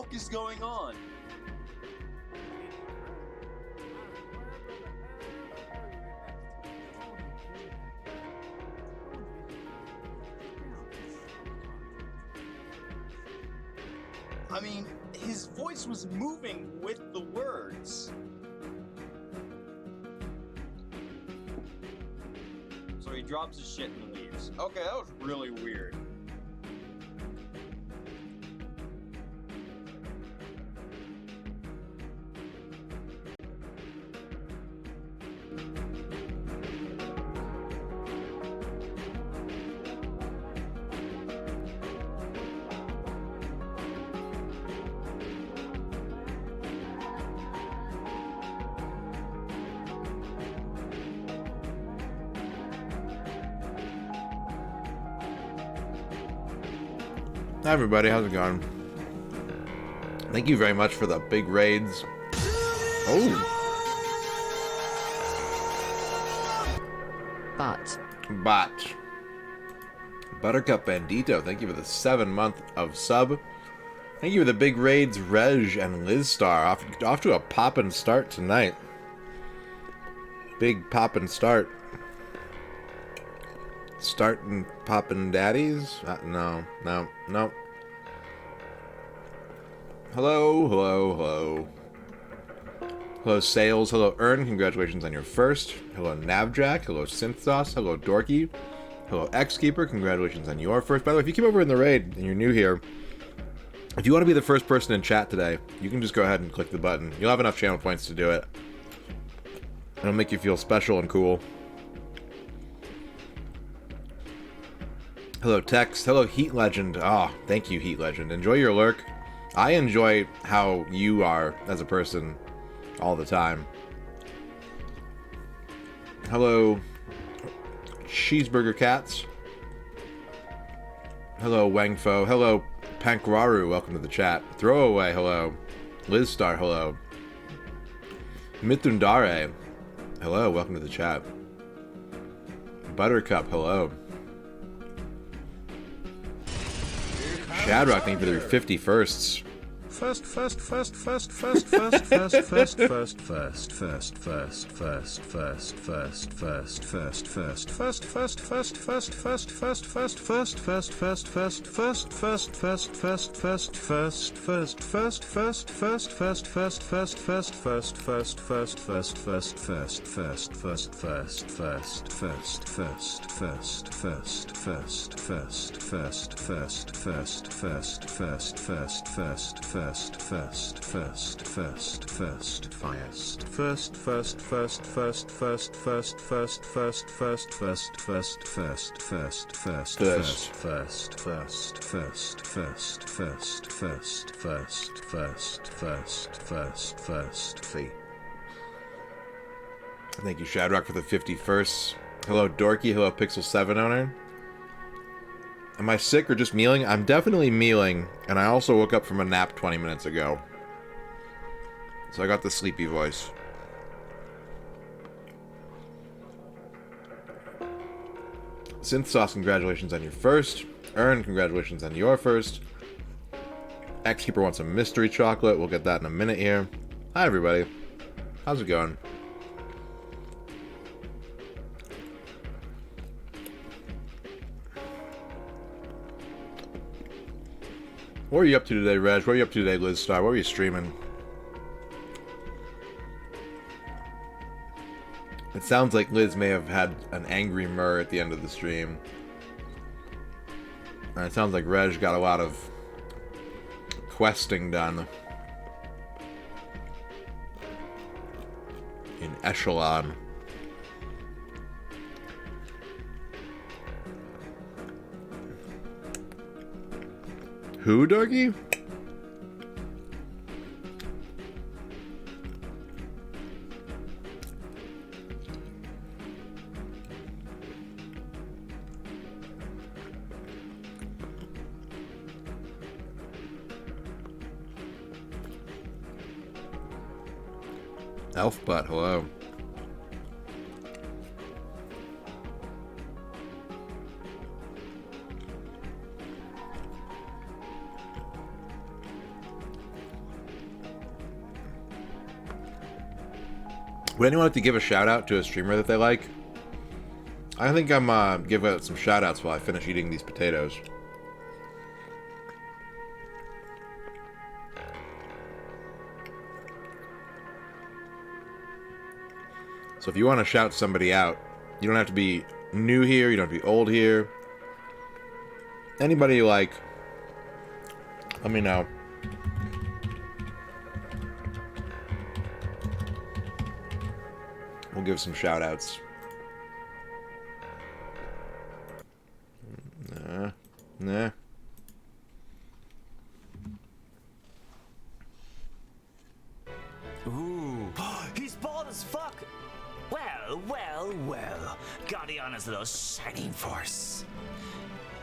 fuck is going on? I mean, his voice was moving with the words. So he drops his shit and leaves. Okay, that was really weird. Hi everybody, how's it going? Thank you very much for the big raids. Oh! Bot. Buttercup Bandito, thank you for the 7-month of sub. Thank you for the big raids, Reg and Lizstar. Off to a poppin' start tonight. Big poppin' start. Starting poppin' daddies? No. Hello. Hello, Sales. Hello, Earn. Congratulations on your first. Hello, Navjack. Hello, Synthsauce. Hello, Dorky. Hello, Xkeeper. Congratulations on your first. By the way, if you came over in the raid and you're new here, if you want to be the first person in chat today, you can just go ahead and click the button. You'll have enough channel points to do it. It'll make you feel special and cool. Hello, Tex. Hello, Heat Legend. Ah, thank you, Heat Legend. Enjoy your lurk. I enjoy how you are as a person all the time. Hello, Cheeseburger Cats. Hello, Wangfo. Hello, Pankraru. Welcome to the chat. Throwaway. Hello. Lizstar. Hello. Mithundare. Hello. Welcome to the chat. Buttercup. Hello. Shadrock, thank you for their 51sts. Thank you, Shadrock, for the 51st. Hello, Dorky. Hello, Pixel 7 owner. Am I sick or just mealing? I'm definitely mealing, and I also woke up from a nap 20 minutes ago. So I got the sleepy voice. Synthsauce, congratulations on your first. Earn, congratulations on your first. Xkeeper wants a mystery chocolate. We'll get that in a minute here. Hi, everybody. How's it going? What are you up to today, Reg? What are you up to today, Lizstar? What are you streaming? It sounds like Liz may have had an angry murr at the end of the stream. And it sounds like Reg got a lot of questing done. In Echelon. Who, Dorky? Elf Butt, hello. Would anyone like to give a shout out to a streamer that they like? I think I'm giving out some shout outs while I finish eating these potatoes. So if you want to shout somebody out, you don't have to be new here, you don't have to be old here. Anybody you like, let me know. We'll give some shout outs. Nah. Ooh, he's bald as fuck. Well. Guardiana's little shining force.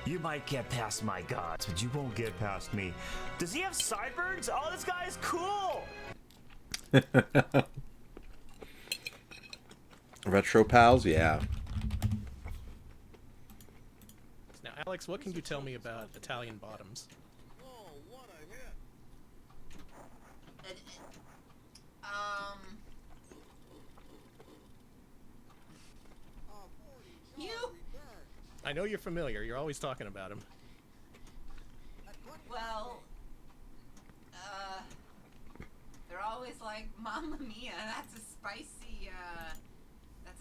You might get past my gods, but you won't get past me. Does he have sideburns? Oh, this guy is cool. Retro pals, yeah. Now, Alex, what can you tell me about Italian bottoms? I know you're familiar. You're always talking about him. Well, they're always like, Mamma Mia, that's a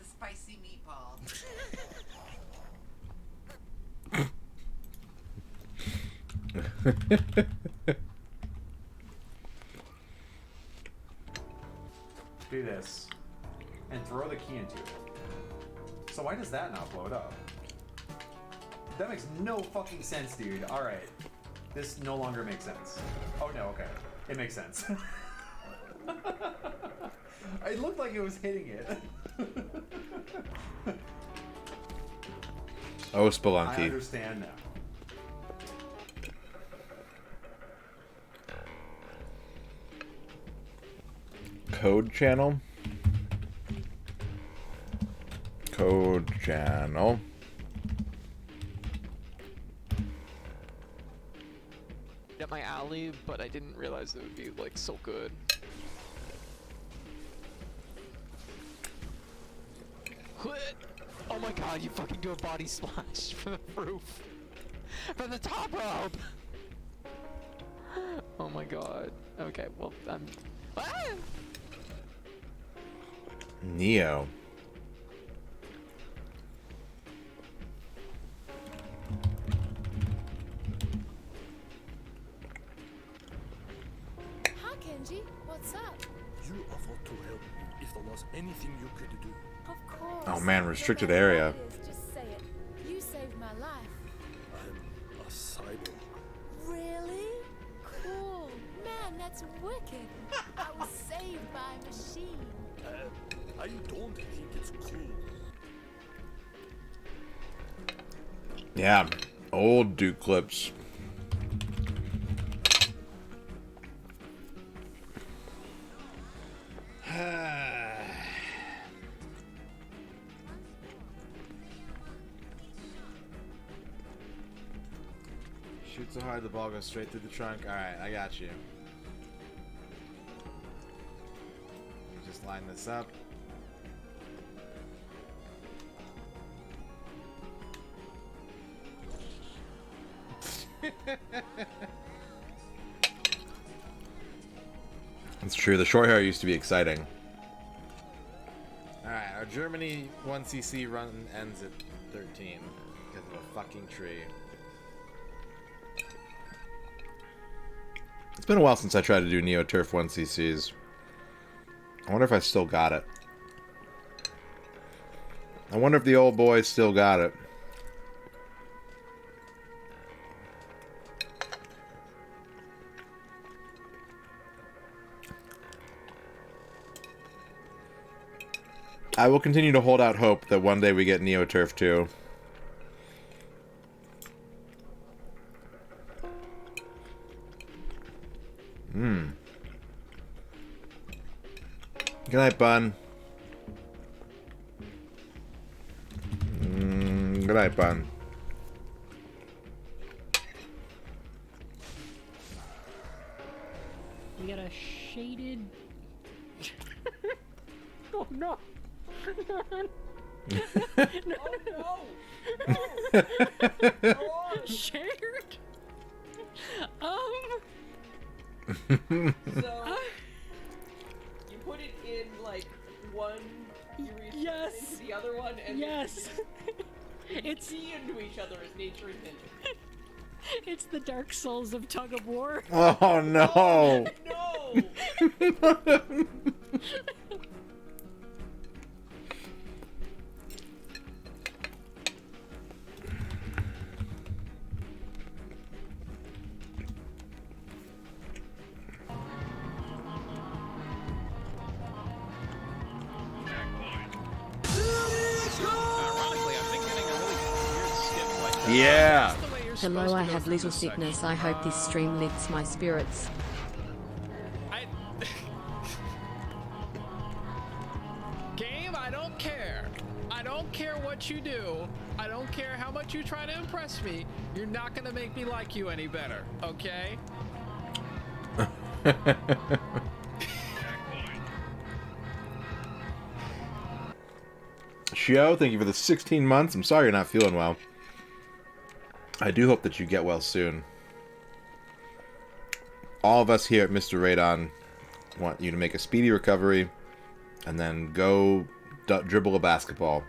spicy meatball. Do this and throw the key into it. So why does that not blow it up? That makes no fucking sense, dude. Alright. This no longer makes sense. Oh no, okay. It makes sense. It looked like it was hitting it. Oh, I Spelunky. understand now. Code channel. Code channel. At my alley, but I didn't realize it would be like so good. Oh my god, you fucking do a body splash from the roof. From the top rope! Oh my god. Okay, well, I'm... Ah! Neo. Hi, Kenji. What's up? You offered to help me if there was anything you could do. Of course. Oh man, No restricted matter area. what it is, just say it. You saved my life. I'm a cyborg. Really? Cool. Man, that's wicked. I was saved by a machine. I don't think it's cool. Yeah, old Duke clips. Shoot so hard the ball goes straight through the trunk. Alright, I got you. Just line this up. It's true, the short hair used to be exciting. Alright, our Germany 1cc run ends at 13 because of a fucking tree. It's been a while since I tried to do Neo Turf 1cc's. I wonder if I still got it. I wonder if the old boy still got it. I will continue to hold out hope that one day we get Neo Turf 2. Good night, Bun. Good night, Bun. We got a shaded Oh no! Oh no! No! Shared. So you put it in like one, you reach Yes. into the other one, and Yes. it's see into each other as nature intended. It's the Dark Souls of tug of war. Oh no! No! Ironically, I've been getting a really weird skip like that. Yeah. That's the way you're Hello, supposed to I go have through little this sickness. section. I hope this stream lifts my spirits. Game, I don't care. I don't care what you do. I don't care how much you try to impress me. You're not gonna make me like you any better, okay? Shio, thank you for the 16 months. I'm sorry you're not feeling well. I do hope that you get well soon. All of us here at MisterRadon want you to make a speedy recovery and then go dribble a basketball.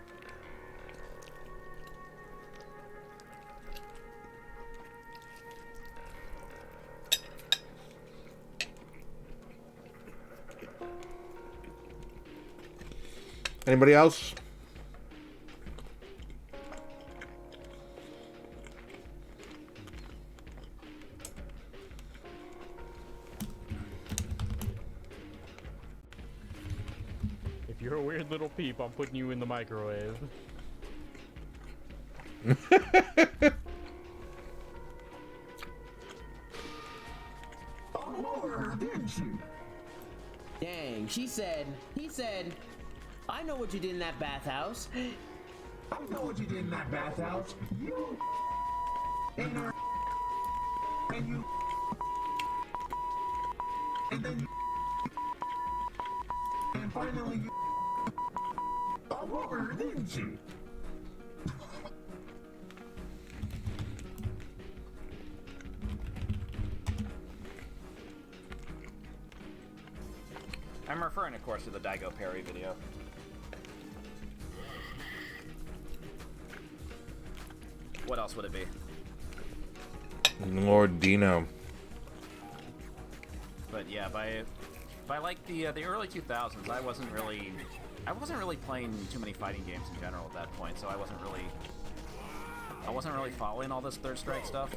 Anybody else? If you're a weird little peep, I'm putting you in the microwave. Dang, he said, I know what you did in that bathhouse. I know what you did in that bathhouse. You in her and you and then you and finally you all over her, didn't you? I'm referring, of course, to the Daigo Perry video. What else would it be? Lord Dino. But yeah, by like the early 2000s, I wasn't really playing too many fighting games in general at that point, so I wasn't really following all this Third Strike stuff.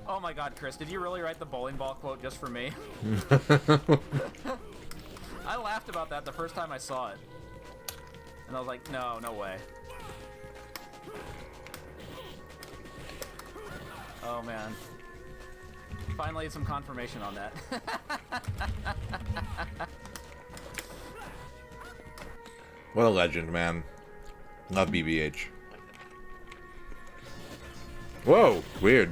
Oh my God, Chris, did you really write the bowling ball quote just for me? I laughed about that the first time I saw it, and I was like, no way. Oh man. Finally some confirmation on that. What a legend, man. Love BBH. Whoa, weird.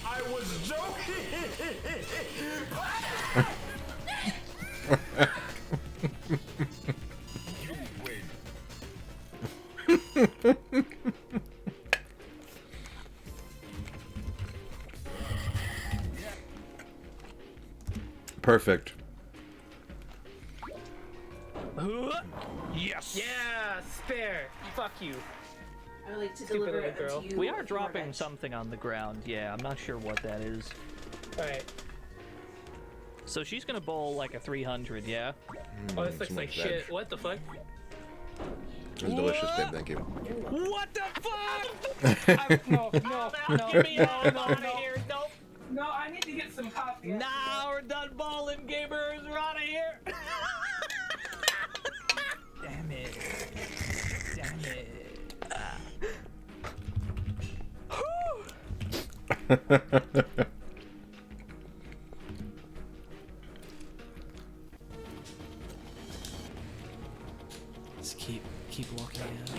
I was joking! Perfect. Yes. Yeah, spare. Fuck you. I would like to Stupid deliver little it girl. to you. We are dropping something on the ground. Yeah, I'm not sure what that is. Alright. So she's gonna bowl like a 300, yeah? Oh, this looks like shit. What the fuck? It was delicious, babe. Thank you. What the fuck? No. Give me out No. here. Nope. No, I need to get some coffee. Nah, we're done bowling, gamers. We're out of here. Damn it. Just keep walking out.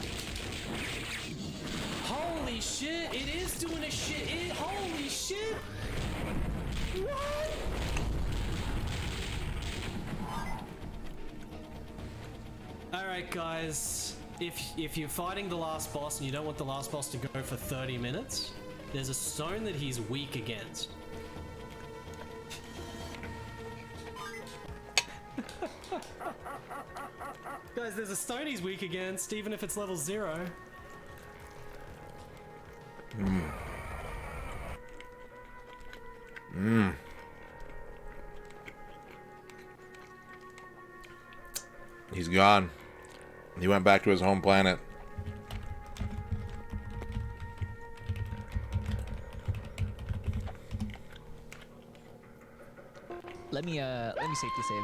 check, guys. If you're fighting the last boss and you don't want the last boss to go for 30 minutes, there's a stone that he's weak against. Guys, there's a stone he's weak against, even if it's level 0. He's gone. He went back to his home planet. Let me safety save.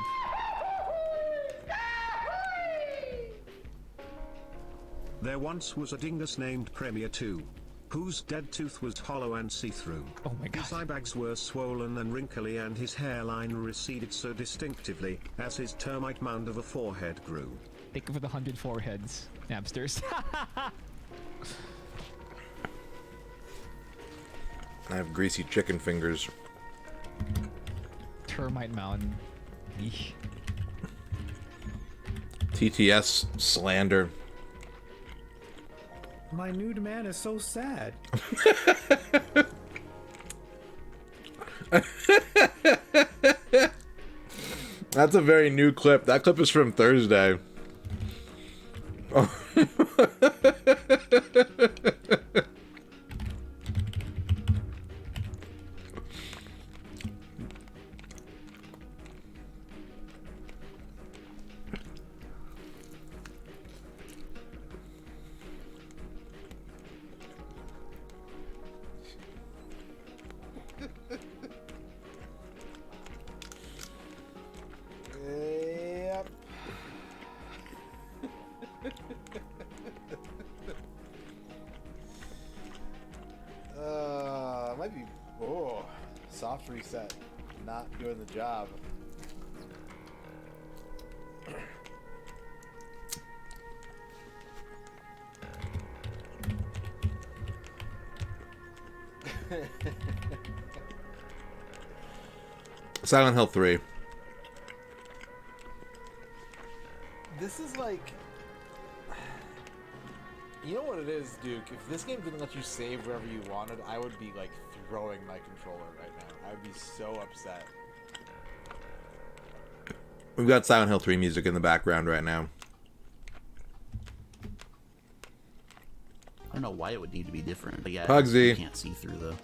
There once was a dingus named Premier 2, whose dead tooth was hollow and see-through. Oh my god. His eye bags were swollen and wrinkly and his hairline receded so distinctively as his termite mound of a forehead grew. Thank you for the 100 foreheads, Napsters. I have greasy chicken fingers. Termite mountain. Eesh. TTS slander. My nude man is so sad. That's a very new clip. That clip is from Thursday. Oh. Yep. Might be. Oh, soft reset. Not doing the job. Silent Hill 3. This is like, you know what it is, Duke? If this game didn't let you save wherever you wanted, I would be like throwing my controller right now. I would be so upset. We've got Silent Hill 3 music in the background right now. I don't know why it would need to be different, but yeah, Pugsy. you can't see through the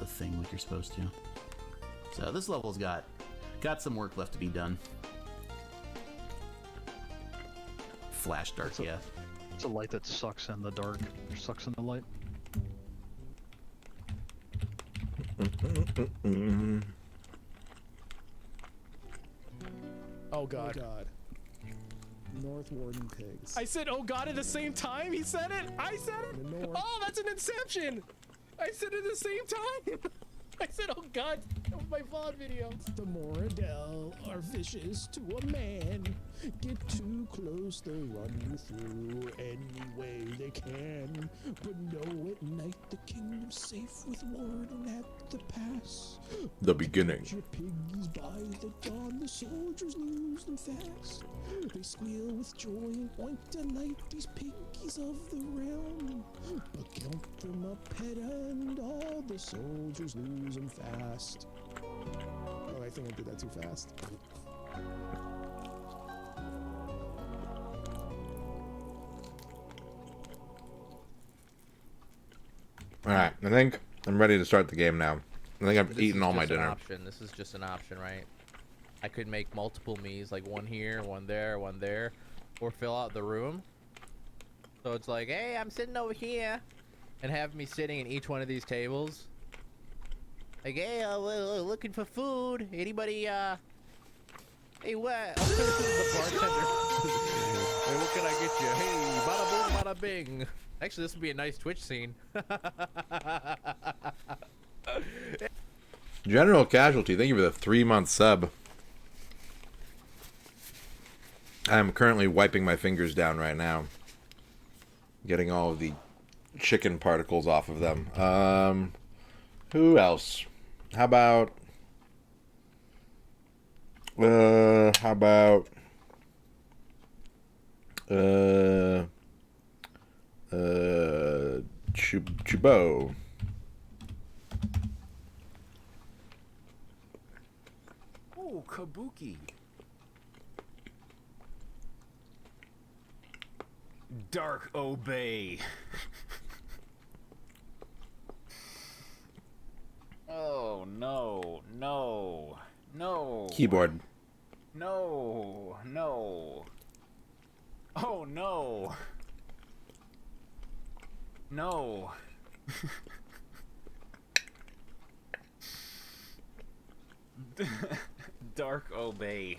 thing like you're supposed to. So this level's got some work left to be done. Flash dark, yeah. It's a light that sucks in the dark, or sucks in the light. Oh god. Oh god. North Warden pigs. I said, oh god, at the same time? He said it? I said it? Oh, that's an inception! I said it at the same time! I said, oh god, that was my VOD video. The Moradel are vicious to a man. Get too close, they'll run you through any way they can. But know at night the kingdom's safe with Warden at the pass. The beginning. Your pigs by the dawn, the soldiers lose them fast. They squeal with joy and point delight, these piggies of the realm. But count them up, head and all the soldiers lose them fast. Oh, I think I did that too fast. Alright, I think I'm ready to start the game now. I think I've eaten all my dinner. This is just an option, right? I could make multiple me's, like one here, one there, or fill out the room. So it's like, hey, I'm sitting over here, and have me sitting in each one of these tables. Like, hey, looking for food. Anybody, hey, what? The bartender. Hey, what can I get you? Hey, bada boom, bada bing. Actually, this would be a nice Twitch scene. General Casualty, thank you for the 3-month sub. I'm currently wiping my fingers down right now. Getting all of the chicken particles off of them. Who else? How about... Chubo. Oh, Kabuki. Dark Obey. Oh, no, no, no. Keyboard. No, no. Oh, no. No. Dark Obey.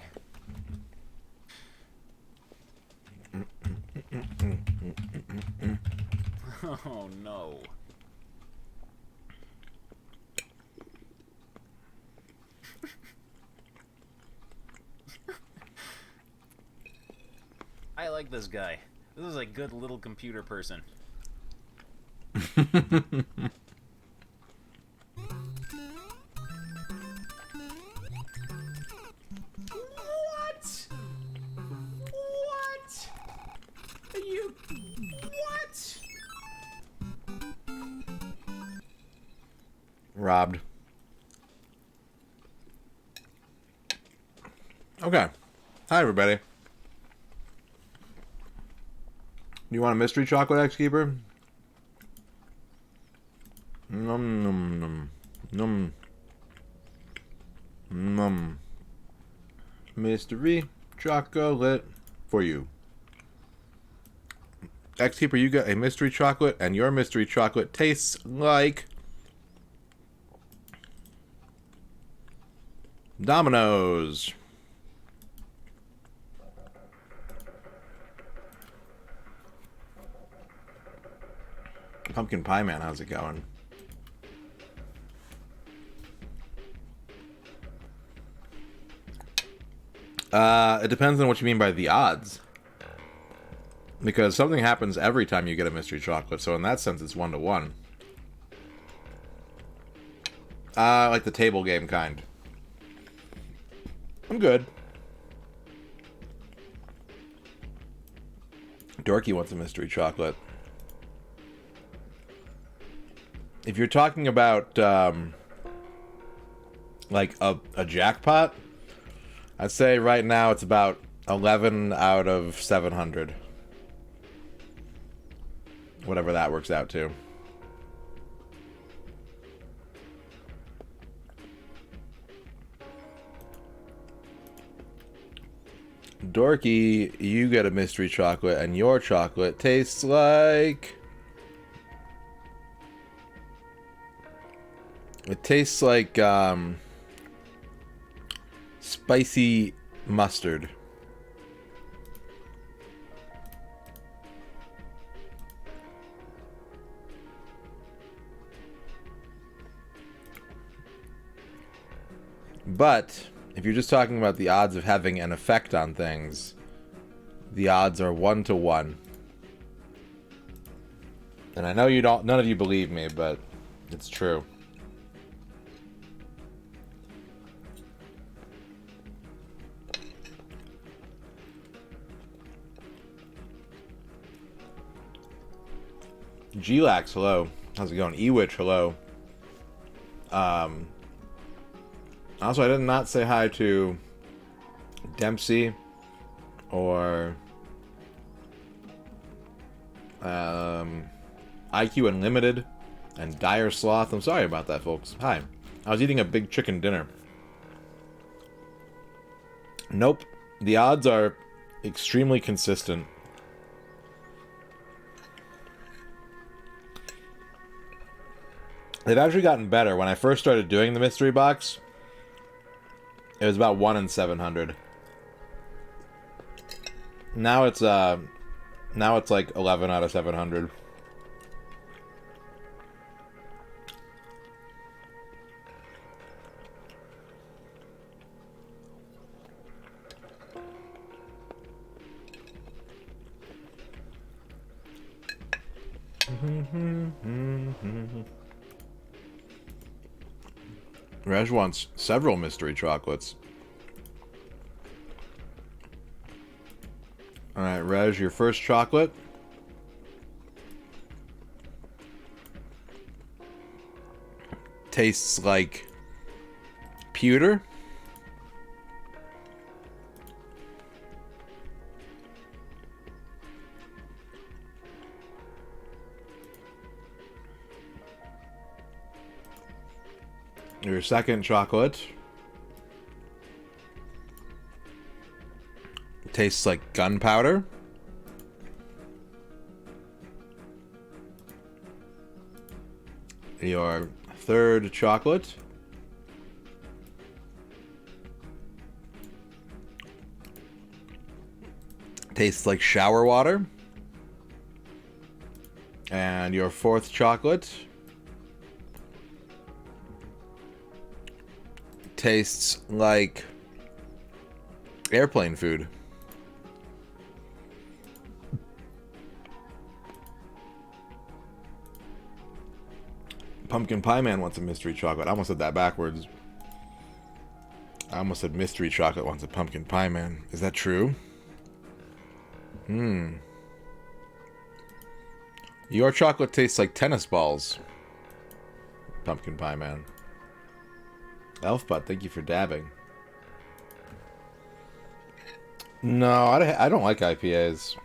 Oh, no. I like this guy. This is a good little computer person. What? What? Are you... What? Robbed. Okay. Hi, everybody. Do you want a mystery chocolate X Keeper? Num num num num num. Mystery chocolate for you. X Keeper, you got a mystery chocolate, and your mystery chocolate tastes like Domino's. Pumpkin Pie Man, how's it going? It depends on what you mean by the odds. Because something happens every time you get a mystery chocolate, so in that sense it's 1-to-1. Like the table game kind. I'm good. Dorky wants a mystery chocolate. If you're talking about, like, a jackpot, I'd say right now it's about 11 out of 700. Whatever that works out to. Dorky, you get a mystery chocolate, and your chocolate tastes like... It tastes like, spicy mustard. But if you're just talking about the odds of having an effect on things, the odds are 1-to-1. And I know you don't, none of you believe me, but it's true. Glax, hello. How's it going? Ewitch, hello. Also, I did not say hi to Dempsey or IQ Unlimited and Dire Sloth. I'm sorry about that, folks. Hi. I was eating a big chicken dinner. Nope. The odds are extremely consistent. They've actually gotten better. When I first started doing the mystery box, it was about 1 in 700. Now it's like 11 out of 700. Rej wants several mystery chocolates. Alright, Reg, your first chocolate. Tastes like pewter. Your second chocolate tastes like gunpowder. Your third chocolate tastes like shower water. And your fourth chocolate tastes like airplane food. Pumpkin Pie Man wants a mystery chocolate. I almost said that backwards. I almost said mystery chocolate wants a pumpkin pie man. Is that true? Your chocolate tastes like tennis balls. Pumpkin Pie Man. Elfbutt, thank you for dabbing. No, I don't like IPAs.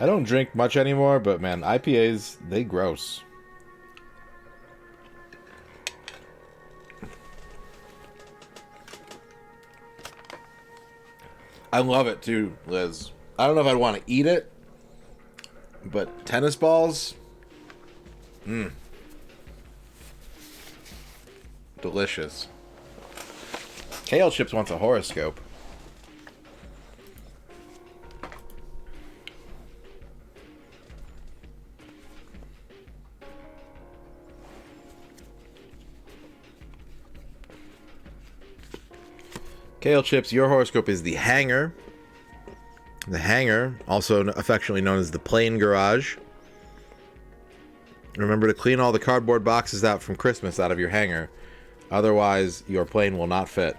I don't drink much anymore, but man, IPAs, they gross. I love it too, Liz. I don't know if I'd want to eat it, but tennis balls, delicious. Kale Chips wants a horoscope. Kale Chips, your horoscope is the Hanger. The Hanger, also affectionately known as the Plane Garage. Remember to clean all the cardboard boxes out from Christmas out of your hanger. Otherwise, your plane will not fit.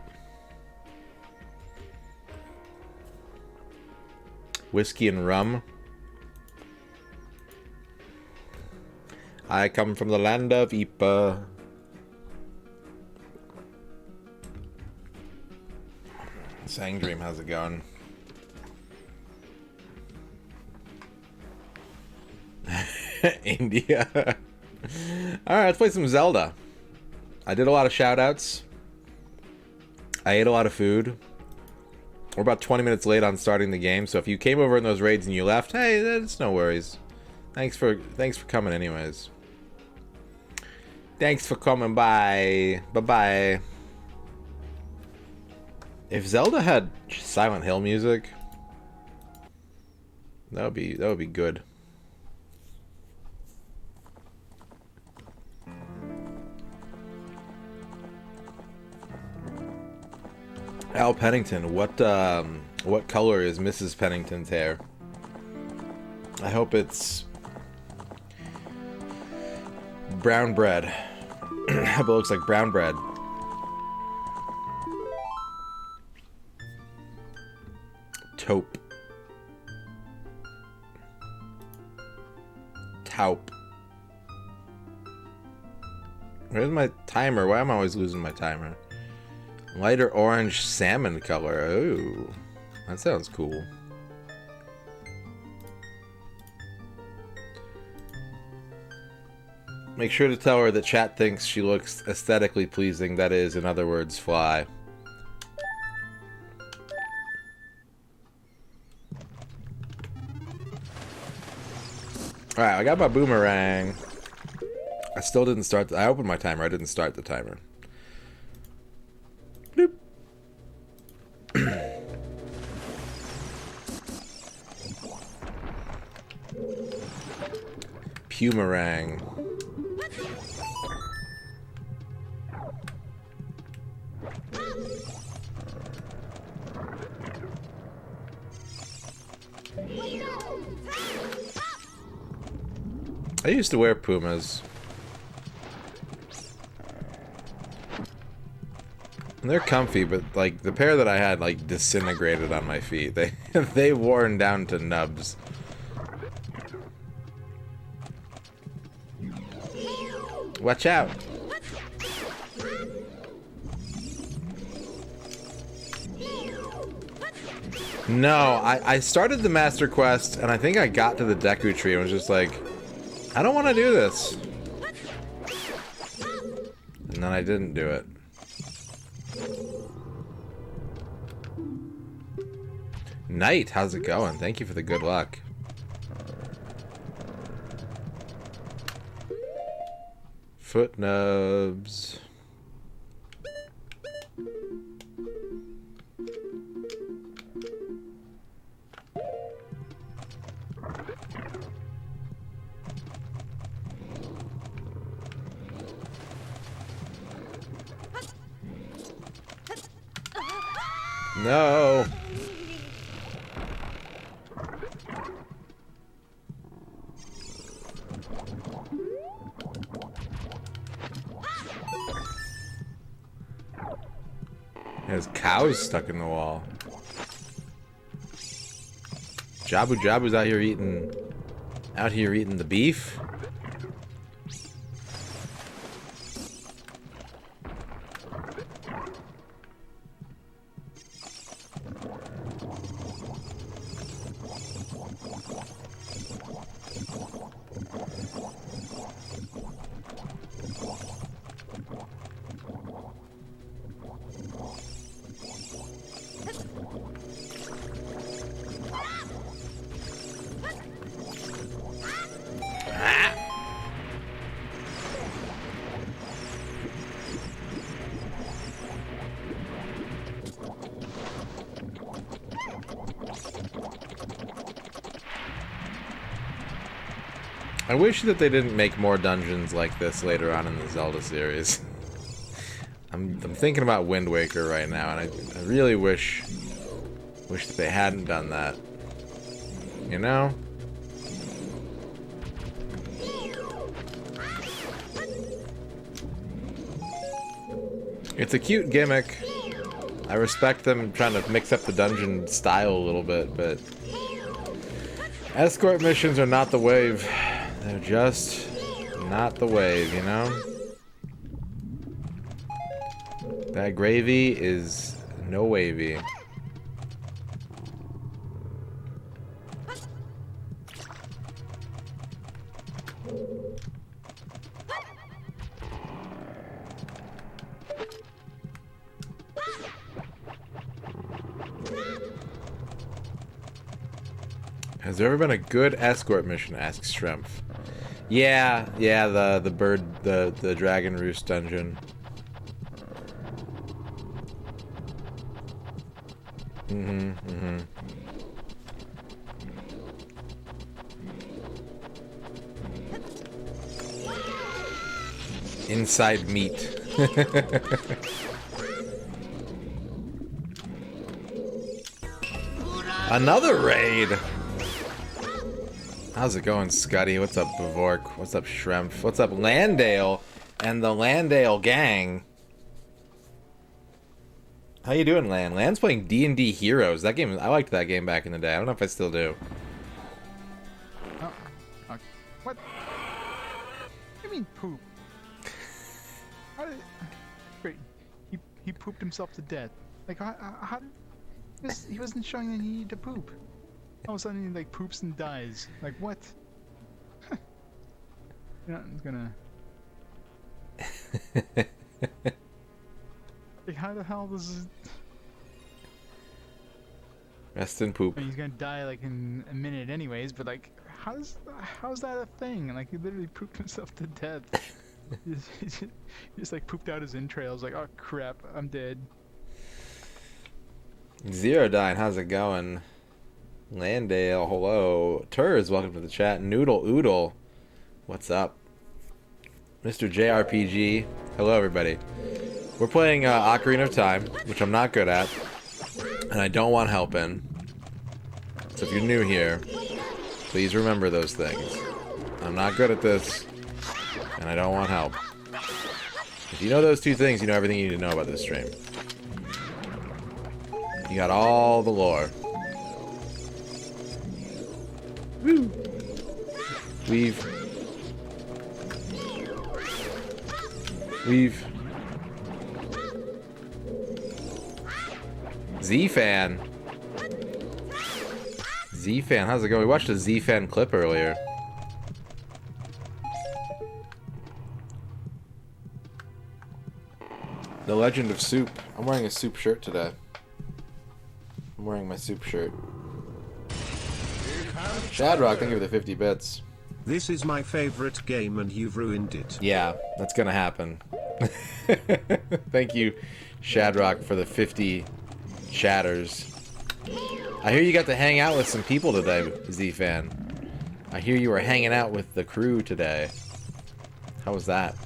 Whiskey and rum. I come from the land of Ipa. Sang Dream, how's it going? India. Alright, let's play some Zelda. I did a lot of shoutouts. I ate a lot of food. We're about 20 minutes late on starting the game, so if you came over in those raids and you left, hey, that's no worries. Thanks for coming anyways. Thanks for coming by. Bye-bye. If Zelda had Silent Hill music, that would be good. Al Pennington, what color is Mrs. Pennington's hair? I hope it's brown bread. I hope it looks like brown bread. Taupe. Taupe. Where's my timer? Why am I always losing my timer? Lighter orange salmon color. Ooh, that sounds cool. Make sure to tell her that chat thinks she looks aesthetically pleasing. That is, in other words, fly. Alright, I got my boomerang. I still didn't start. I opened my timer. I didn't start the timer. Bloop. Pumarang. I used to wear Pumas. They're comfy, but like the pair that I had like disintegrated on my feet. They worn down to nubs. Watch out. No, I started the Master Quest and I think I got to the Deku Tree and was just like, I don't want to do this. And then I didn't do it. Knight, how's it going? Thank you for the good luck. Foot nubs. No. There's cows stuck in the wall. Jabu Jabu's out here eating the beef. I wish that they didn't make more dungeons like this later on in the Zelda series. I'm thinking about Wind Waker right now, and I really wish that they hadn't done that. You know? It's a cute gimmick. I respect them trying to mix up the dungeon style a little bit, but escort missions are not the wave. They're just not the wave, you know? That gravy is no wavy. Has there ever been a good escort mission? Asks Shrimp. Yeah, the bird, the dragon roost dungeon. Inside meat. Another raid! How's it going, Scuddy? What's up, Bavork? What's up, Shrimp? What's up, Landale? And the Landale gang. How you doing, Land? Land's playing D&D Heroes. That game, I liked that game back in the day. I don't know if I still do. What? What do you mean poop? How did... Wait, he pooped himself to death. Like, how did... He wasn't showing that he needed to poop. All of a sudden he like poops and dies. Like what? You're not gonna. Like how the hell does it... Rest in poop. I mean, he's gonna die like in a minute anyways, but like how's that a thing? Like he literally pooped himself to death. he just like pooped out his entrails like, oh crap, I'm dead. Zerodyne, how's it going? Landale, hello. Turs, welcome to the chat. Noodle Oodle, what's up? Mr. JRPG, hello everybody. We're playing Ocarina of Time, which I'm not good at, and I don't want help in. So if you're new here, please remember those things. I'm not good at this, and I don't want help. If you know those two things, you know everything you need to know about this stream. You got all the lore. Woo! Weave. Z-Fan. Z-Fan, how's it going? We watched a Z-Fan clip earlier. The Legend of Soup. I'm wearing a soup shirt today. I'm wearing my soup shirt. Shadrock, thank you for the 50 bits. This is my favorite game and you've ruined it. Yeah, that's gonna happen. Thank you, Shadrock, for the 50 chatters. I hear you got to hang out with some people today, Z-Fan. I hear you were hanging out with the crew today. How was that?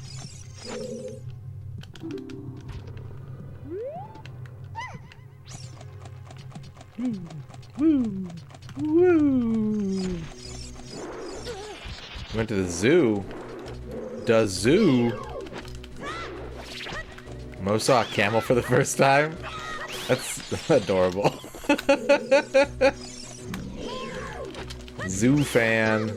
Woo! Woo! Went to the zoo. The zoo? Mo saw a camel for the first time? That's adorable. Zoo fan.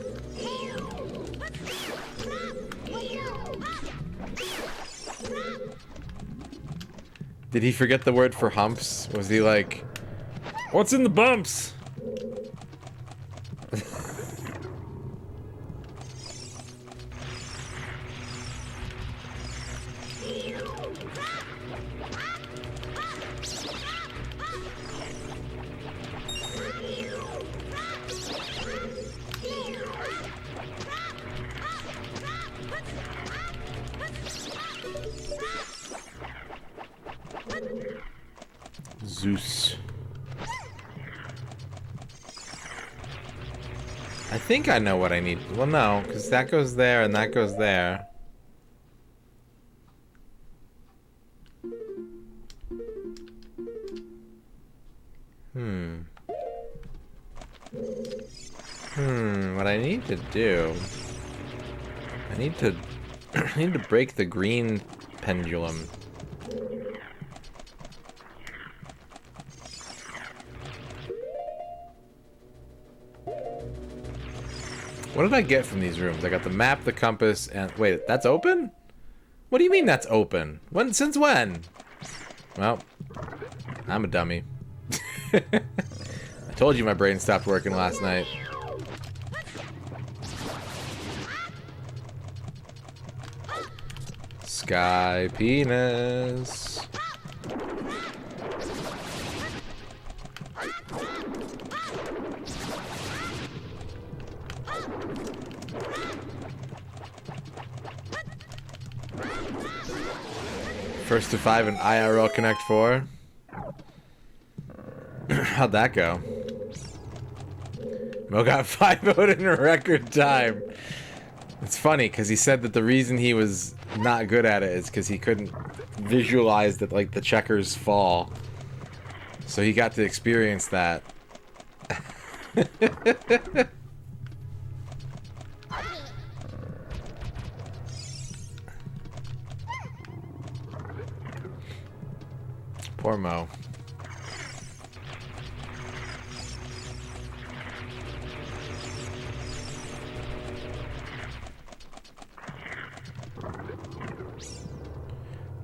Did he forget the word for humps? Was he like, what's in the bumps? Zeus. I think I know what I need. Well, no, because that goes there and that goes there. What I need to do... I need to break the green pendulum. What did I get from these rooms? I got the map, the compass, and... Wait, that's open? What do you mean that's open? When? Since when? Well, I'm a dummy. I told you my brain stopped working last night. Sky penis. First to 5 in IRL Connect 4. How'd that go? Mo got 5-0 in a record time. It's funny because he said that the reason he was not good at it is because he couldn't visualize that, like, the checkers fall. So he got to experience that. Poor Mo.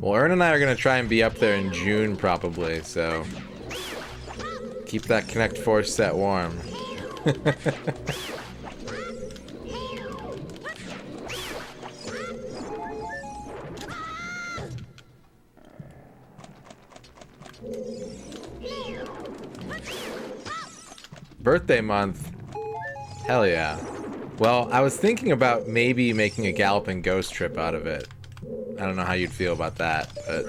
Well, Ern and I are going to try and be up there in June, probably, so... Keep that Connect 4 set warm. Birthday month. Hell yeah. Well, I was thinking about maybe making a Galloping Ghost trip out of it. I don't know how you'd feel about that, but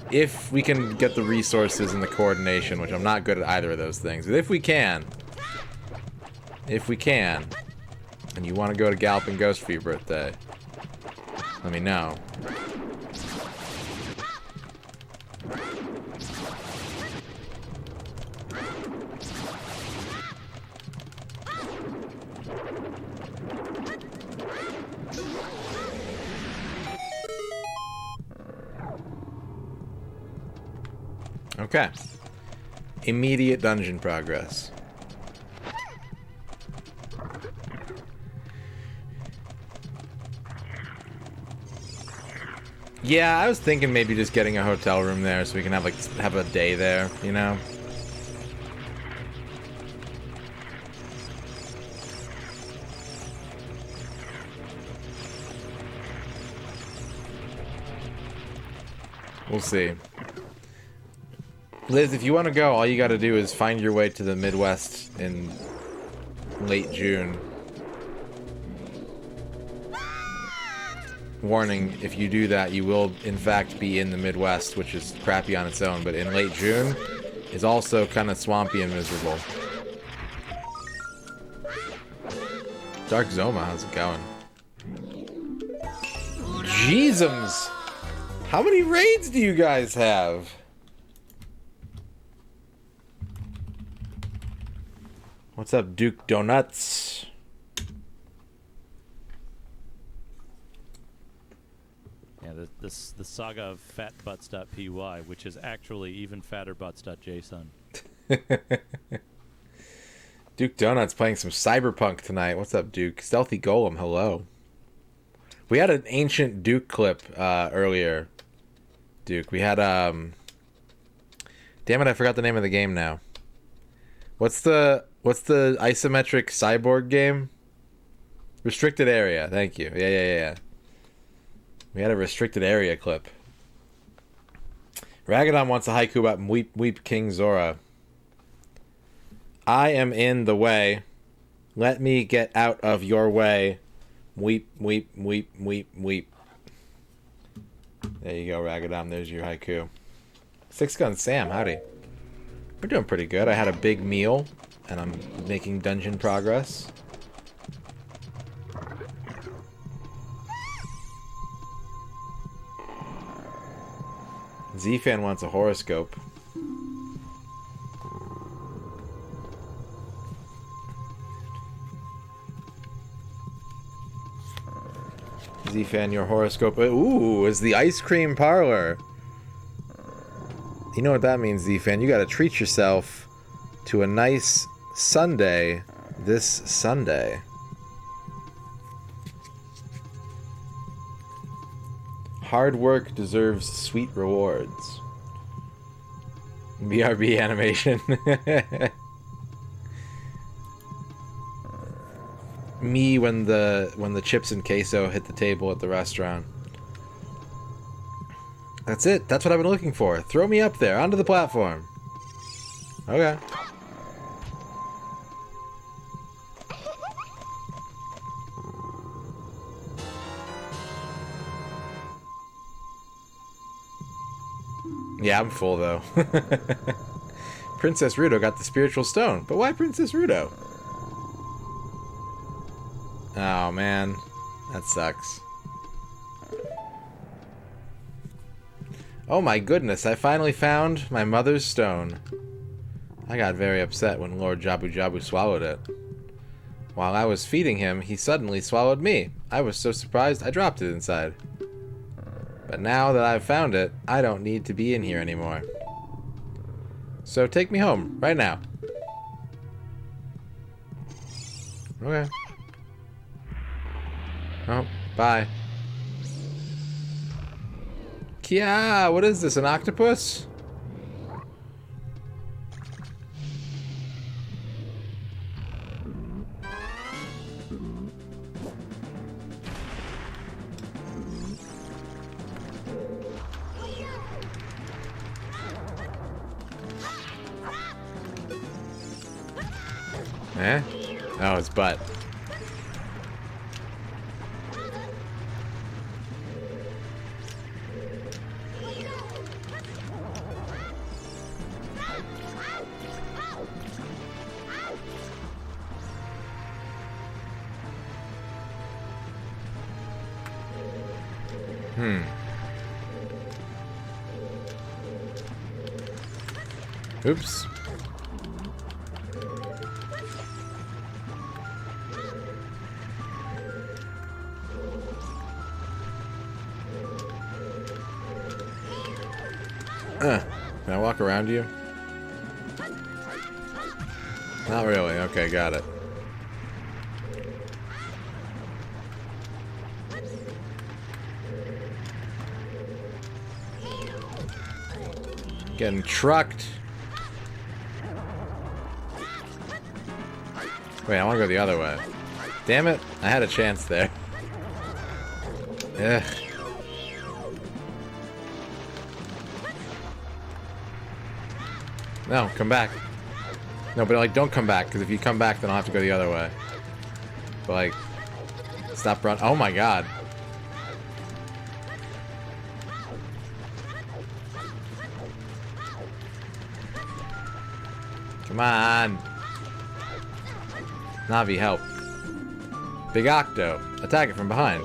if we can get the resources and the coordination, which I'm not good at either of those things, but if we can, and you want to go to Galloping Ghost for your birthday, let me know. Okay. immediate dungeon progress. Yeah, I was thinking maybe just getting a hotel room there so we can have a day there, you know? We'll see. Liz, if you want to go, all you got to do is find your way to the Midwest in late June. Warning, if you do that, you will in fact be in the Midwest, which is crappy on its own, but in late June is also kind of swampy and miserable. Dark Zoma, how's it going? Jeezums! How many raids do you guys have? What's up, Duke Donuts? Yeah, the saga of fatbutts.py, which is actually even fatterbutts.json. Duke Donuts playing some Cyberpunk tonight. What's up, Duke? Stealthy Golem, hello. We had an ancient Duke clip earlier. Duke, we had damn it, I forgot the name of the game now. What's the isometric cyborg game? Restricted Area. Thank you. Yeah. We had a restricted area clip. Ragadon wants a haiku about Weep King Zora. I am in the way. Let me get out of your way. Weep, weep, weep, weep, weep. There you go, Ragadon. There's your haiku. Six Gun Sam, howdy. We're doing pretty good. I had a big meal, and I'm making dungeon progress. Z-Fan wants a horoscope. Z-Fan, your horoscope. Ooh, is the ice cream parlor. You know what that means, Z-Fan. You gotta treat yourself to a nice sundae this Sunday. Hard work deserves sweet rewards. BRB animation. Me when the chips and queso hit the table at the restaurant. That's it. That's what I've been looking for. Throw me up there, onto the platform. Okay. Yeah, I'm full though. Princess Rudo got the spiritual stone, but why Princess Rudo? Oh man, that sucks. Oh my goodness, I finally found my mother's stone. I got very upset when Lord Jabu Jabu swallowed it. While I was feeding him, he suddenly swallowed me. I was so surprised I dropped it inside. But now that I've found it, I don't need to be in here anymore. So take me home, right now. Okay. Oh, bye. Kia, what is this, an octopus? Eh? Oh, it's butt. Oops. Can I walk around you? Not really. Okay, got it. Getting trucked. Wait, I want to go the other way. Damn it. I had a chance there. Ugh. No, come back. No, but like, don't come back, because if you come back, then I'll have to go the other way. But like, stop run. Oh my god. Come on. Navi, help. Big Octo. Attack it from behind.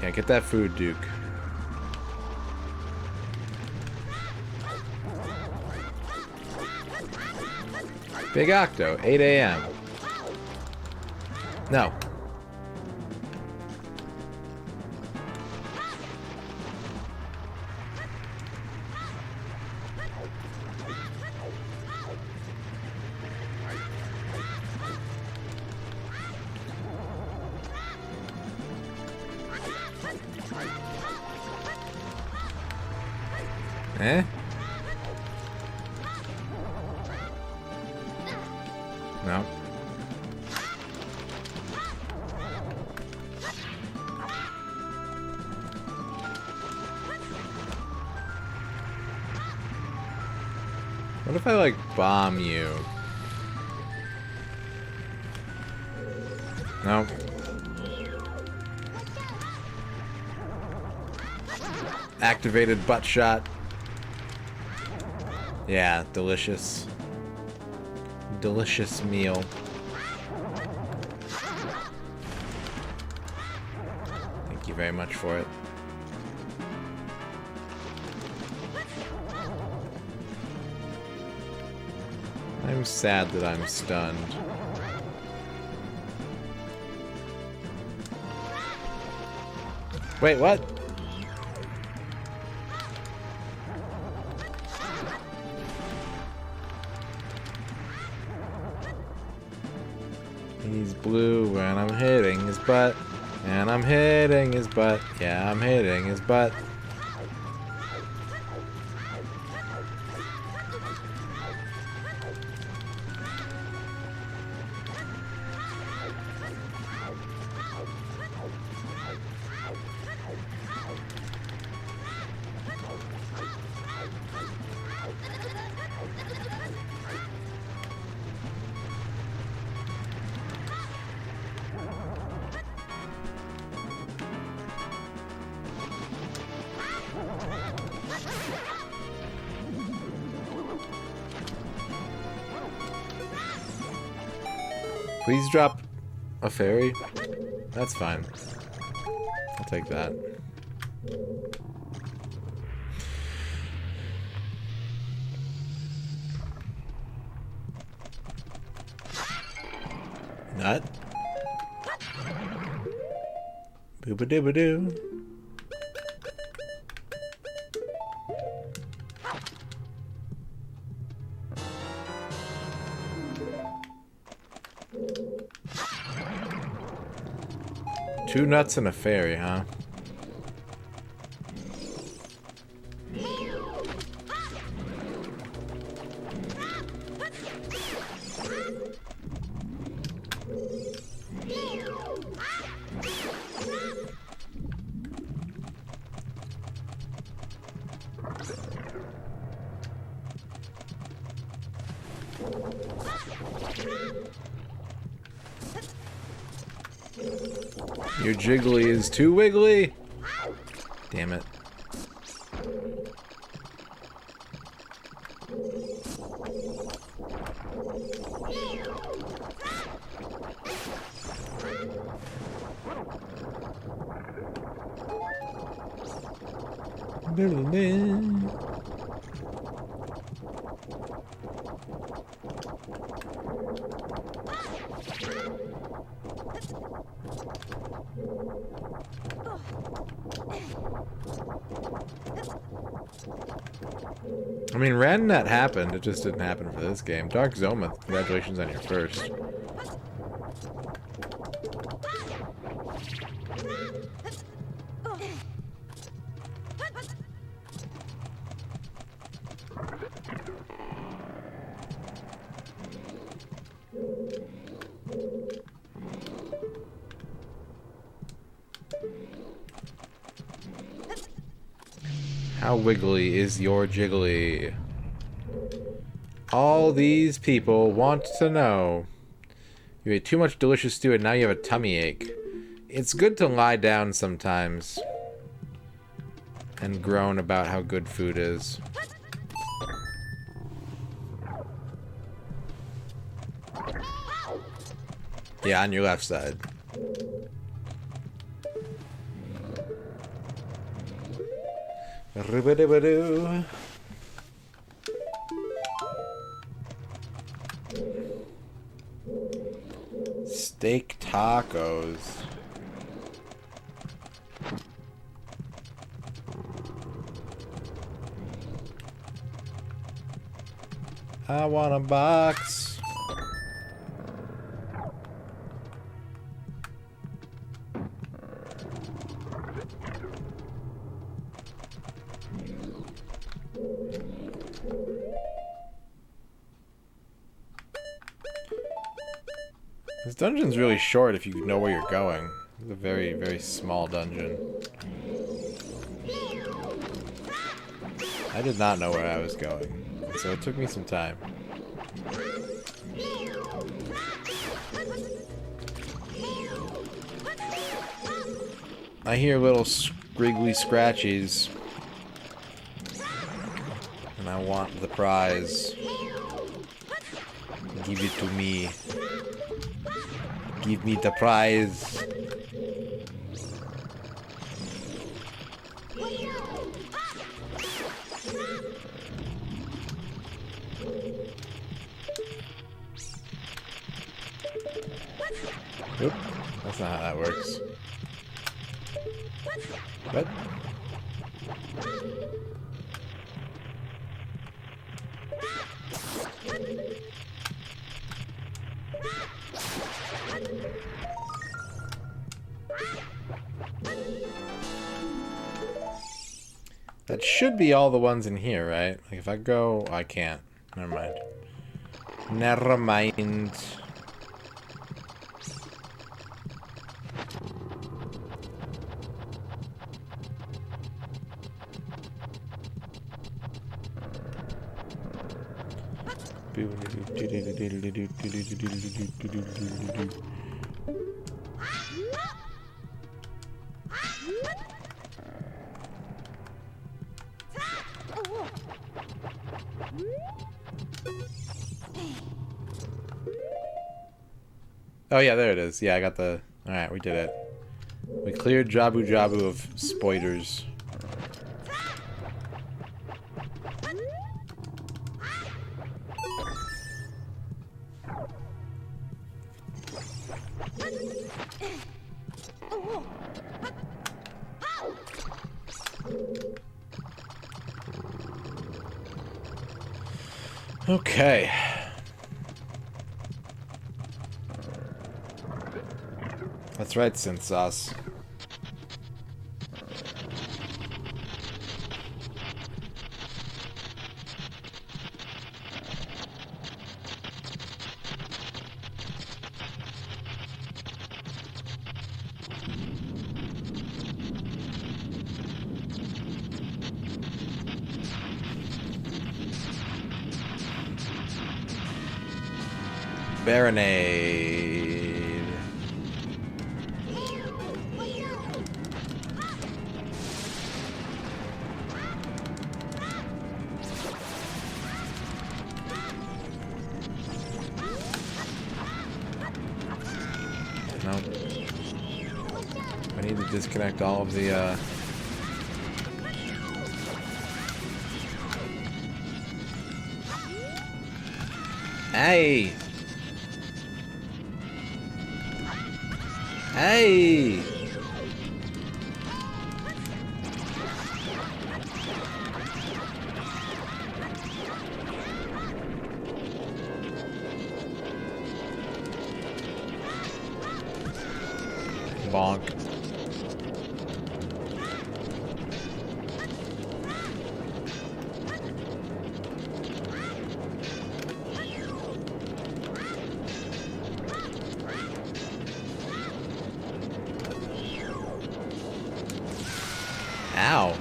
Yeah, get that food, Duke. Big Octo, 8 a.m. No. Eh? No. What if I, like, bomb you? No. Activated butt shot. Yeah, delicious. Delicious meal. Thank you very much for it. I'm sad that I'm stunned. Wait, what? He's blue when I'm hitting his butt. And I'm hitting his butt. Yeah, I'm hitting his butt. Please drop a fairy. That's fine. I'll take that. Nut. Booba-dooba-doo. Two nuts and a fairy, huh? Your jiggly is too wiggly. Damn it. I mean, RadonNet happened. It just didn't happen for this game. Dark Zomoth, congratulations on your first. How wiggly is your jiggly? All these people want to know. You ate too much delicious stew and now you have a tummy ache. It's good to lie down sometimes and groan about how good food is. Yeah, on your left side. Ribba-dibba-doo. Steak tacos. I want a box. This dungeon's really short if you know where you're going. It's a very, very small dungeon. I did not know where I was going, so it took me some time. I hear little squiggly scratchies, and I want the prize. Give it to me. Give me the prize. Oop, that's not how that works. What? That should be all the ones in here, right? Like if I go, I can't. Never mind. Never mind. Oh yeah, there it is. Yeah, I got the... Alright, we did it. We cleared Jabu Jabu of spoiders. Okay. That's right, Synth Sauce. Baronade. Nope. I need to disconnect all of the, Hey! Hey! Bonk. Ow.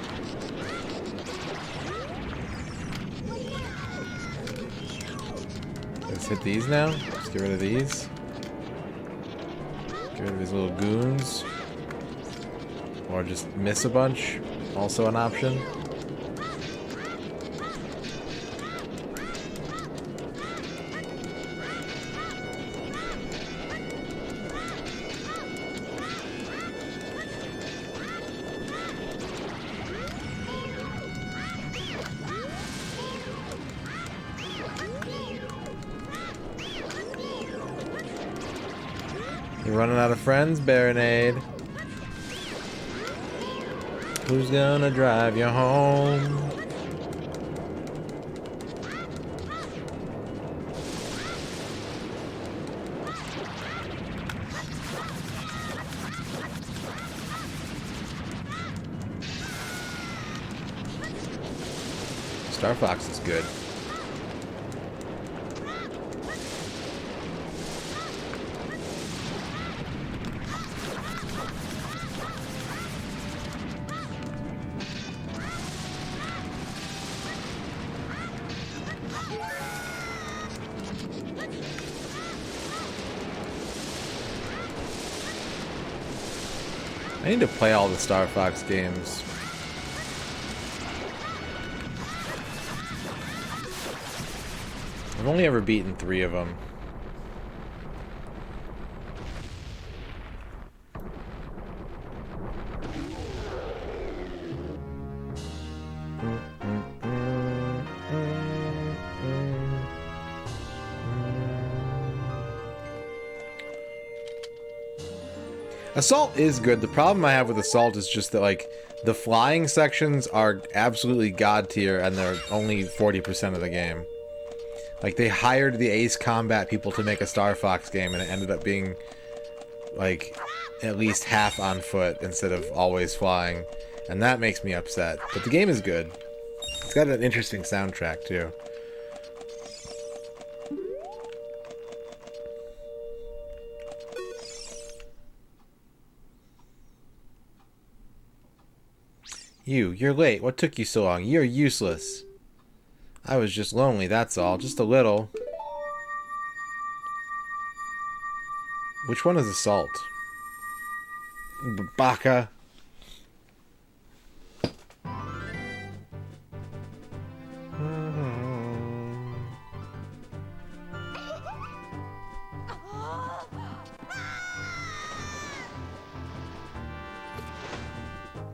Let's hit these now. Let's get rid of these. Get rid of these little goons. Or just miss a bunch. Also an option. You're running out of friends, Baronade. Who's gonna drive you home? Star Fox is good. I need to play all the Star Fox games. I've only ever beaten 3 of them. Assault is good. The problem I have with Assault is just that, like, the flying sections are absolutely god tier and they're only 40% of the game. Like, they hired the Ace Combat people to make a Star Fox game and it ended up being, like, at least half on foot instead of always flying. And that makes me upset. But the game is good. It's got an interesting soundtrack, too. You're late. What took you so long? You're useless. I was just lonely, that's all. Just a little. Which one is Assault? Baka.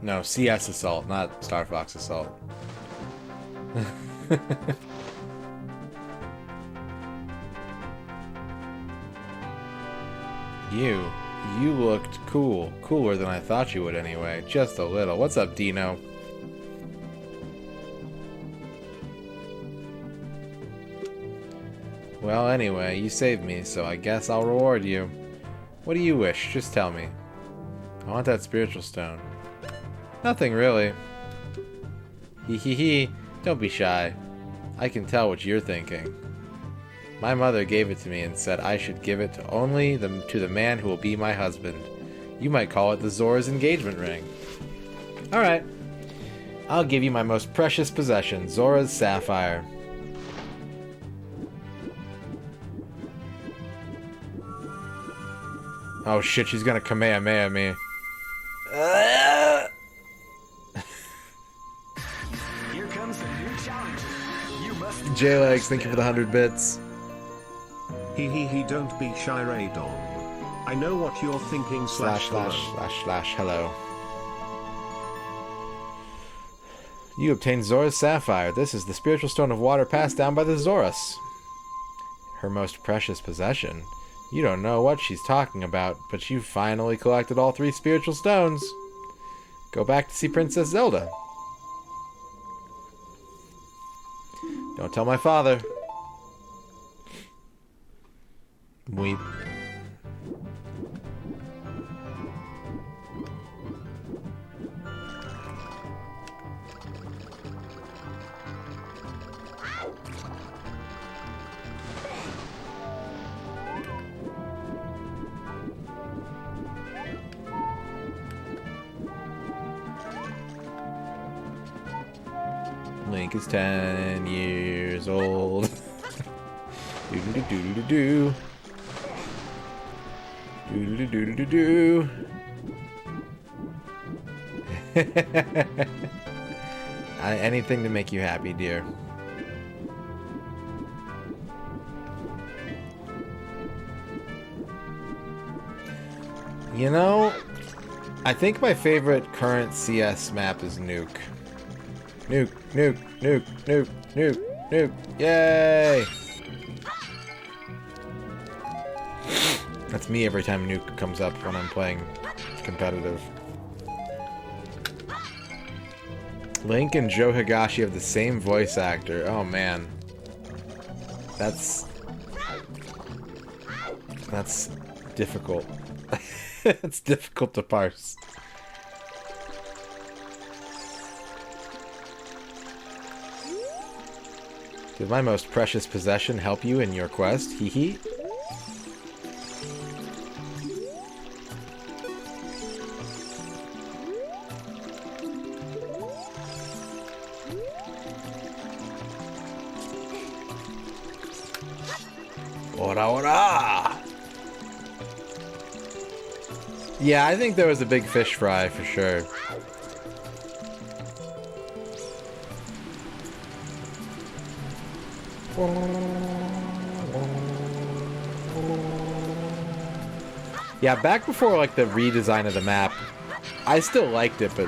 No, CS Assault, not Star Fox Assault. You looked cool. Cooler than I thought you would anyway. Just a little. What's up, Dino? Well, anyway, you saved me, so I guess I'll reward you. What do you wish? Just tell me. I want that spiritual stone. Nothing really. Hee hee hee. Don't be shy. I can tell what you're thinking. My mother gave it to me and said I should give it to the man who will be my husband. You might call it the Zora's engagement ring. Alright. I'll give you my most precious possession, Zora's sapphire. Oh shit, she's gonna Kamehameha me. Here comes the new challenger. You must J-Legs, thank you for the 100 bits. He don't be shy, Radon. I know what you're thinking, slash hello. You obtained Zora's sapphire. This is the spiritual stone of water passed down by the Zoras. Her most precious possession. You don't know what she's talking about, but you finally collected all 3 spiritual stones. Go back to see Princess Zelda. Don't tell my father. Weep. Link is 10 years old. Do-do-do-do-do-do. Do-do-do-do-do-do. Anything to make you happy, dear. You know, I think my favorite current CS map is Nuke. Nuke, nuke, nuke, nuke, nuke, nuke. Yay! That's me every time Nuke comes up when I'm playing competitive. Link and Joe Higashi have the same voice actor. Oh man. That's difficult. It's difficult to parse. Did my most precious possession help you in your quest? Hee hee. Ora ora! Yeah, I think there was a big fish fry for sure. Yeah, back before like the redesign of the map, I still liked it, but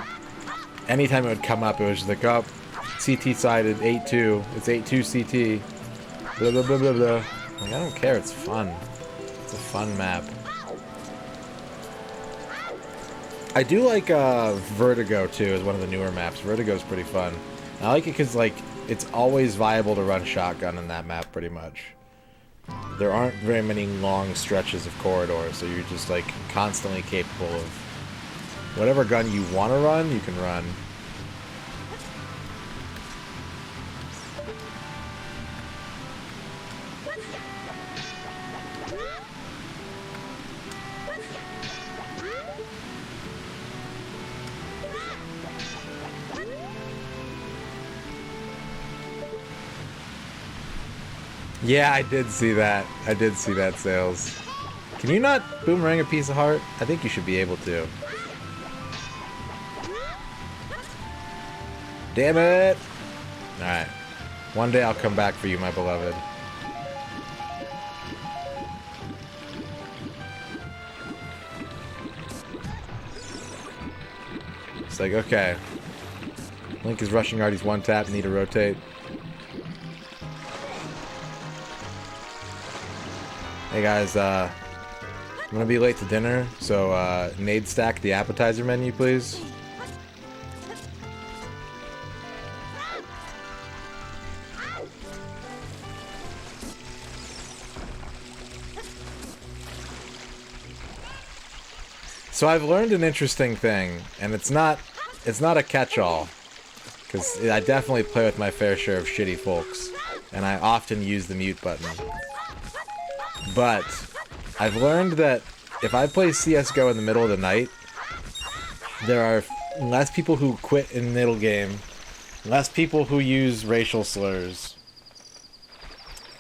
anytime it would come up, it was just like, oh, CT sided 8-2. It's 8-2 CT. Blah blah blah blah blah. Like, I don't care, it's fun. It's a fun map. I do like Vertigo too, as one of the newer maps. Vertigo's pretty fun. I like it because like it's always viable to run shotgun in that map pretty much. There aren't very many long stretches of corridors, so you're just like constantly capable of whatever gun you want to run, you can run. Yeah, I did see that. I did see that, Sales. Can you not boomerang a piece of heart? I think you should be able to. Damn it! Alright. One day I'll come back for you, my beloved. It's like, okay. Link is rushing hard, he's one tap, need to rotate. Hey guys, I'm gonna be late to dinner, so nade stack the appetizer menu, please. So I've learned an interesting thing, and it's not a catch-all, because I definitely play with my fair share of shitty folks, and I often use the mute button. But I've learned that if I play CSGO in the middle of the night, there are less people who quit in the middle game, less people who use racial slurs.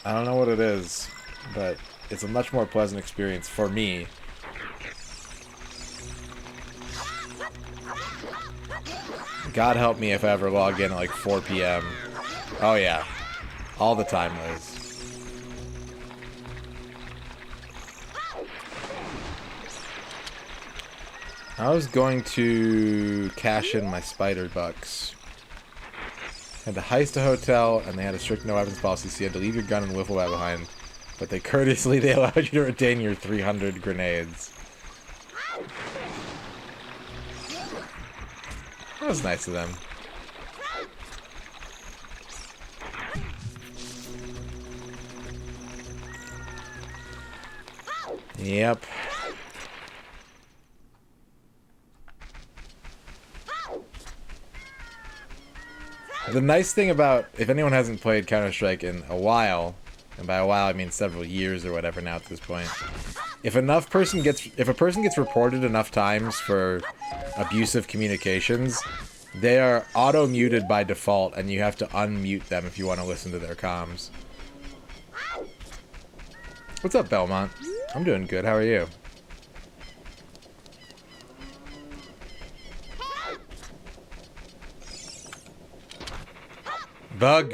I don't know what it is, but it's a much more pleasant experience for me. God help me if I ever log in at like 4 PM. Oh yeah, all the time, Liz. I was going to cash in my spider bucks. Had to heist a hotel, and they had a strict no weapons policy, so you had to leave your gun and wiffle bat behind. But they courteously allowed you to retain your 300 grenades. That was nice of them. Yep. The nice thing about, if anyone hasn't played Counter-Strike in a while, and by a while I mean several years or whatever now at this point, if a person gets reported enough times for abusive communications, They are auto-muted by default, and you have to unmute them if you want to listen to their comms. What's up, Belmont? I'm doing good. How are you? Bug!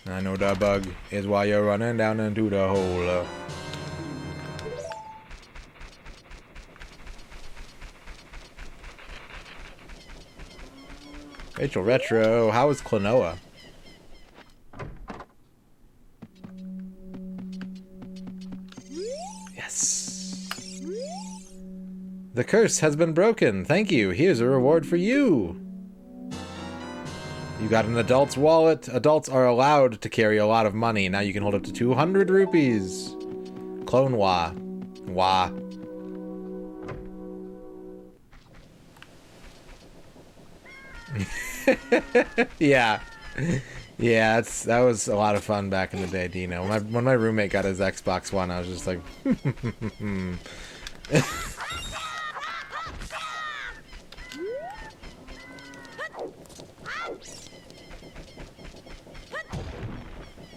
I know that bug is why you're running down into the hole. Rachel Retro, how is Klonoa? Yes. The curse has been broken. Thank you. Here's a reward for you. You got an adult's wallet. Adults are allowed to carry a lot of money. Now you can hold up to 200 rupees. Clone Wah. Wah. Yeah. Yeah, that was a lot of fun back in the day, Dino. When my roommate got his Xbox One, I was just like...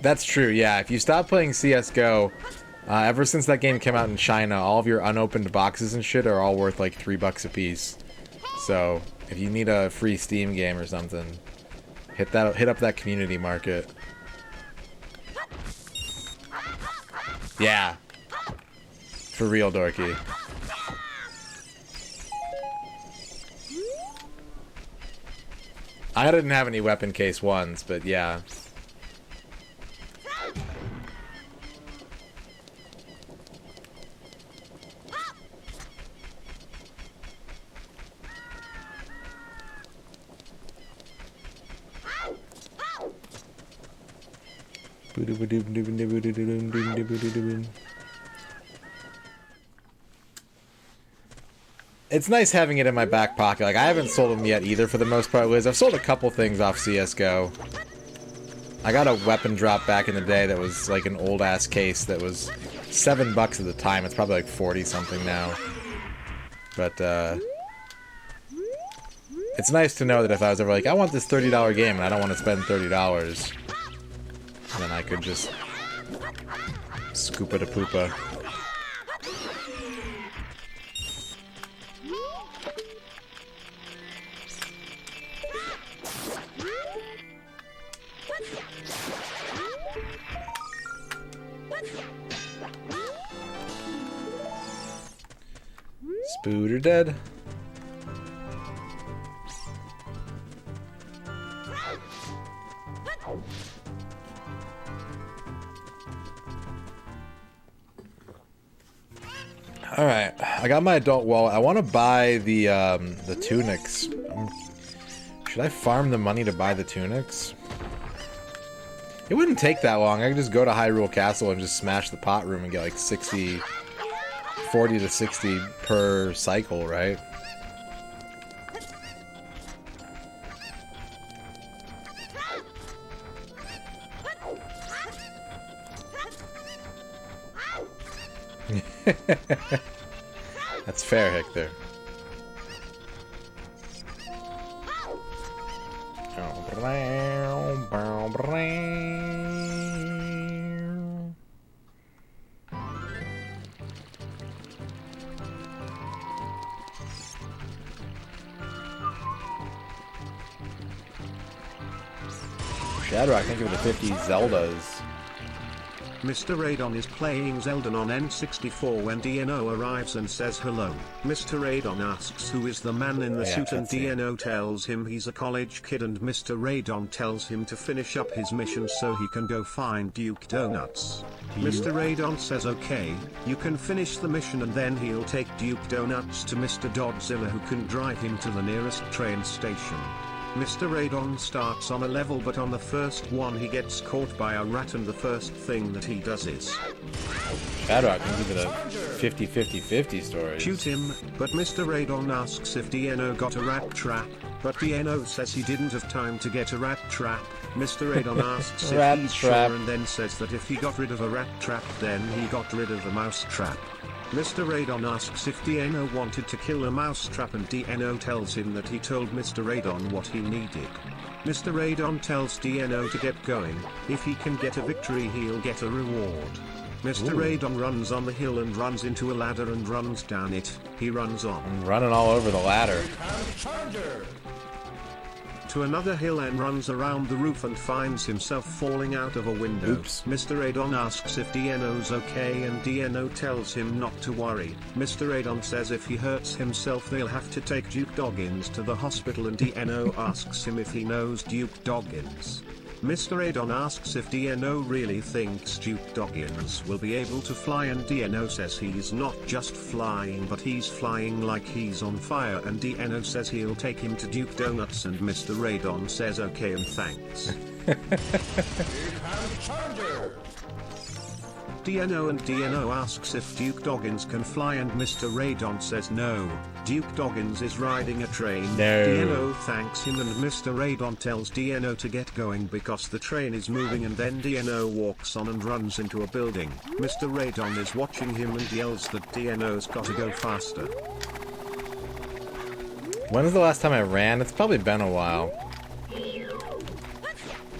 That's true, yeah. If you stop playing CSGO, ever since that game came out in China, all of your unopened boxes and shit are all worth like $3 a piece. So, if you need a free Steam game or something, hit up that community market. Yeah. For real, Dorky. I didn't have any weapon case ones, but yeah. It's nice having it in my back pocket. Like, I haven't sold them yet either for the most part, Liz. I've sold a couple things off CSGO. I got a weapon drop back in the day that was like an old-ass case that was $7 at the time. It's probably like 40 something now. But, it's nice to know that if I was ever like, I want this $30 game and I don't want to spend $30, then I could just scoop it a poopa. Spooter dead. Alright, I got my adult wallet. I want to buy the tunics. Should I farm the money to buy the tunics? It wouldn't take that long. I could just go to Hyrule Castle and just smash the pot room and get like 40 to 60 per cycle, right? That's fair, Hector. Shadowrock, thank you for the 50 Zeldas. MisterRadon is playing Zelda on N64 when DNO arrives and says hello. MisterRadon asks who is the man in the suit and DNO tells him he's a college kid and MisterRadon tells him to finish up his mission so he can go find Duke Donuts. MisterRadon says okay, you can finish the mission and then he'll take Duke Donuts to Mr. Dodzilla who can drive him to the nearest train station. MisterRadon starts on a level but on the first one he gets caught by a rat and the first thing that he does is... Shadowrock, can give it a 50-50-50 story. Shoot him, but MisterRadon asks if DNO got a rat trap, but DNO says he didn't have time to get a rat trap. MisterRadon asks if he's sure and then says that if he got rid of a rat trap then he got rid of a mouse trap. MisterRadon asks if DNO wanted to kill a mousetrap and DNO tells him that he told MisterRadon what he needed. MisterRadon tells DNO to get going. If he can get a victory, he'll get a reward. MisterRadon runs on the hill and runs into a ladder and runs down it. He runs on. I'm running all over the ladder. To another hill and runs around the roof and finds himself falling out of a window. Oops. MisterRadon asks if DNO's okay and DNO tells him not to worry. MisterRadon says if he hurts himself they'll have to take Duke Doggins to the hospital and DNO asks him if he knows Duke Doggins. MisterRadon asks if DNO really thinks Duke Doggins will be able to fly and DNO says he's not just flying but he's flying like he's on fire and DNO says he'll take him to Duke Donuts and MisterRadon says okay and thanks. DNO and DNO asks if Duke Doggins can fly and MisterRadon says no. Duke Doggins is riding a train. No. DNO thanks him and MisterRadon tells DNO to get going because the train is moving and then DNO walks on and runs into a building. MisterRadon is watching him and yells that DNO's gotta go faster. When was the last time I ran? It's probably been a while.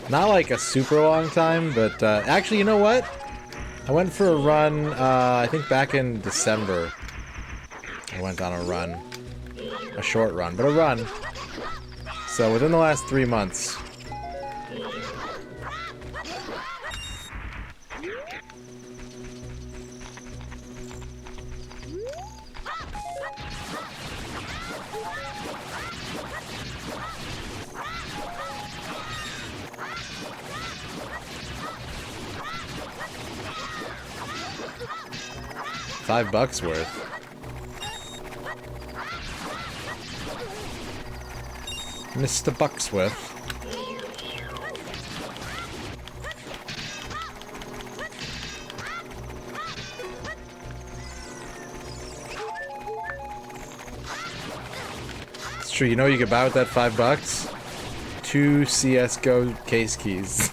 Not like a super long time, but actually, you know what? I went for a run, I think back in December. I went on a run. A short run, but a run. So within the last 3 months. $5 worth. Mr. Bucksworth. It's true, you know what you could buy with that $5? 2 CSGO case keys.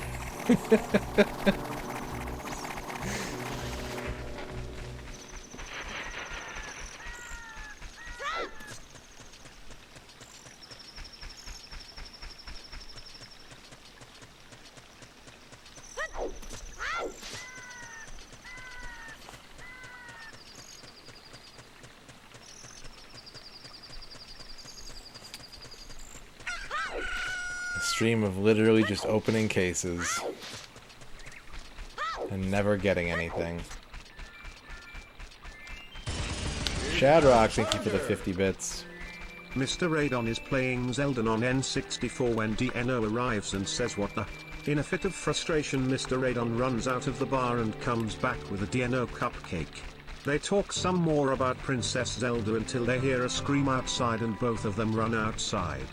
Stream of literally just opening cases and never getting anything. Shadrock, thank you for the 50 bits. MisterRadon is playing Zelda on N64 when DNO arrives and says what the. In a fit of frustration, MisterRadon runs out of the bar and comes back with a DNO cupcake. They talk some more about Princess Zelda until they hear a scream outside and both of them run outside.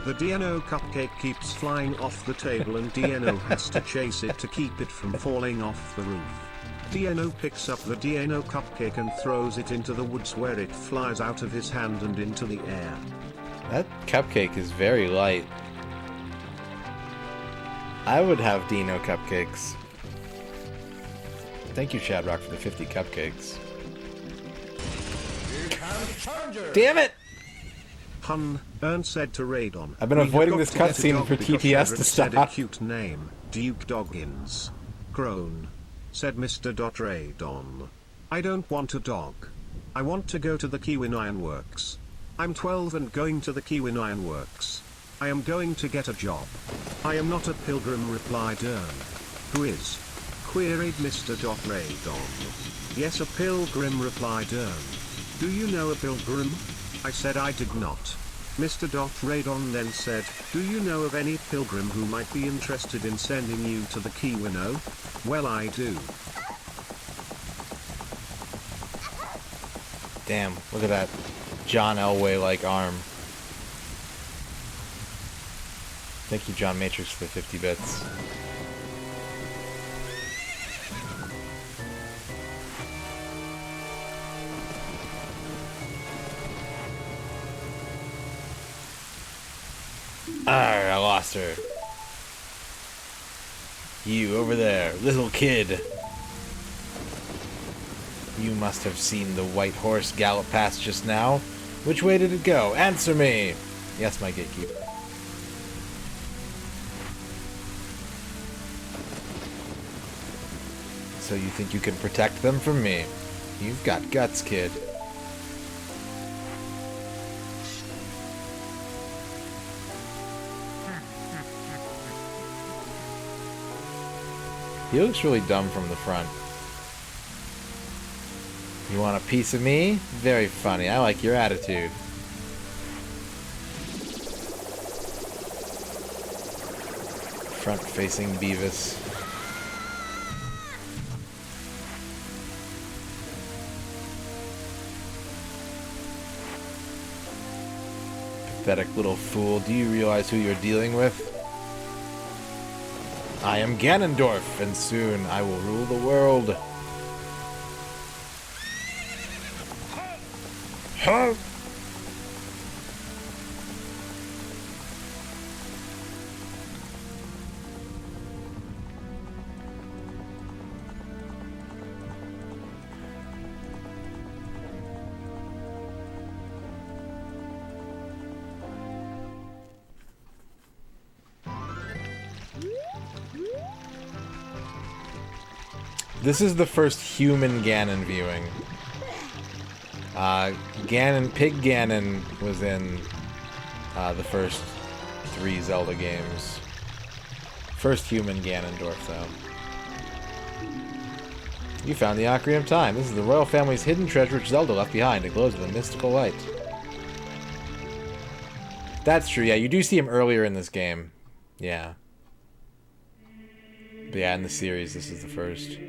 The DNO cupcake keeps flying off the table and DNO has to chase it to keep it from falling off the roof. DNO picks up the DNO cupcake and throws it into the woods where it flies out of his hand and into the air. That cupcake is very light. I would have Dino cupcakes. Thank you, Shadrock, for the 50 cupcakes. Damn it! Ern said to Radon. I've been avoiding this cutscene for TPS to stop. stop. A cute name, Duke Doggins. Groan, said Mr. Radon. I don't want a dog. I want to go to the Kiwin Ironworks. I'm 12 and going to the Kiwin Ironworks. I am going to get a job. I am not a pilgrim, replied Ern. Who is? Queried Mr. Radon. Yes, a pilgrim, replied Ern. Do you know a pilgrim? I said I did not. Mr. Radon then said, do you know of any pilgrim who might be interested in sending you to the Kiwino? Well, I do. Damn, look at that John Elway-like arm. Thank you, John Matrix, for the 50 bits. Arr, I lost her. You over there, little kid. You must have seen the white horse gallop past just now. Which way did it go? Answer me! Yes, my gatekeeper. So you think you can protect them from me? You've got guts, kid. He looks really dumb from the front. You want a piece of me? Very funny. I like your attitude. Front-facing Beavis. Pathetic little fool. Do you realize who you're dealing with? I am Ganondorf, and soon I will rule the world. Huh? This is the first human Ganon viewing. Pig Ganon was in the first 3 Zelda games. First human Ganondorf, though. You found the Ocarina of Time. This is the royal family's hidden treasure which Zelda left behind. It glows with a mystical light. That's true, yeah. You do see him earlier in this game. Yeah. But yeah, in the series, this is the first.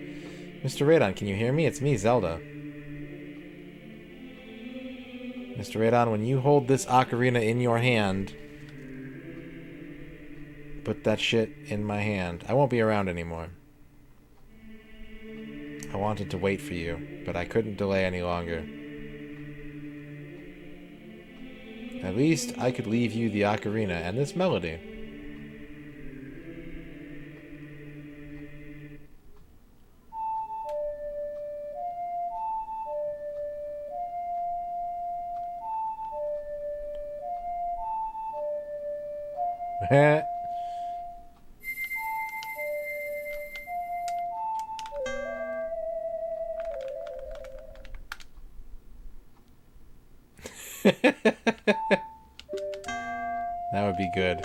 MisterRadon, can you hear me? It's me, Zelda. MisterRadon, when you hold this ocarina in your hand, put that shit in my hand. I won't be around anymore. I wanted to wait for you, but I couldn't delay any longer. At least I could leave you the ocarina and this melody. That would be good.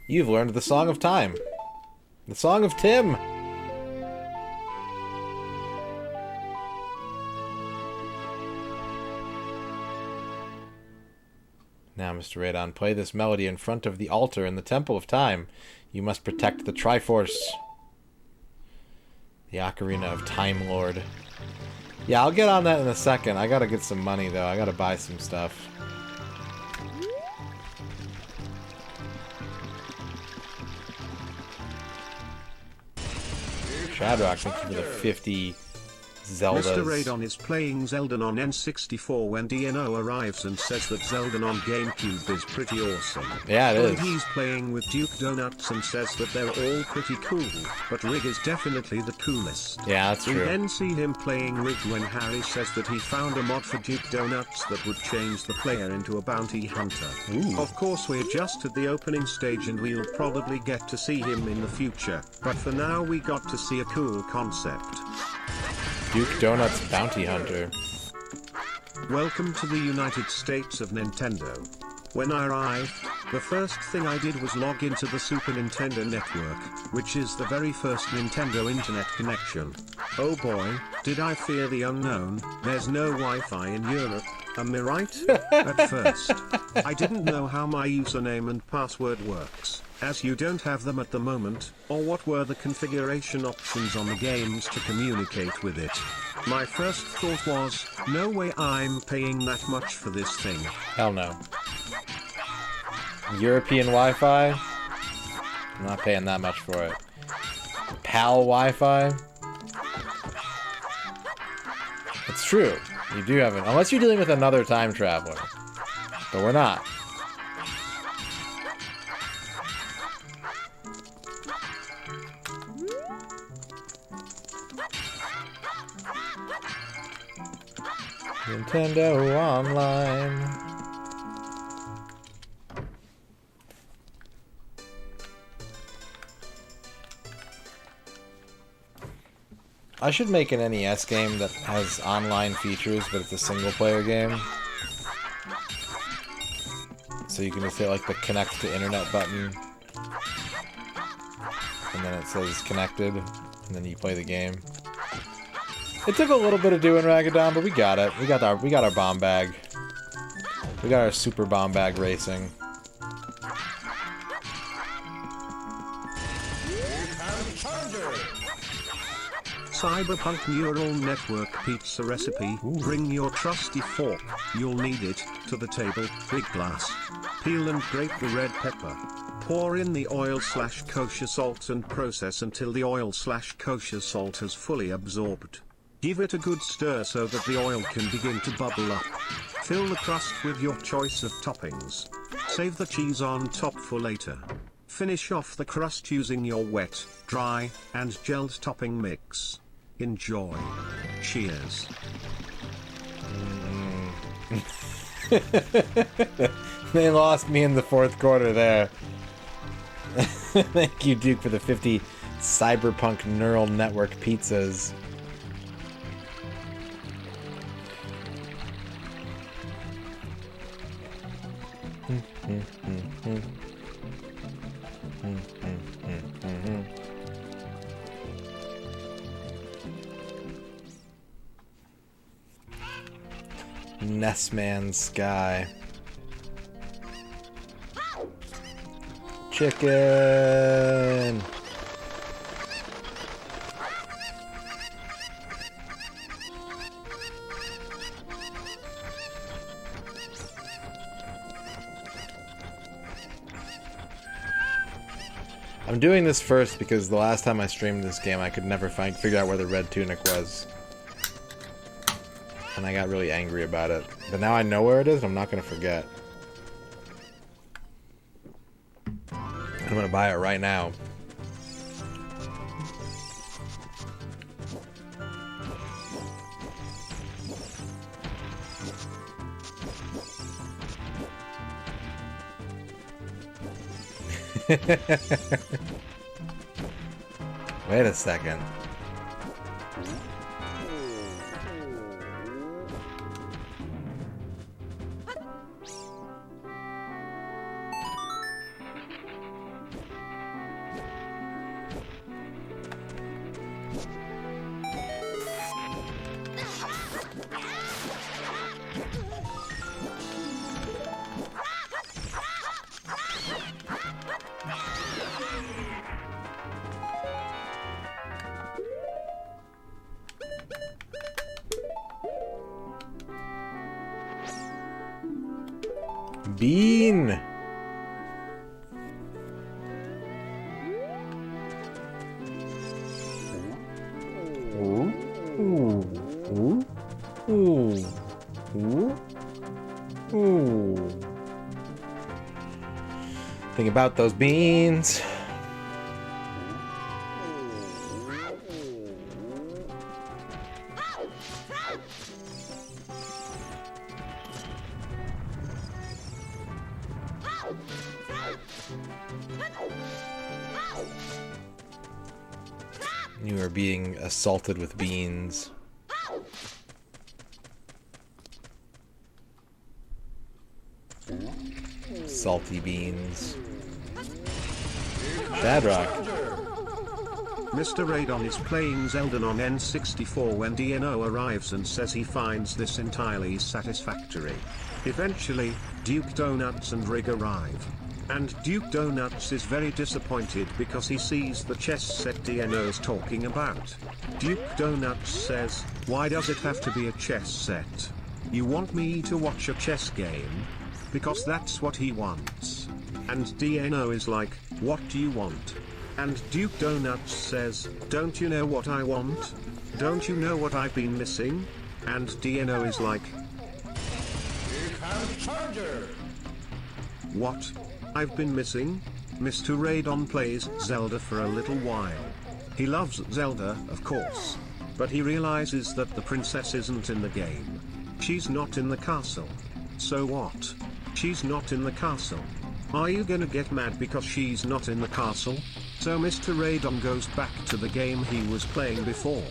You've learned the Song of Time. The Song of Tim. Now, MisterRadon, play this melody in front of the altar in the Temple of Time. You must protect the Triforce. The Ocarina of Time Lord. Yeah, I'll get on that in a second. I gotta get some money, though. I gotta buy some stuff. Shadrock, thank you for the 50 Zeldas. MisterRadon is playing Zelda on N64 when DNO arrives and says that Zelda on GameCube is pretty awesome. Yeah, it is. He's playing with Duke Donuts and says that they're all pretty cool, but Rig is definitely the coolest. Yeah, that's true. We then see him playing Rig when Harry says that he found a mod for Duke Donuts that would change the player into a bounty hunter. Ooh. Of course, we're just at the opening stage and we'll probably get to see him in the future, but for now we got to see a cool concept. Duke Donuts Bounty Hunter. Welcome to the United States of Nintendo. When I arrived, the first thing I did was log into the Super Nintendo network, which is the very first Nintendo internet connection. Oh boy, did I fear the unknown. There's no Wi-Fi in Europe, am I right? At first, I didn't know how my username and password works, as you don't have them at the moment, or what were the configuration options on the games to communicate with it. My first thought was, no way I'm paying that much for this thing. Hell no. European Wi-Fi? I'm not paying that much for it. PAL Wi-Fi? It's true. You do have it. Unless you're dealing with another time traveler. But we're not. Nintendo Online. I should make an NES game that has online features, but it's a single-player game. So you can just hit like the connect to internet button, and then it says connected, and then you play the game. It took a little bit of doing, Ragadon, but we got it. We got our bomb bag. We got our super bomb bag racing. Cyberpunk Neural Network pizza recipe. Bring your trusty fork, you'll need it, to the table, big glass. Peel and grate the red pepper. Pour in the oil/kosher salt and process until the oil/kosher salt has fully absorbed. Give it a good stir so that the oil can begin to bubble up. Fill the crust with your choice of toppings. Save the cheese on top for later. Finish off the crust using your wet, dry, and gelled topping mix. Enjoy. Cheers. They lost me in the fourth quarter there. Thank you, Duke, for the 50 Cyberpunk Neural Network pizzas. Nessman Sky. Chicken. I'm doing this first because the last time I streamed this game I could never figure out where the red tunic was. And I got really angry about it. But now I know where it is, I'm not going to forget. I'm going to buy it right now. Wait a second. Bean. Ooh. Ooh. Ooh. Ooh. Ooh. Ooh. Think about those beans. You are being assaulted with beans. Salty beans. Shadrock. MisterRadon is playing Zelda on N64 when DNO arrives and says he finds this entirely satisfactory. Eventually, Duke Donuts and Rig arrive. And Duke Donuts is very disappointed because he sees the chess set DNO's talking about. Duke Donuts says, "Why does it have to be a chess set? You want me to watch a chess game?" Because that's what he wants. And DNO is like, "What do you want?" And Duke Donuts says, "Don't you know what I want? Don't you know what I've been missing?" And DNO is like, Charger! what? I've been missing? Mr. Radon plays Zelda for a little while. He loves Zelda, of course. But he realizes that the princess isn't in the game. She's not in the castle. So what? She's not in the castle. Are you gonna get mad because she's not in the castle? So Mr. Radon goes back to the game he was playing before.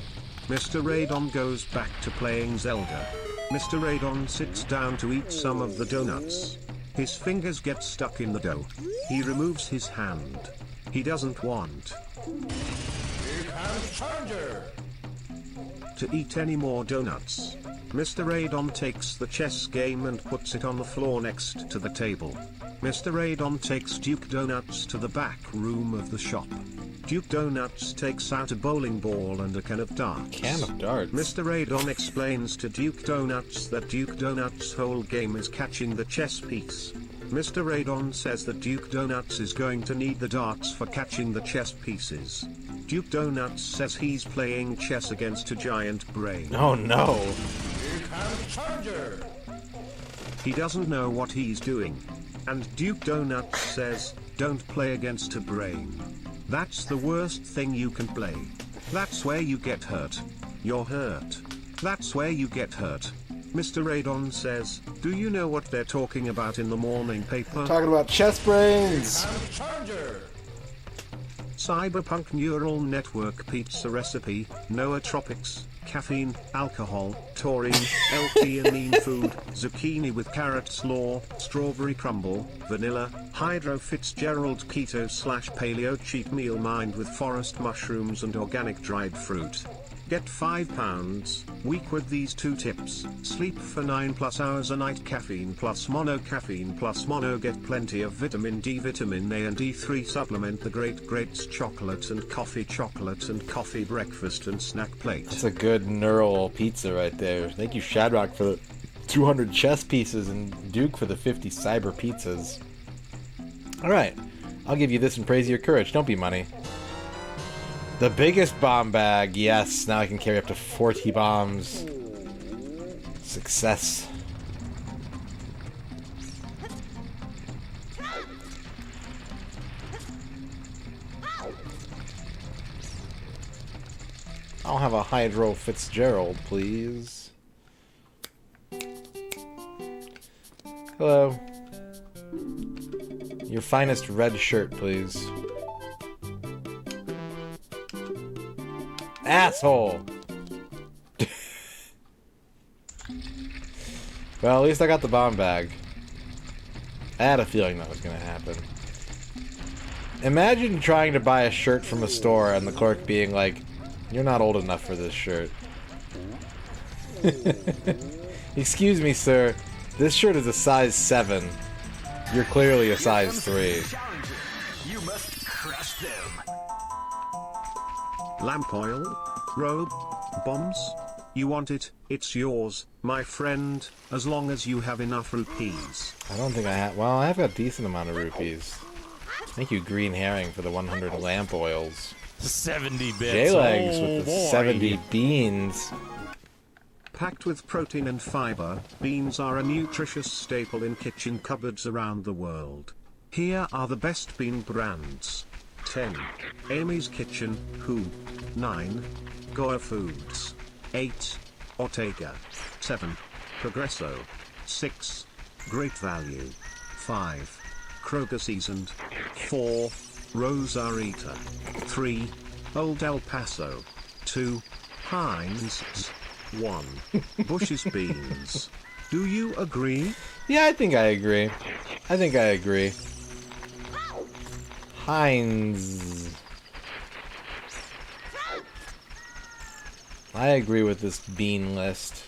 Mr. Radon goes back to playing Zelda. Mr. Radon sits down to eat some of the donuts. His fingers get stuck in the dough. He removes his hand. He doesn't want Charger! to eat any more donuts. Mr. Radon takes the chess game and puts it on the floor next to the table. Mr. Radon takes Duke Donuts to the back room of the shop. Duke Donuts takes out a bowling ball and a can of darts. Can of darts? Mr. Radon explains to Duke Donuts that Duke Donuts' whole game is catching the chess piece. Mr. Radon says that Duke Donuts is going to need the darts for catching the chess pieces. Duke Donuts says he's playing chess against a giant brain. Oh no. Charger! He doesn't know what he's doing. And Duke Donuts says, don't play against a brain. That's the worst thing you can play. That's where you get hurt. You're hurt. That's where you get hurt. Mr. Radon says, do you know what they're talking about in the morning paper? Talking about chess brains! Charger! Cyberpunk Neural Network pizza recipe, nootropics, caffeine, alcohol, taurine, L-theanine food, zucchini with carrot slaw, strawberry crumble, vanilla, Hydro Fitzgerald keto/paleo cheat meal mined with forest mushrooms and organic dried fruit. Get £5 week with these 2 tips. Sleep for 9+ hours a night. Caffeine plus mono. Get plenty of vitamin D, vitamin A and D3. Supplement the greats chocolate and coffee breakfast and snack plate. That's a good neural pizza right there. Thank you, Shadrock, for the 200 chess pieces and Duke for the 50 cyber pizzas. Alright, I'll give you this and praise your courage. Don't be money. The biggest bomb bag, yes. Now I can carry up to 40 bombs. Success. I'll have a Hydro Fitzgerald, please. Hello. Your finest red shirt, please. Asshole! Well, at least I got the bomb bag. I had a feeling that was gonna happen. Imagine trying to buy a shirt from a store and the clerk being like, you're not old enough for this shirt. Excuse me, sir. This shirt is a size 7. You're clearly a size 3. You must crush them. Lamp oil, robe, bombs. You want it, it's yours, my friend, as long as you have enough rupees. I don't think I have. Well, I have got a decent amount of rupees. Thank you, Green Herring, for the 100 lamp oils. 70 bits. J-Legs with the 70 beans. Packed with protein and fiber, beans are a nutritious staple in kitchen cupboards around the world. Here are the best bean brands. 10. Amy's Kitchen, Who. 9. Goa Foods. 8. Ortega. 7. Progresso. 6. Great Value. 5. Kroger Seasoned. 4. Rosarita. 3. Old El Paso. 2. Heinz. 1. Bush's Beans. Do you agree? Yeah, I think I agree. Heinz. I agree with this bean list.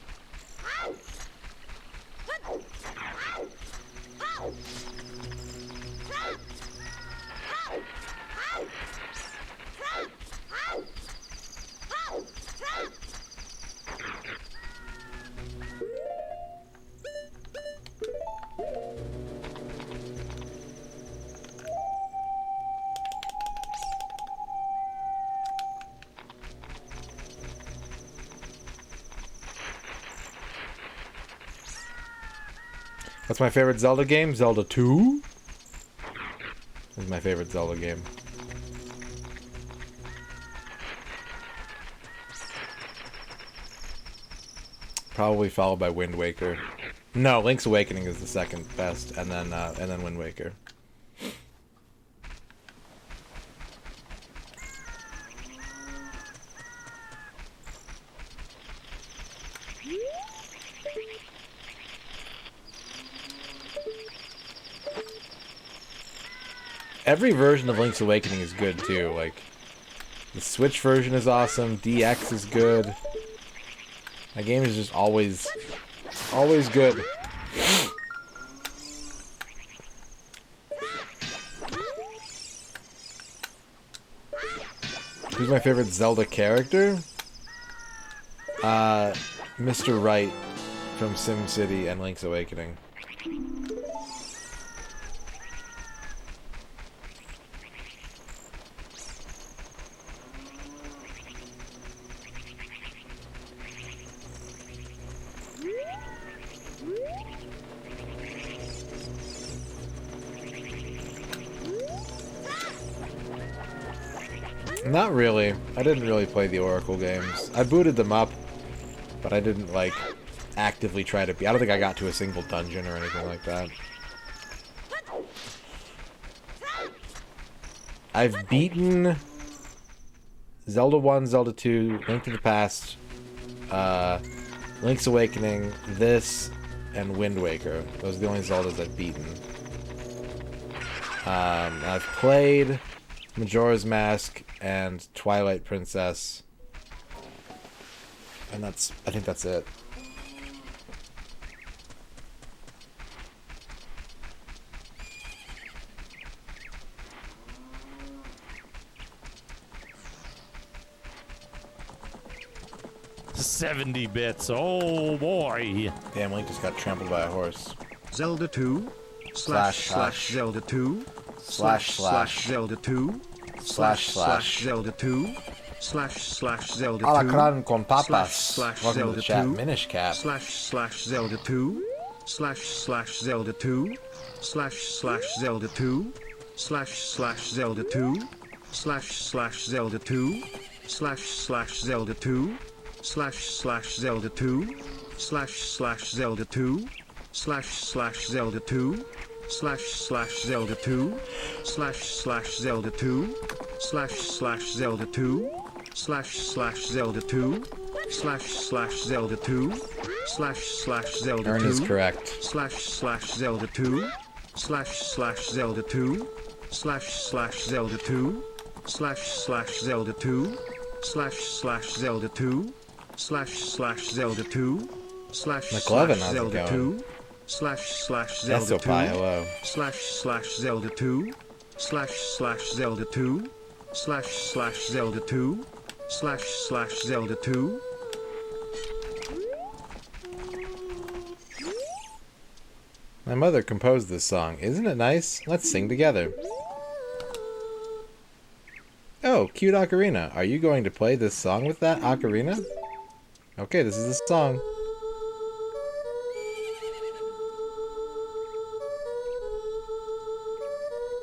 What's my favorite Zelda game? Zelda 2? Is my favorite Zelda game. Probably followed by Wind Waker. No, Link's Awakening is the second best, and then Wind Waker. Every version of Link's Awakening is good too. Like, the Switch version is awesome. DX is good. That game is just always good. Who's my favorite Zelda character? Mr. Right from SimCity and Link's Awakening. Not really. I didn't really play the Oracle games. I booted them up, but I didn't, like, actively try to be. I don't think I got to a single dungeon or anything like that. I've beaten Zelda 1, Zelda 2, Link to the Past, Link's Awakening, this, and Wind Waker. Those are the only Zeldas I've beaten. I've played Majora's Mask and Twilight Princess, and I think that's it. $70 bits. Oh boy. Damn, Link just got trampled by a horse. Zelda 2 slash Zelda 2 slash Zelda 2 slash Zelda 2 slash Zelda 2 Alacran con papas. slash Welcome Zelda to the chat, 2 Minish Cap. slash Zelda 2 slash Zelda 2 slash Zelda 2 slash Zelda 2 slash Zelda 2 slash Zelda 2 slash Zelda 2 slash Zelda 2 slash Zelda 2 slash Zelda 2 slash Zelda 2 slash Zelda 2 slash Zelda 2 slash Zelda 2 slash Zelda 2 Ern is correct. slash Zelda 2 slash Zelda 2 slash Zelda 2 slash Zelda 2 slash Zelda 2 slash Zelda 2 slash McLovin, how's it Zelda going? 2 slash Zelda 2 Pie, hello. slash Zelda 2 slash Zelda 2 slash Zelda 2 slash Zelda 2 My mother composed this song. Isn't it nice? Let's sing together. Oh, cute ocarina. Are you going to play this song with that ocarina? Okay, this is the song.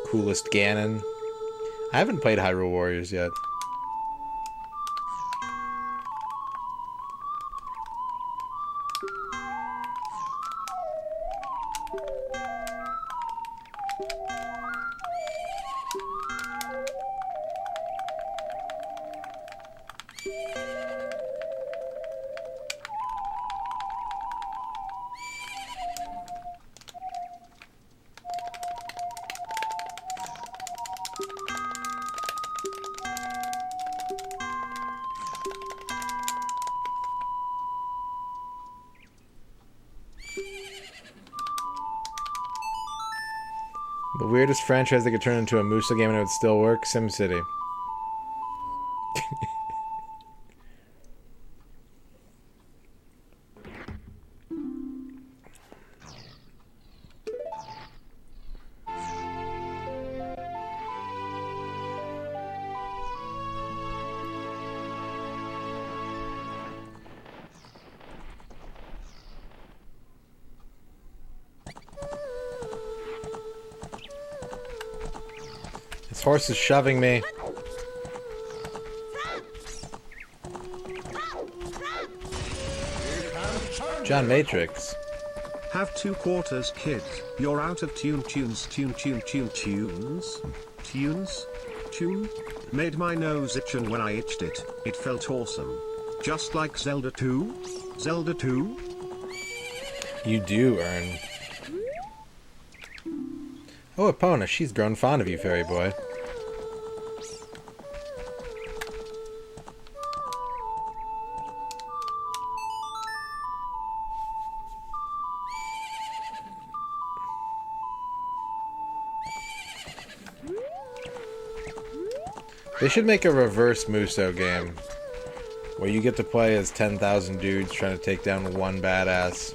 Coolest Ganon. I haven't played Hyrule Warriors yet. The weirdest franchise that could turn into a Musa game and it would still work? SimCity. horse is shoving me. John Matrix. Have 2 quarters, kid. You're out of tunes. Tune? Made my nose itch, and when I itched it, it felt awesome. Just like Zelda 2? Zelda 2? You do, Ern. Oh, Epona, she's grown fond of you, fairy boy. They should make a reverse Muso game, where you get to play as 10,000 dudes trying to take down one badass.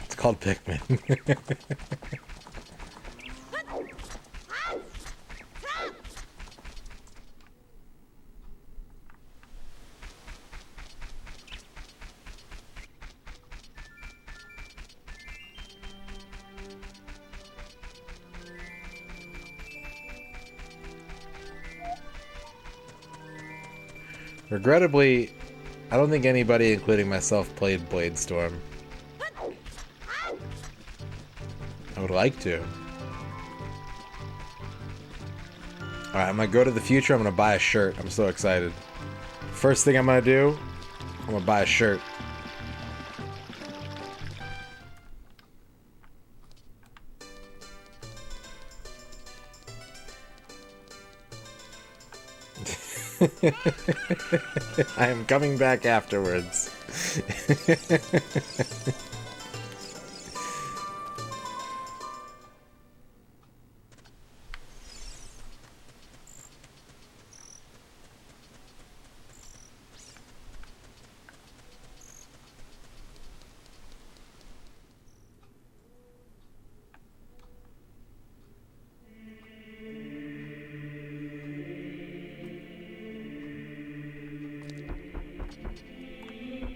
It's called Pikmin. Regrettably, I don't think anybody, including myself, played Bladestorm. I would like to. Alright, I'm gonna go to the future, I'm gonna buy a shirt. I'm so excited. First thing I'm gonna do, I'm gonna buy a shirt. I am coming back afterwards.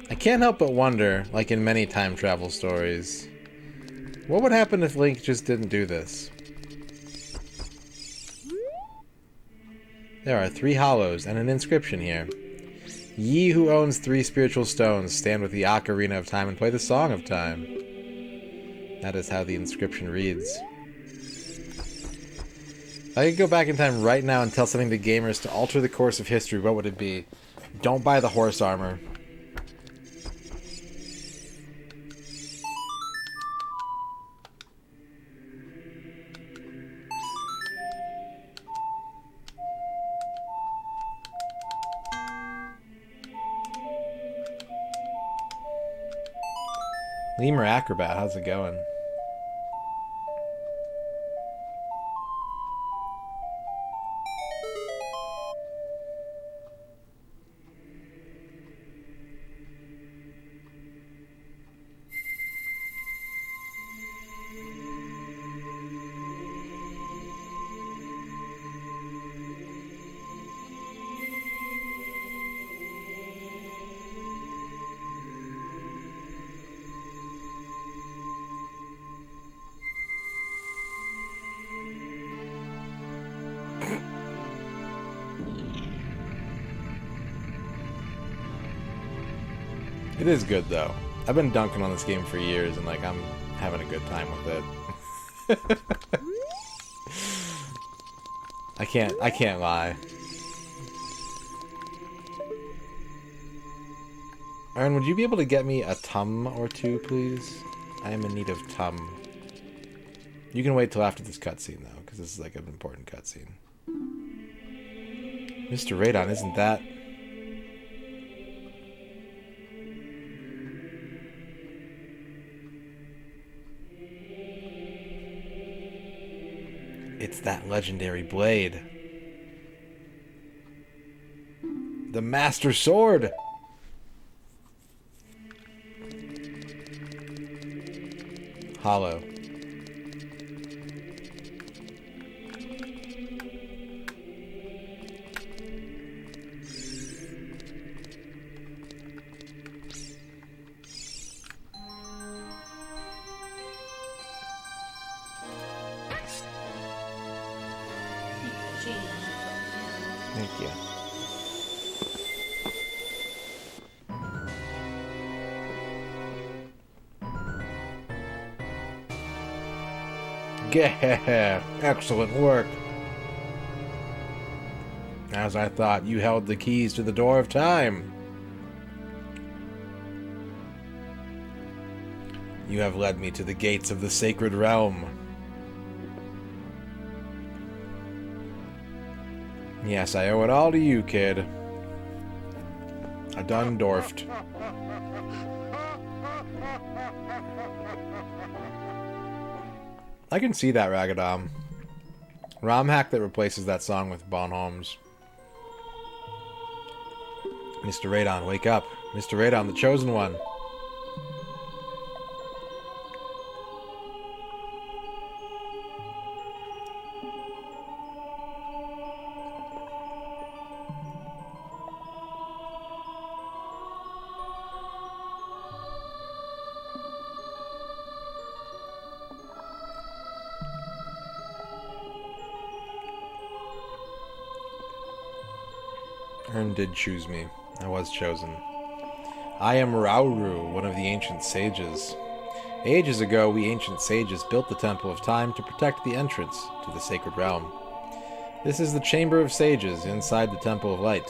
I can't help but wonder, like in many time travel stories, what would happen if Link just didn't do this? There are 3 hollows and an inscription here. Ye who owns 3 spiritual stones, stand with the Ocarina of Time and play the Song of Time. That is how the inscription reads. If I could go back in time right now and tell something to gamers to alter the course of history, what would it be? Don't buy the horse armor. Lemur Acrobat, how's it going? It is good though. I've been dunking on this game for years and like I'm having a good time with it. I can't lie. Aaron, would you be able to get me a tum or two, please? I am in need of tum. You can wait till after this cutscene though, because this is like an important cutscene. MisterRadon, isn't that? It's that legendary blade. The Master Sword! Hollow. Gah! Excellent work. As I thought, you held the keys to the door of time. You have led me to the gates of the sacred realm. Yes, I owe it all to you, kid. I done dorfed. I can see that, Ragadom. ROM hack that replaces that song with Bon Holmes. MisterRadon, wake up. MisterRadon, the chosen one. Ern did choose me. I was chosen. I am Rauru, one of the ancient sages. Ages ago, we ancient sages built the Temple of Time to protect the entrance to the sacred realm. This is the Chamber of Sages inside the Temple of Light.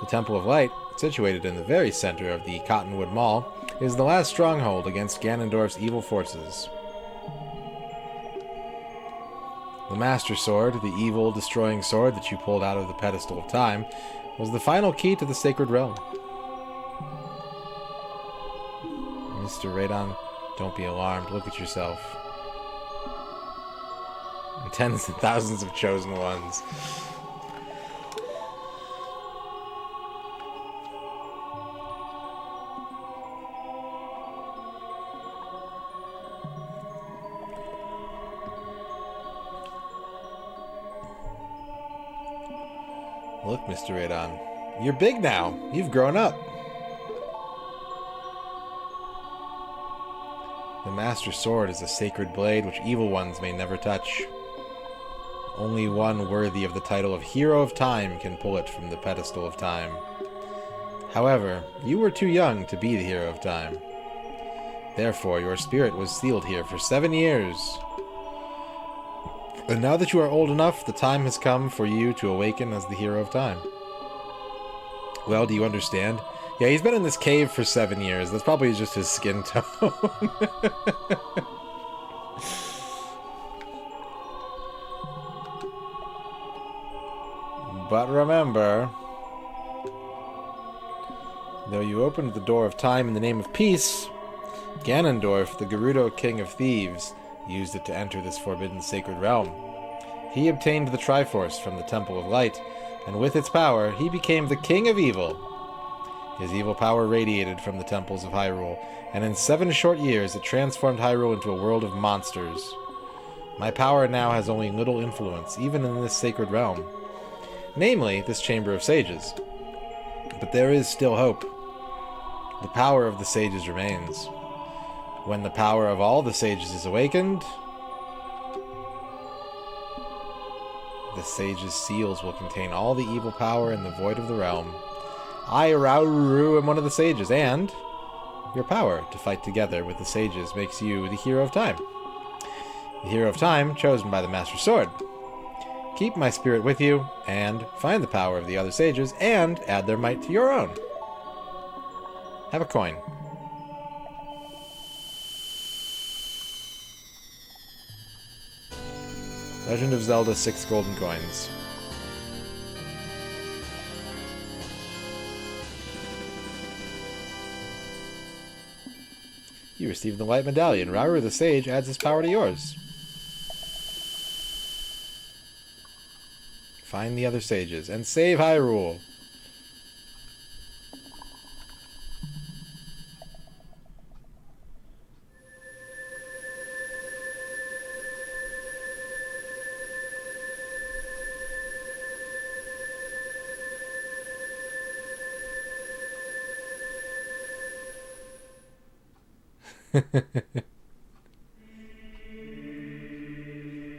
The Temple of Light, situated in the very center of the Cottonwood Mall, is the last stronghold against Ganondorf's evil forces. The Master Sword, the evil, destroying sword that you pulled out of the pedestal of time, was the final key to the sacred realm. MisterRadon, don't be alarmed. Look at yourself. Tens and thousands of chosen ones. Look, MisterRadon. You're big now. You've grown up. The Master Sword is a sacred blade which evil ones may never touch. Only one worthy of the title of Hero of Time can pull it from the pedestal of time. However, you were too young to be the Hero of Time. Therefore, your spirit was sealed here for 7 years. And now that you are old enough, the time has come for you to awaken as the Hero of Time. Well, do you understand? Yeah, he's been in this cave for 7 years. That's probably just his skin tone. But remember, though you opened the door of time in the name of peace, Ganondorf, the Gerudo King of Thieves, used it to enter this forbidden sacred realm. He obtained the Triforce from the Temple of Light, and with its power, he became the King of Evil. His evil power radiated from the temples of Hyrule, and in 7 short years it transformed Hyrule into a world of monsters. My power now has only little influence, even in this sacred realm. Namely, this Chamber of Sages. But there is still hope. The power of the sages remains. When the power of all the sages is awakened, the sages' seals will contain all the evil power in the void of the realm. I, Rauru, am one of the sages, and your power to fight together with the sages makes you the Hero of Time. The Hero of Time, chosen by the Master Sword. Keep my spirit with you, and find the power of the other sages, and add their might to your own. Have a coin. Legend of Zelda, 6 golden coins. You receive the Light Medallion. Rauru the Sage adds his power to yours. Find the other sages, and save Hyrule!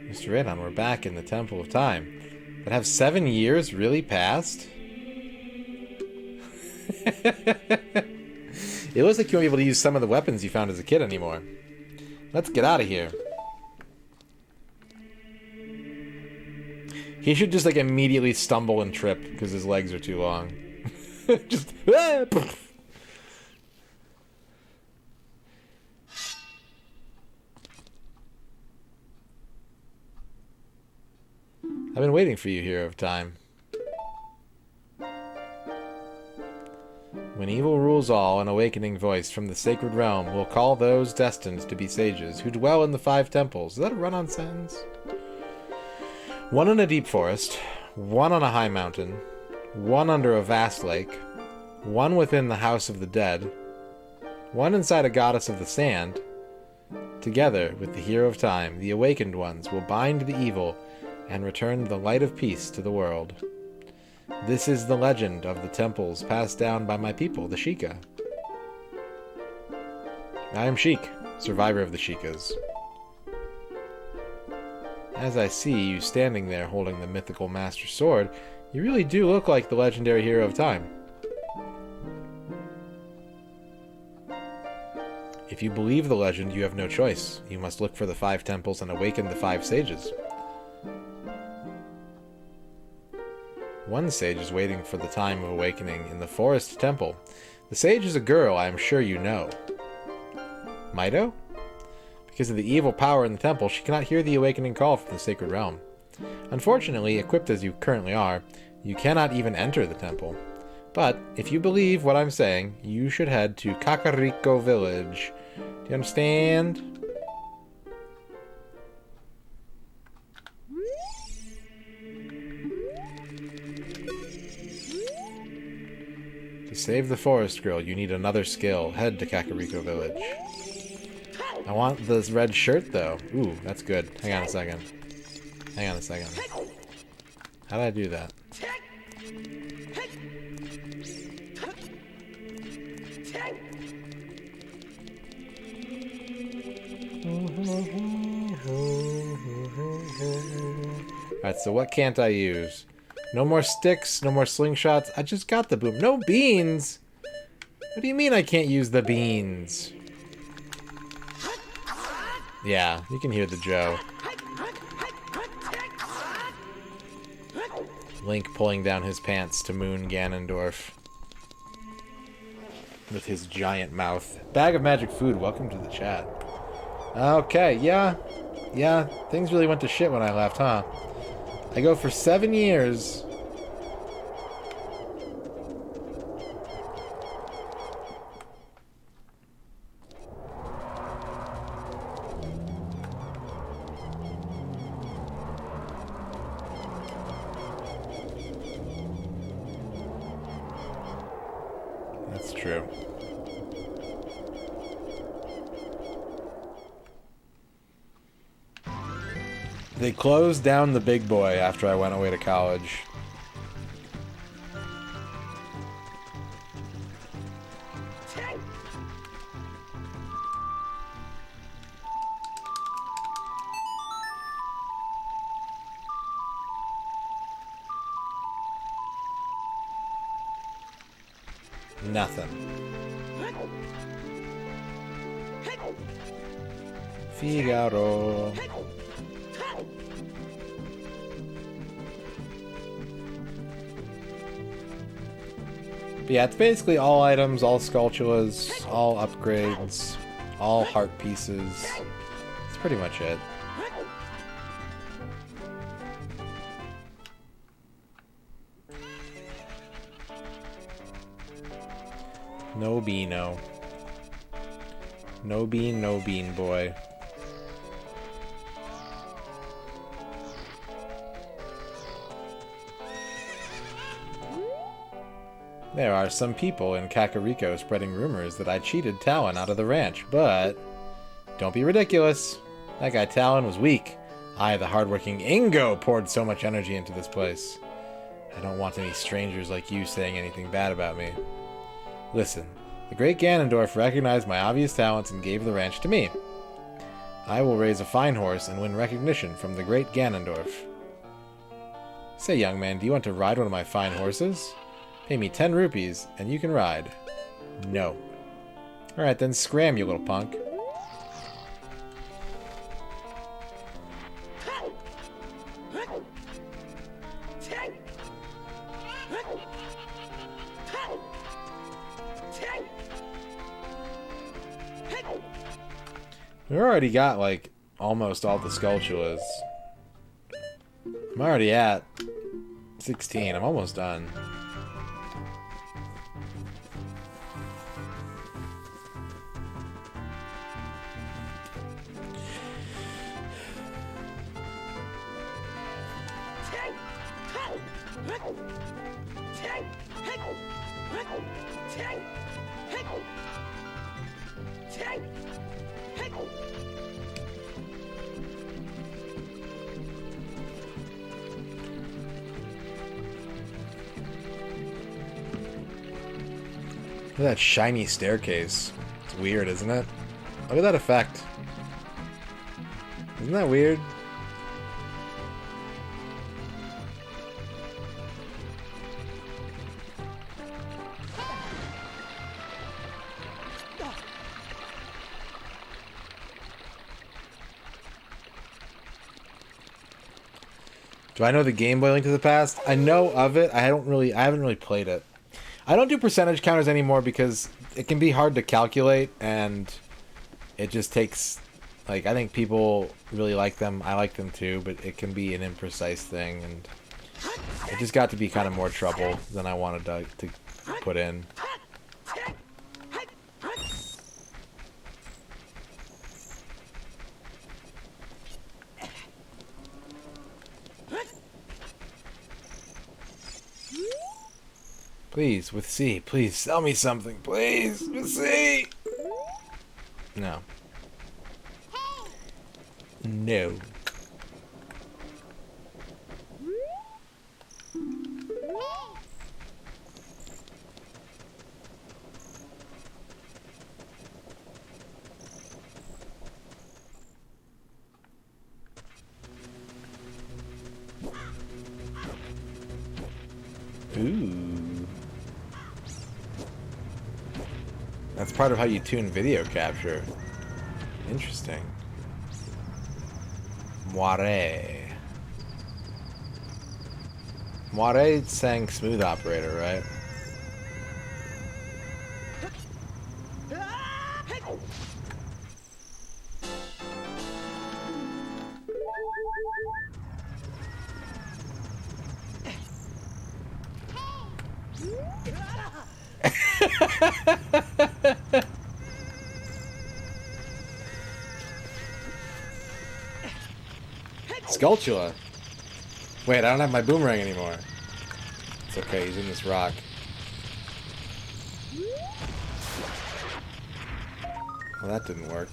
MisterRadon, we're back in the Temple of Time. But have 7 years really passed? It looks like you won't be able to use some of the weapons you found as a kid anymore. Let's get out of here. He should just like immediately stumble and trip because his legs are too long. Just I've been waiting for you, Hero of Time. When evil rules all, an awakening voice from the sacred realm will call those destined to be sages who dwell in the 5 temples. Is that a run-on sentence? One in a deep forest, one on a high mountain, one under a vast lake, one within the house of the dead, one inside a goddess of the sand. Together with the Hero of Time, the awakened ones will bind the evil and return the light of peace to the world. This is the legend of the temples passed down by my people, the Sheikah. I am Sheik, survivor of the Sheikahs. As I see you standing there holding the mythical Master Sword, you really do look like the legendary Hero of Time. If you believe the legend, you have no choice. You must look for the 5 temples and awaken the 5 sages. One sage is waiting for the time of awakening in the forest temple. The sage is a girl I am sure you know. Mido? Because of the evil power in the temple, she cannot hear the awakening call from the sacred realm. Unfortunately, equipped as you currently are, you cannot even enter the temple. But, if you believe what I'm saying, you should head to Kakariko Village. Do you understand? To save the forest girl, you need another skill. Head to Kakariko Village. I want this red shirt, though. Ooh, that's good. Hang on a second. Hang on a second. How did I do that? Alright, so what can't I use? No more sticks, no more slingshots. I just got the boom. No beans! What do you mean I can't use the beans? Yeah, you can hear the Joe. Link pulling down his pants to Moon Ganondorf. With his giant mouth. Bag of magic food, welcome to the chat. Okay, yeah, things really went to shit when I left, huh? I go for 7 years. That's true. They closed down the big boy after I went away to college. Nothing. Figaro. But yeah, it's basically all items, all sculptulas, all upgrades, all heart pieces. That's pretty much it. No beano. No bean boy. There are some people in Kakariko spreading rumors that I cheated Talon out of the ranch, but don't be ridiculous. That guy Talon was weak. I, the hardworking Ingo, poured so much energy into this place. I don't want any strangers like you saying anything bad about me. Listen, the great Ganondorf recognized my obvious talents and gave the ranch to me. I will raise a fine horse and win recognition from the great Ganondorf. Say, young man, do you want to ride one of my fine horses? Pay me 10 rupees, and you can ride. No. Alright then, scram, you little punk. We already got, like, almost all the Skulltulas. I'm already at 16. I'm almost done. Look at that shiny staircase. It's weird, isn't it? Look at that effect. Isn't that weird? Do I know the Game Boy Link to the Past? I know of it. I haven't really played it. I don't do percentage counters anymore because it can be hard to calculate and it just takes, like, I think people really like them. I like them too, but it can be an imprecise thing and it just got to be kind of more trouble than I wanted to put in. Please, with C, please sell me something, please, with C. No. No. Ooh. That's part of how you tune video capture. Interesting. Moire. Moire sang Smooth Operator, right? Skulltula. Wait, I don't have my boomerang anymore. It's okay, he's in this rock. Well, that didn't work.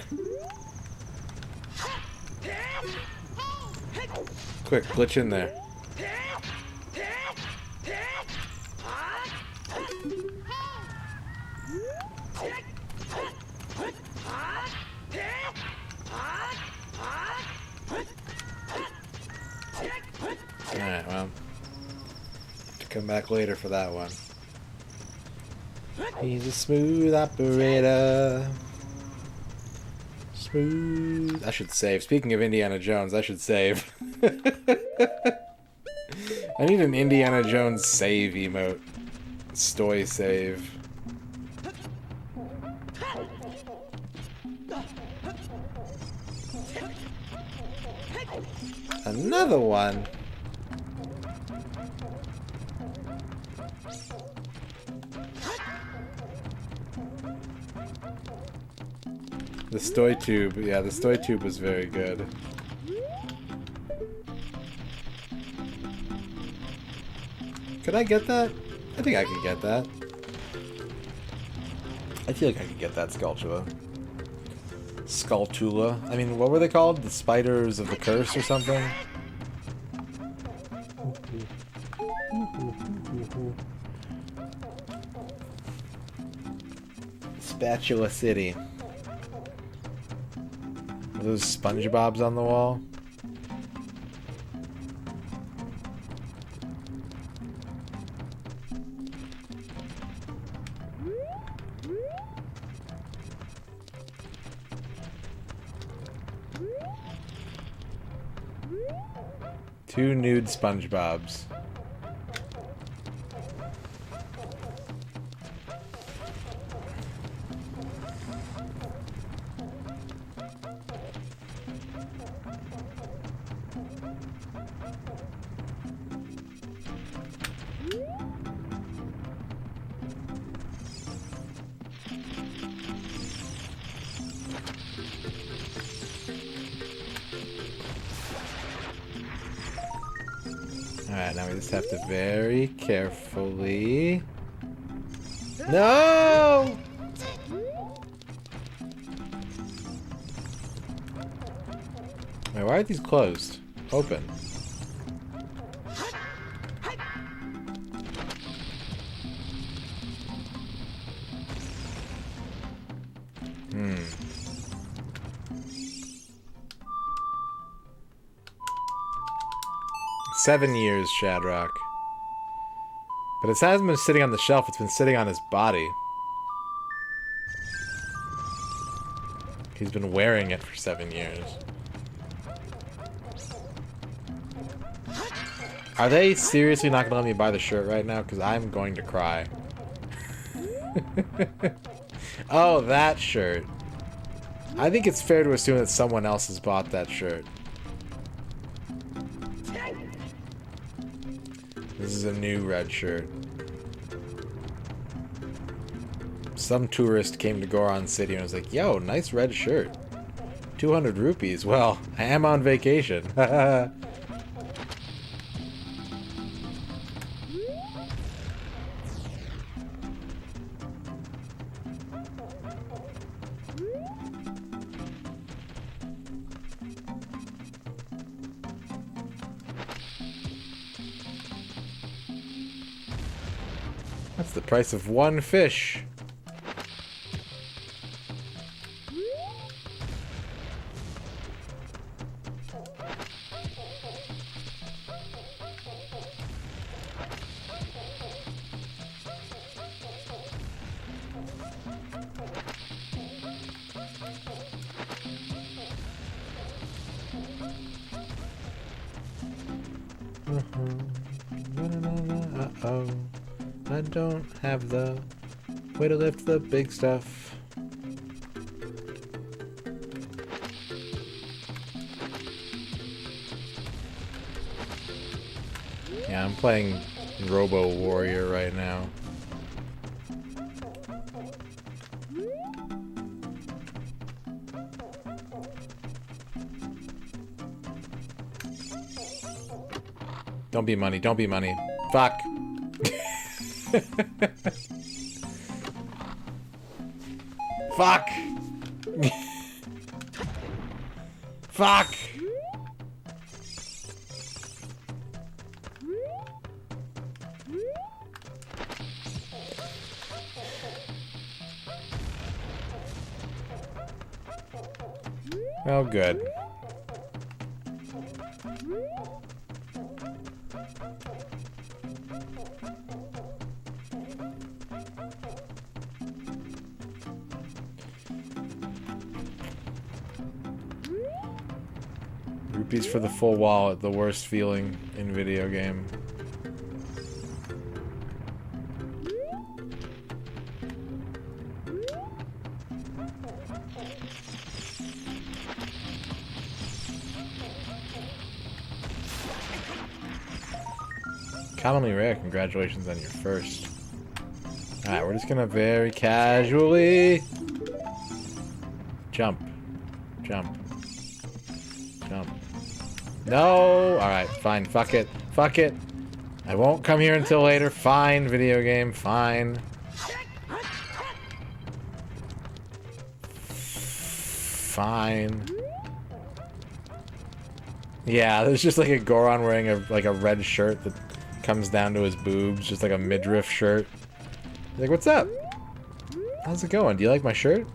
Quick, glitch in there. Alright, well. To come back later for that one. He's a smooth operator. Smooth. I should save. Speaking of Indiana Jones, I should save. I need an Indiana Jones save emote. Stoy save. Another one. The Stoy Tube, yeah, the Stoy Tube was very good. Could I get that? I think I could get that. I feel like I could get that Skulltula. Skulltula. I mean, what were they called? The Spiders of the Curse or something? Spatula City. Are those SpongeBob's on the wall? Two nude SpongeBob's. Alright, now we just have to very carefully... No! Wait, why are these closed? Open. Hmm. "7 years, Shadrock. But it hasn't been sitting on the shelf, it's been sitting on his body. He's been wearing it for 7 years. Are they seriously not gonna let me buy the shirt right now? Because I'm going to cry. Oh, that shirt. I think it's fair to assume that someone else has bought that shirt. This is a new red shirt. Some tourist came to Goron City and was like, yo, nice red shirt. 200 rupees. Well, I am on vacation. That's the price of one fish. Uh-oh. I don't have the way to lift the big stuff. Yeah, I'm playing Robo Warrior right now. Don't be money, don't be money. Fuck. Fuck! Fuck! Oh, good. Rupees for the full wallet, the worst feeling in video game. Commonly rare, congratulations on your first. Alright, we're just gonna very casually jump. Jump. Jump. No! Alright, fine. Fuck it. Fuck it. I won't come here until later. Fine, video game. Fine. Fine. Yeah, there's just like a Goron wearing a red shirt that comes down to his boobs, just like a midriff shirt. He's like, what's up? How's it going? Do you like my shirt?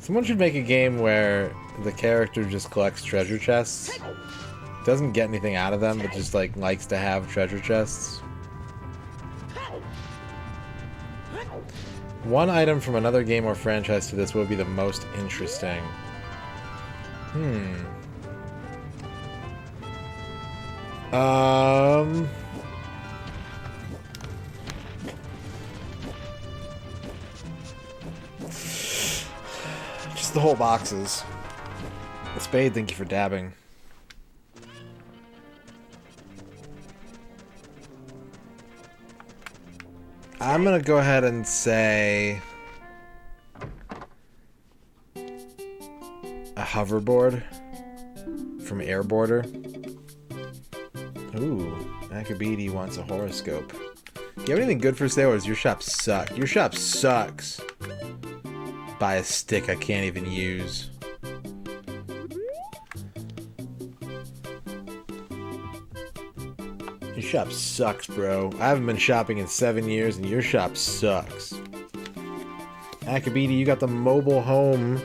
Someone should make a game where the character just collects treasure chests. Doesn't get anything out of them, but just like likes to have treasure chests. One item from another game or franchise to this would be the most interesting. Just the whole boxes. Spade, thank you for dabbing. I'm gonna go ahead and say a hoverboard from Airboarder. Ooh, Akabidi wants a horoscope. Do you have anything good for sale, or does your shop suck? Your shop sucks. Buy a stick I can't even use. Your shop sucks, bro. I haven't been shopping in 7 years, and your shop sucks. Akabidi, you got the mobile home.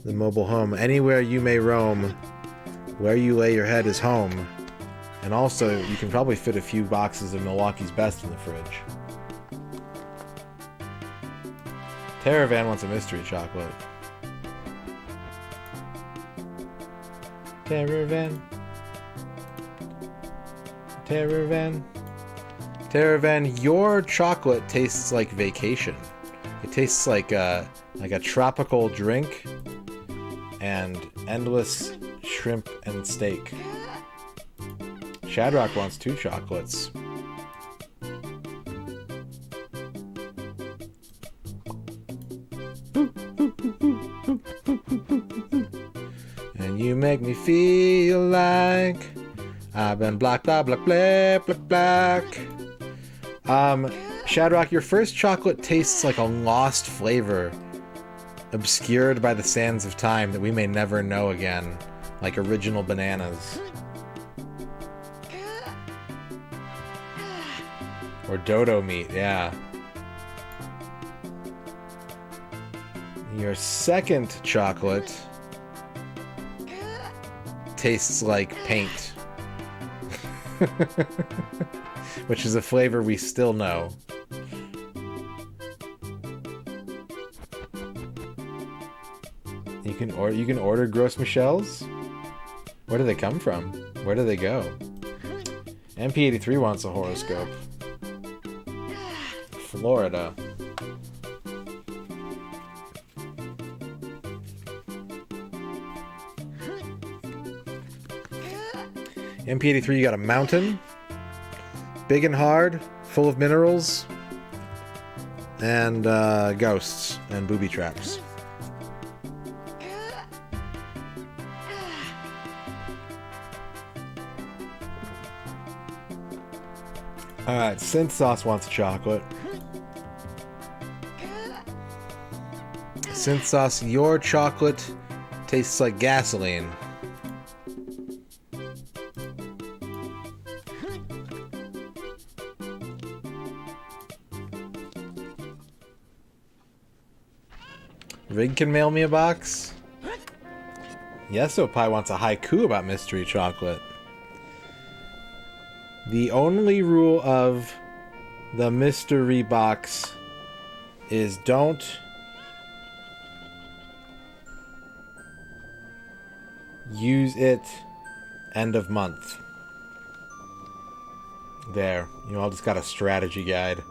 The mobile home. Anywhere you may roam, where you lay your head is home. And also, you can probably fit a few boxes of Milwaukee's Best in the fridge. Teravan wants a mystery chocolate. Teravan. Teravan. Teravan, your chocolate tastes like vacation. It tastes like a tropical drink and endless shrimp and steak. Shadrock wants 2 chocolates. And you make me feel like I've been black, black, black, black, black, black. Shadrock, your first chocolate tastes like a lost flavor, obscured by the sands of time that we may never know again, like original bananas. Or dodo meat, yeah. Your second chocolate tastes like paint. Which is a flavor we still know. You can order Gros Michels? Where do they come from? Where do they go? MP83 wants a horoscope. Florida. MP83, you got a mountain. Big and hard, full of minerals. And ghosts and booby traps. Alright, Synth Sauce wants chocolate. Synth Sauce, your chocolate tastes like gasoline. Rig can mail me a box. Yeso Pie wants a haiku about mystery chocolate. The only rule of the mystery box is don't use it end of month. There. You all just got a strategy guide.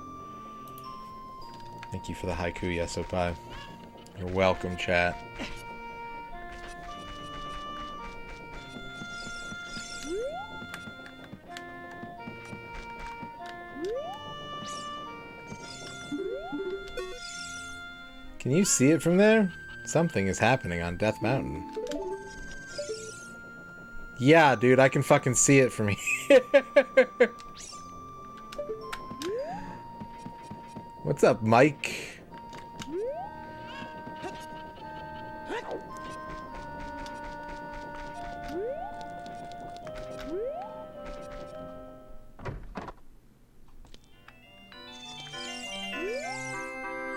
Thank you for the haiku, Yeso Pie. You're welcome, chat. Can you see it from there? Something is happening on Death Mountain. Yeah, dude, I can fucking see it from here. What's up, Mike?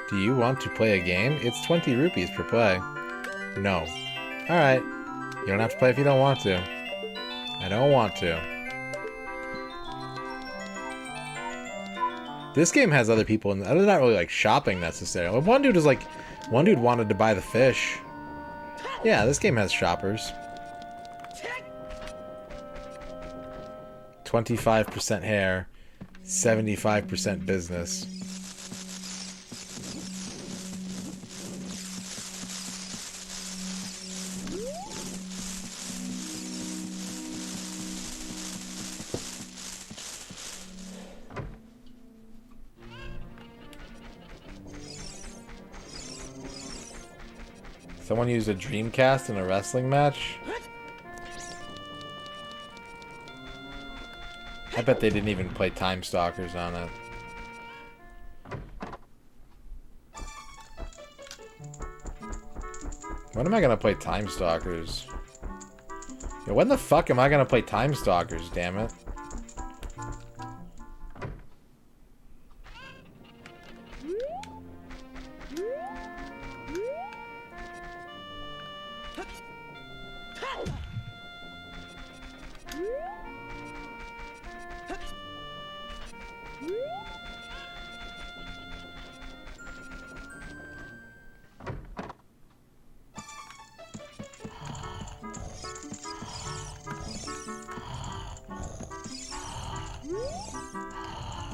Do you want to play a game? It's 20 rupees per play. No. Alright. You don't have to play if you don't want to. I don't want to. This game has other people in. They're not really like shopping necessarily. One dude wanted to buy the fish. Yeah, this game has shoppers. 25% hair, 75% business. Someone used a Dreamcast in a wrestling match? I bet they didn't even play Time Stalkers on it. When am I gonna play Time Stalkers? Yo, when the fuck am I gonna play Time Stalkers, damn it?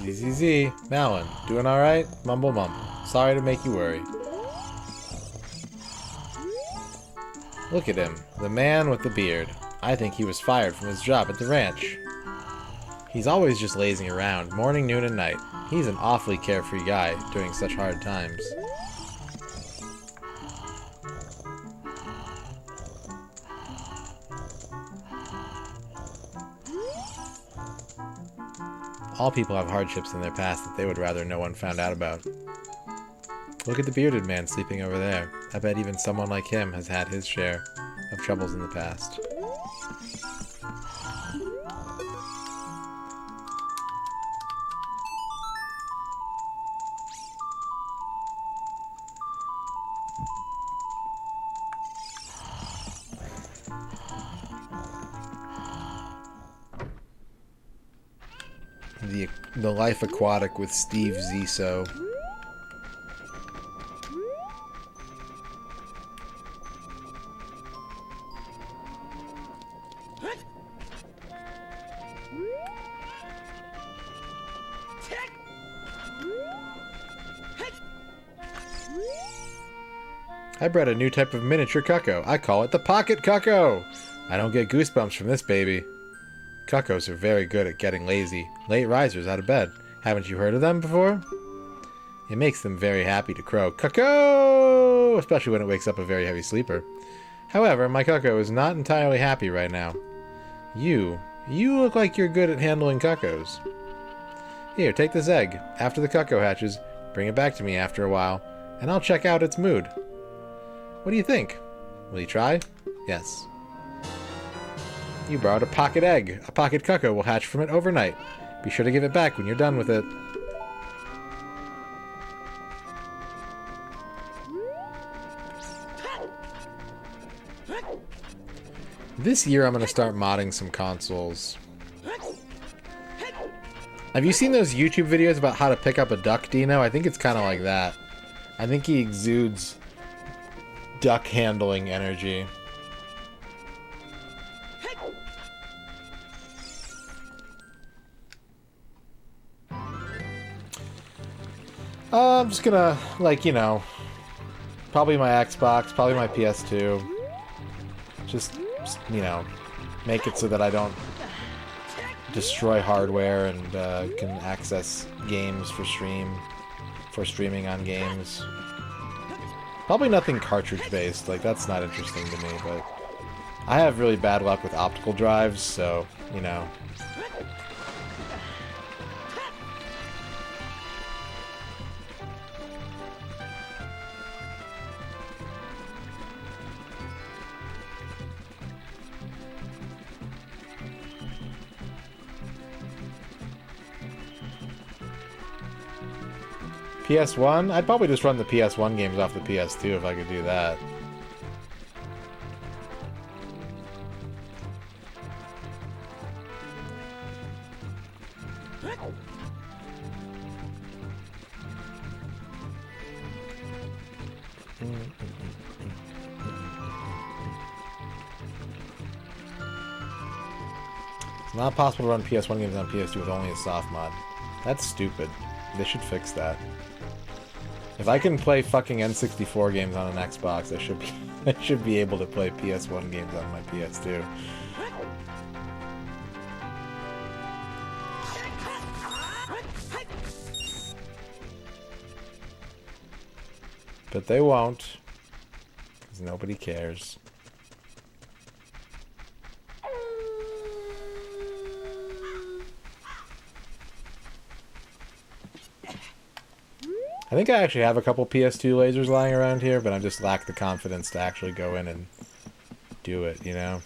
ZZZ, Malin, doing alright? Mumble mumble. Sorry to make you worry. Look at him, the man with the beard. I think he was fired from his job at the ranch. He's always just lazing around, morning, noon, and night. He's an awfully carefree guy during such hard times. All people have hardships in their past that they would rather no one found out about. Look at the bearded man sleeping over there. I bet even someone like him has had his share of troubles in the past. The Life Aquatic with Steve Zissou. I bred a new type of miniature cucko. I call it the Pocket Cucko. I don't get goosebumps from this baby. Cuckos are very good at getting lazy. Late risers out of bed. Haven't you heard of them before? It makes them very happy to crow, cuckoo! Especially when it wakes up a very heavy sleeper. However, my cuckoo is not entirely happy right now. You look like you're good at handling cuckoos. Here, take this egg. After the cuckoo hatches, bring it back to me after a while, and I'll check out its mood. What do you think? Will you try? Yes. You borrowed a pocket egg. A pocket cuckoo will hatch from it overnight. Be sure to give it back when you're done with it. This year I'm going to start modding some consoles. Have you seen those YouTube videos about how to pick up a duck, Dino? I think it's kind of like that. I think he exudes duck handling energy. I'm just gonna, like, you know, probably my Xbox, probably my PS2. Just, you know, make it so that I don't destroy hardware and can access games for streaming on games. Probably nothing cartridge-based, like, that's not interesting to me, but I have really bad luck with optical drives, so, you know. PS1? I'd probably just run the PS1 games off the PS2 if I could do that. It's not possible to run PS1 games on PS2 with only a soft mod. That's stupid. They should fix that. If I can play fucking N64 games on an Xbox, I should be able to play PS1 games on my PS2. But they won't, because nobody cares. I think I actually have a couple PS2 lasers lying around here, but I just lack the confidence to actually go in and do it, you know?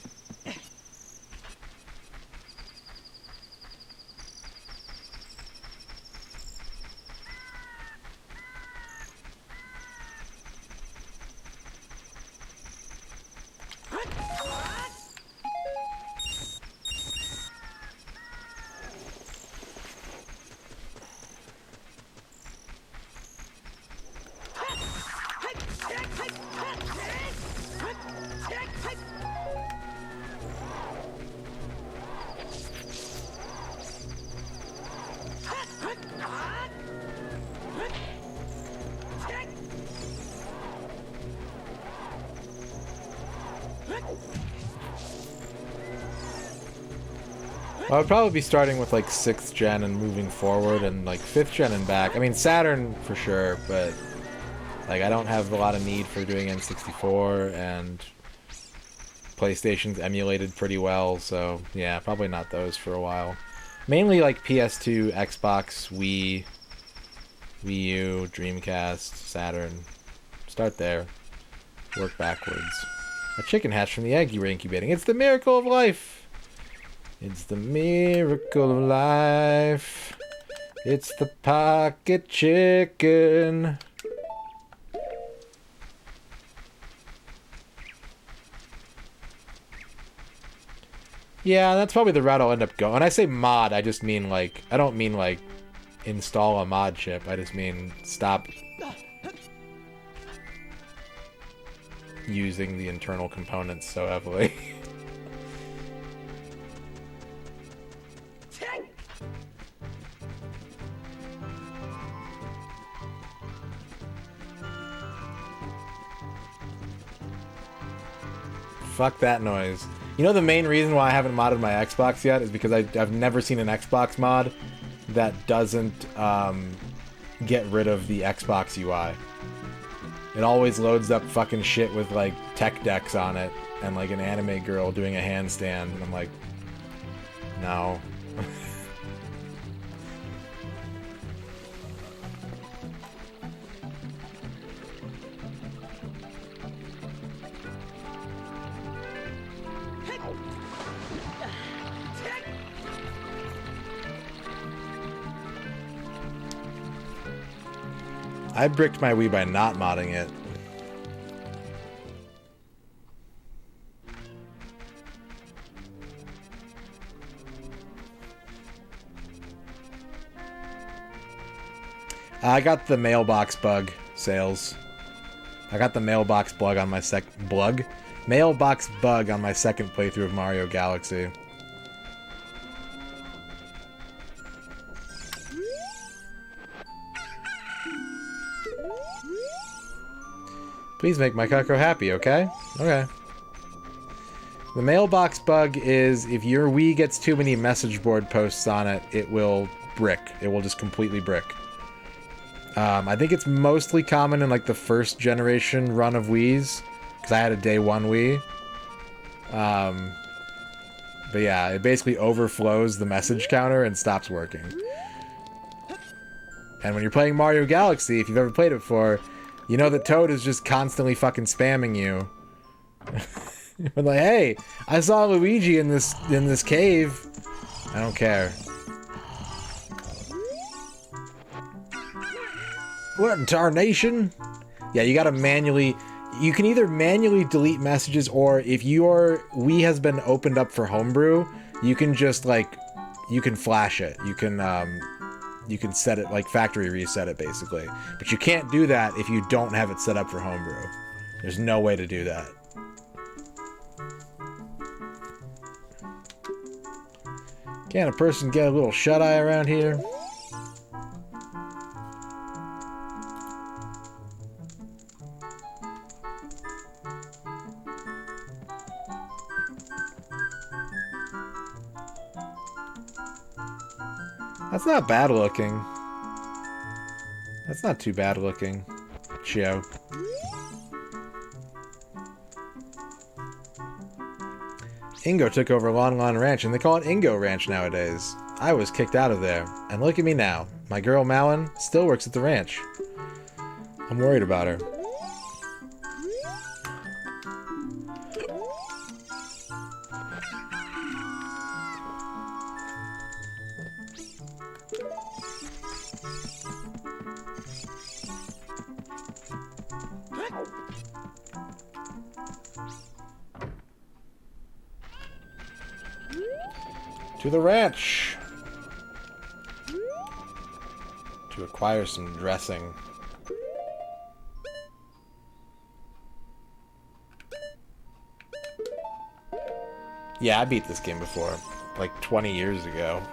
I would probably be starting with like 6th gen and moving forward, and like 5th gen and back. I mean, Saturn for sure, but like I don't have a lot of need for doing N64, and PlayStation's emulated pretty well, so yeah, probably not those for a while. Mainly like PS2, Xbox, Wii U, Dreamcast, Saturn. Start there. Work backwards. A chicken hatched from the egg you were incubating. It's the miracle of life! It's the miracle of life. It's the pocket chicken. Yeah, that's probably the route I'll end up going. When I say mod, I just mean like, I don't mean like install a mod chip. I just mean stop using the internal components so heavily. Fuck that noise. You know the main reason why I haven't modded my Xbox yet is because I've never seen an Xbox mod that doesn't get rid of the Xbox UI. It always loads up fucking shit with like tech decks on it and like an anime girl doing a handstand, and I'm like, no. I bricked my Wii by not modding it. I got the mailbox bug sales. I got the mailbox bug on my mailbox bug on my second playthrough of Mario Galaxy. Please make my Kakko happy, okay? Okay. The mailbox bug is if your Wii gets too many message board posts on it, it will brick. It will just completely brick. I think it's mostly common in like the first generation run of Wiis, because I had a day one Wii. But yeah, it basically overflows the message counter and stops working. And when you're playing Mario Galaxy, if you've ever played it before, you know that Toad is just constantly fucking spamming you. But like, hey, I saw Luigi in this cave. I don't care. What in tarnation? Yeah, you gotta manually... You can either manually delete messages, or if your Wii has been opened up for homebrew, you can just, like... You can flash it. You can set it, like, factory reset it, basically. But you can't do that if you don't have it set up for homebrew. There's no way to do that. Can't a person get a little shut-eye around here? That's not bad looking. That's not too bad looking. Chio. Ingo took over Lon Lon Ranch, and they call it Ingo Ranch nowadays. I was kicked out of there, and look at me now. My girl Malin still works at the ranch. I'm worried about her. To the ranch to acquire some dressing. Yeah, I beat this game before, like 20 years ago.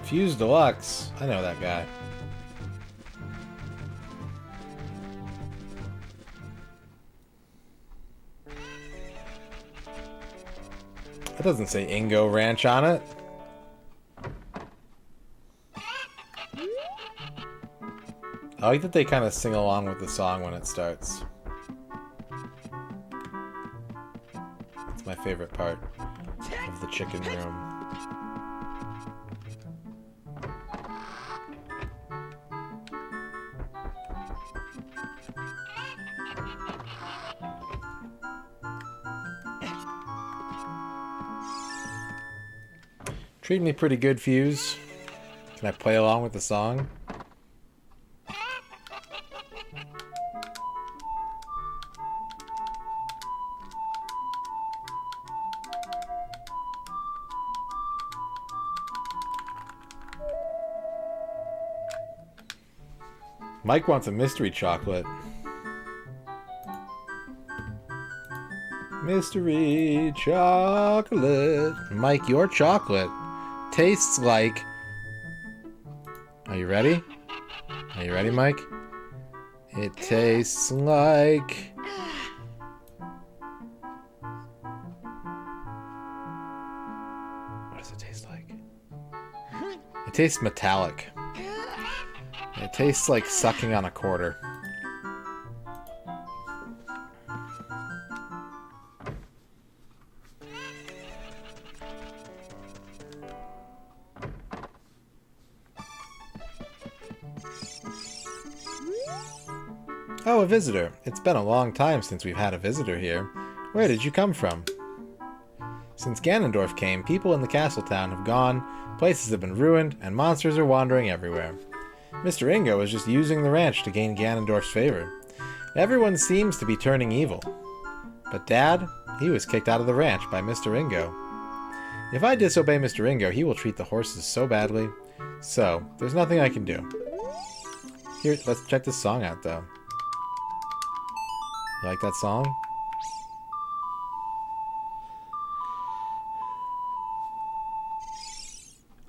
Fuse Deluxe. I know that guy. That doesn't say Ingo Ranch on it. I like that they kind of sing along with the song when it starts. It's my favorite part of the chicken room. Treat me pretty good, Fuse. Can I play along with the song? Mike wants a mystery chocolate. Mystery chocolate. Mike, your chocolate tastes like... Are you ready? Are you ready, Mike? It tastes like... What does it taste like? It tastes metallic. It tastes like sucking on a quarter. Oh, a visitor. It's been a long time since we've had a visitor here. Where did you come from? Since Ganondorf came, people in the castle town have gone, places have been ruined, and monsters are wandering everywhere. Mr. Ingo is just using the ranch to gain Ganondorf's favor. Everyone seems to be turning evil. But Dad, he was kicked out of the ranch by Mr. Ingo. If I disobey Mr. Ingo, he will treat the horses so badly. So, there's nothing I can do. Here, let's check this song out, though. You like that song?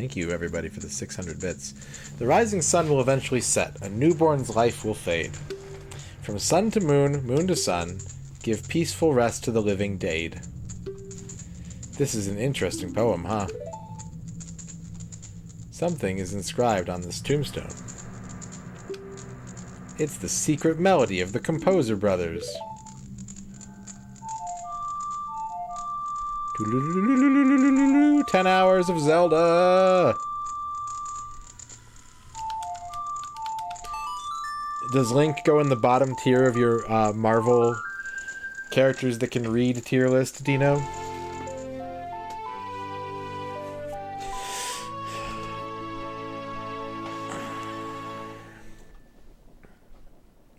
Thank you, everybody, for the 600 bits. The rising sun will eventually set. A newborn's life will fade. From sun to moon, moon to sun, give peaceful rest to the living Dade. This is an interesting poem, huh? Something is inscribed on this tombstone. It's the secret melody of the Composer Brothers. 10 hours of Zelda! Does Link go in the bottom tier of your Marvel characters that can read tier list, Dino?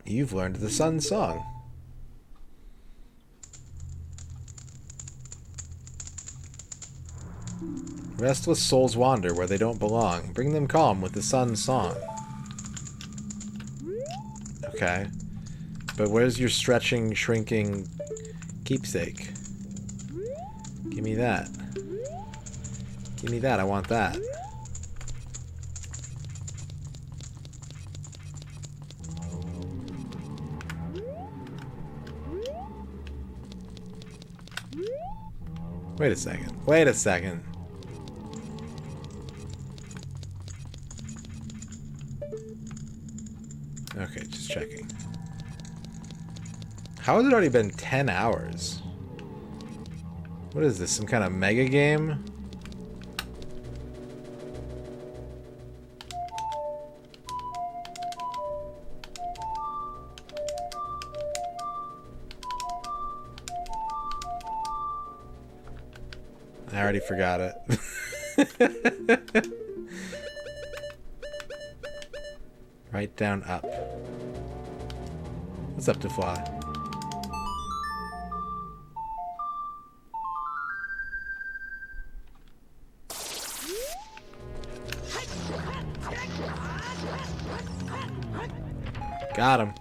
You've learned the Sun Song. Restless souls wander where they don't belong. Bring them calm with the Sun Song. Okay. But where's your stretching, shrinking keepsake? Give me that. Give me that. I want that. Wait a second. Wait a second. Okay, just checking. How has it already been 10 hours? What is this, some kind of mega game? I already forgot it. Right down up. What's up to fly? Got him.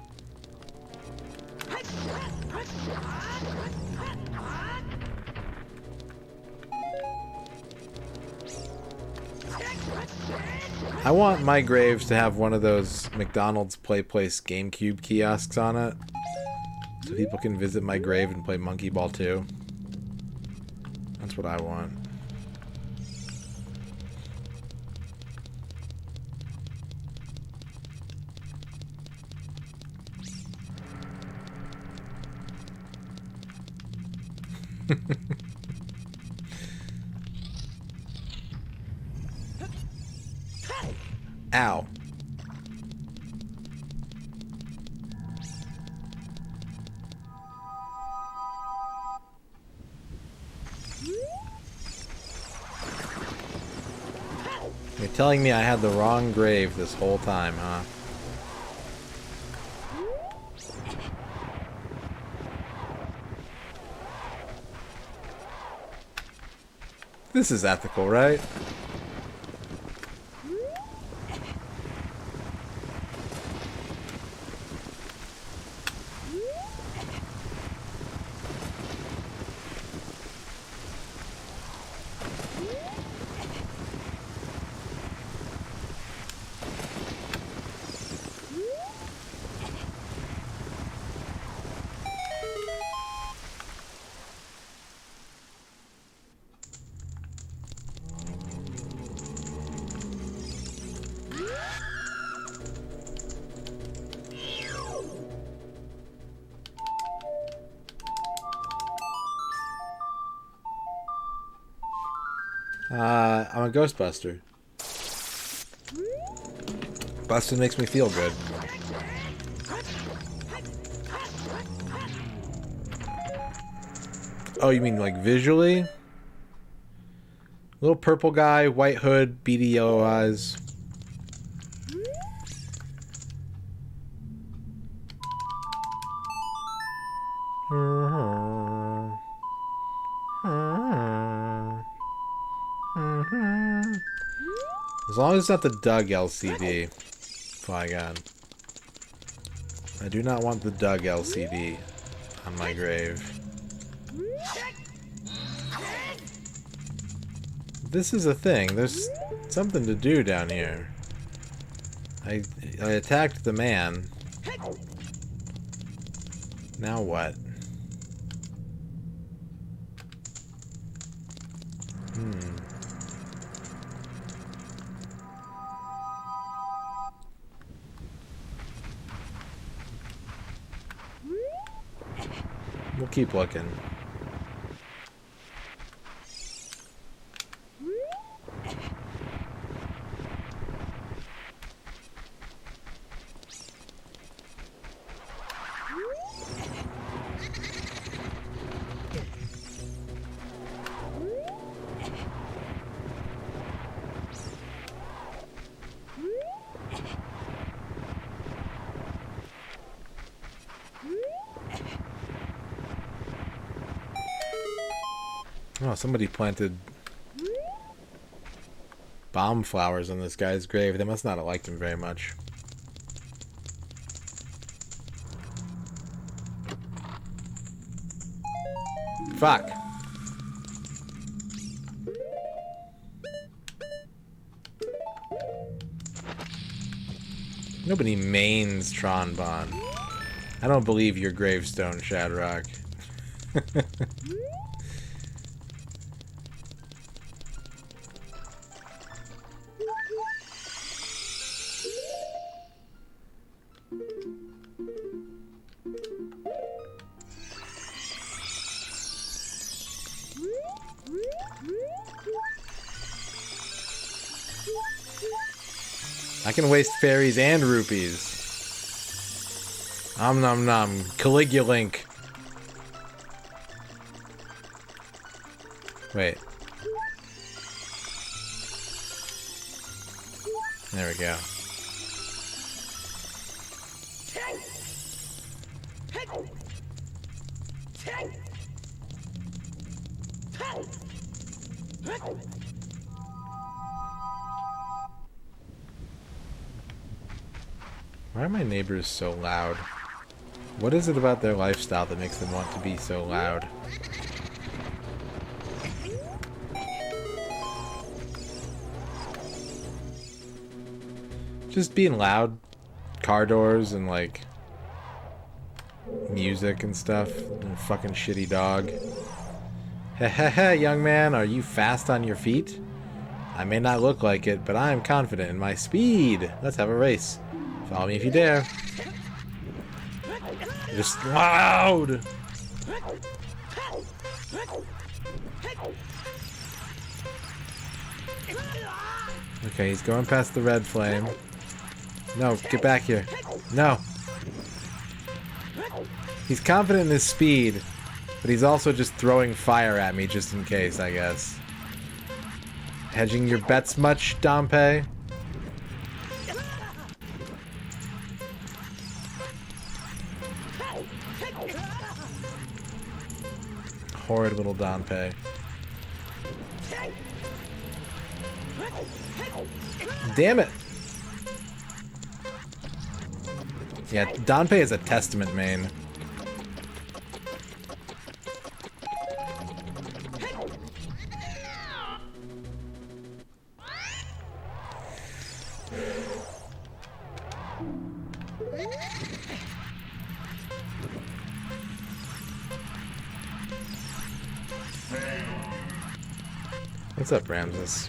I want my graves to have one of those McDonald's Play Place GameCube kiosks on it, so people can visit my grave and play Monkey Ball 2. That's what I want. Ow. You're telling me I had the wrong grave this whole time, huh? This is ethical, right? I'm a Ghostbuster. Busting makes me feel good. Oh, you mean like visually? Little purple guy, white hood, beady yellow eyes. As long as it's not the Doug LCD. Flygon. I do not want the Doug LCD on my grave. this is a thing. There's something to do down here. I attacked the man. Now what? We'll keep looking. Oh, somebody planted bomb flowers on this guy's grave. They must not have liked him very much. Fuck. Nobody mains Tronbon. I don't believe your gravestone, Shadrock. I can waste fairies and rupees. Om nom nom. Caligulink. Wait. There we go. Why are my neighbors so loud? What is it about their lifestyle that makes them want to be so loud? Just being loud. Car doors and like music and stuff. And fucking shitty dog. Heh, young man, are you fast on your feet? I may not look like it, but I am confident in my speed. Let's have a race. Follow me if you dare. Just loud! Okay, he's going past the red flame. No, get back here. No! He's confident in his speed, but he's also just throwing fire at me just in case, I guess. Hedging your bets much, Dompe? Horrid little Dompe. Damn it! Yeah, Dompe is a testament main. What's up, Ramses?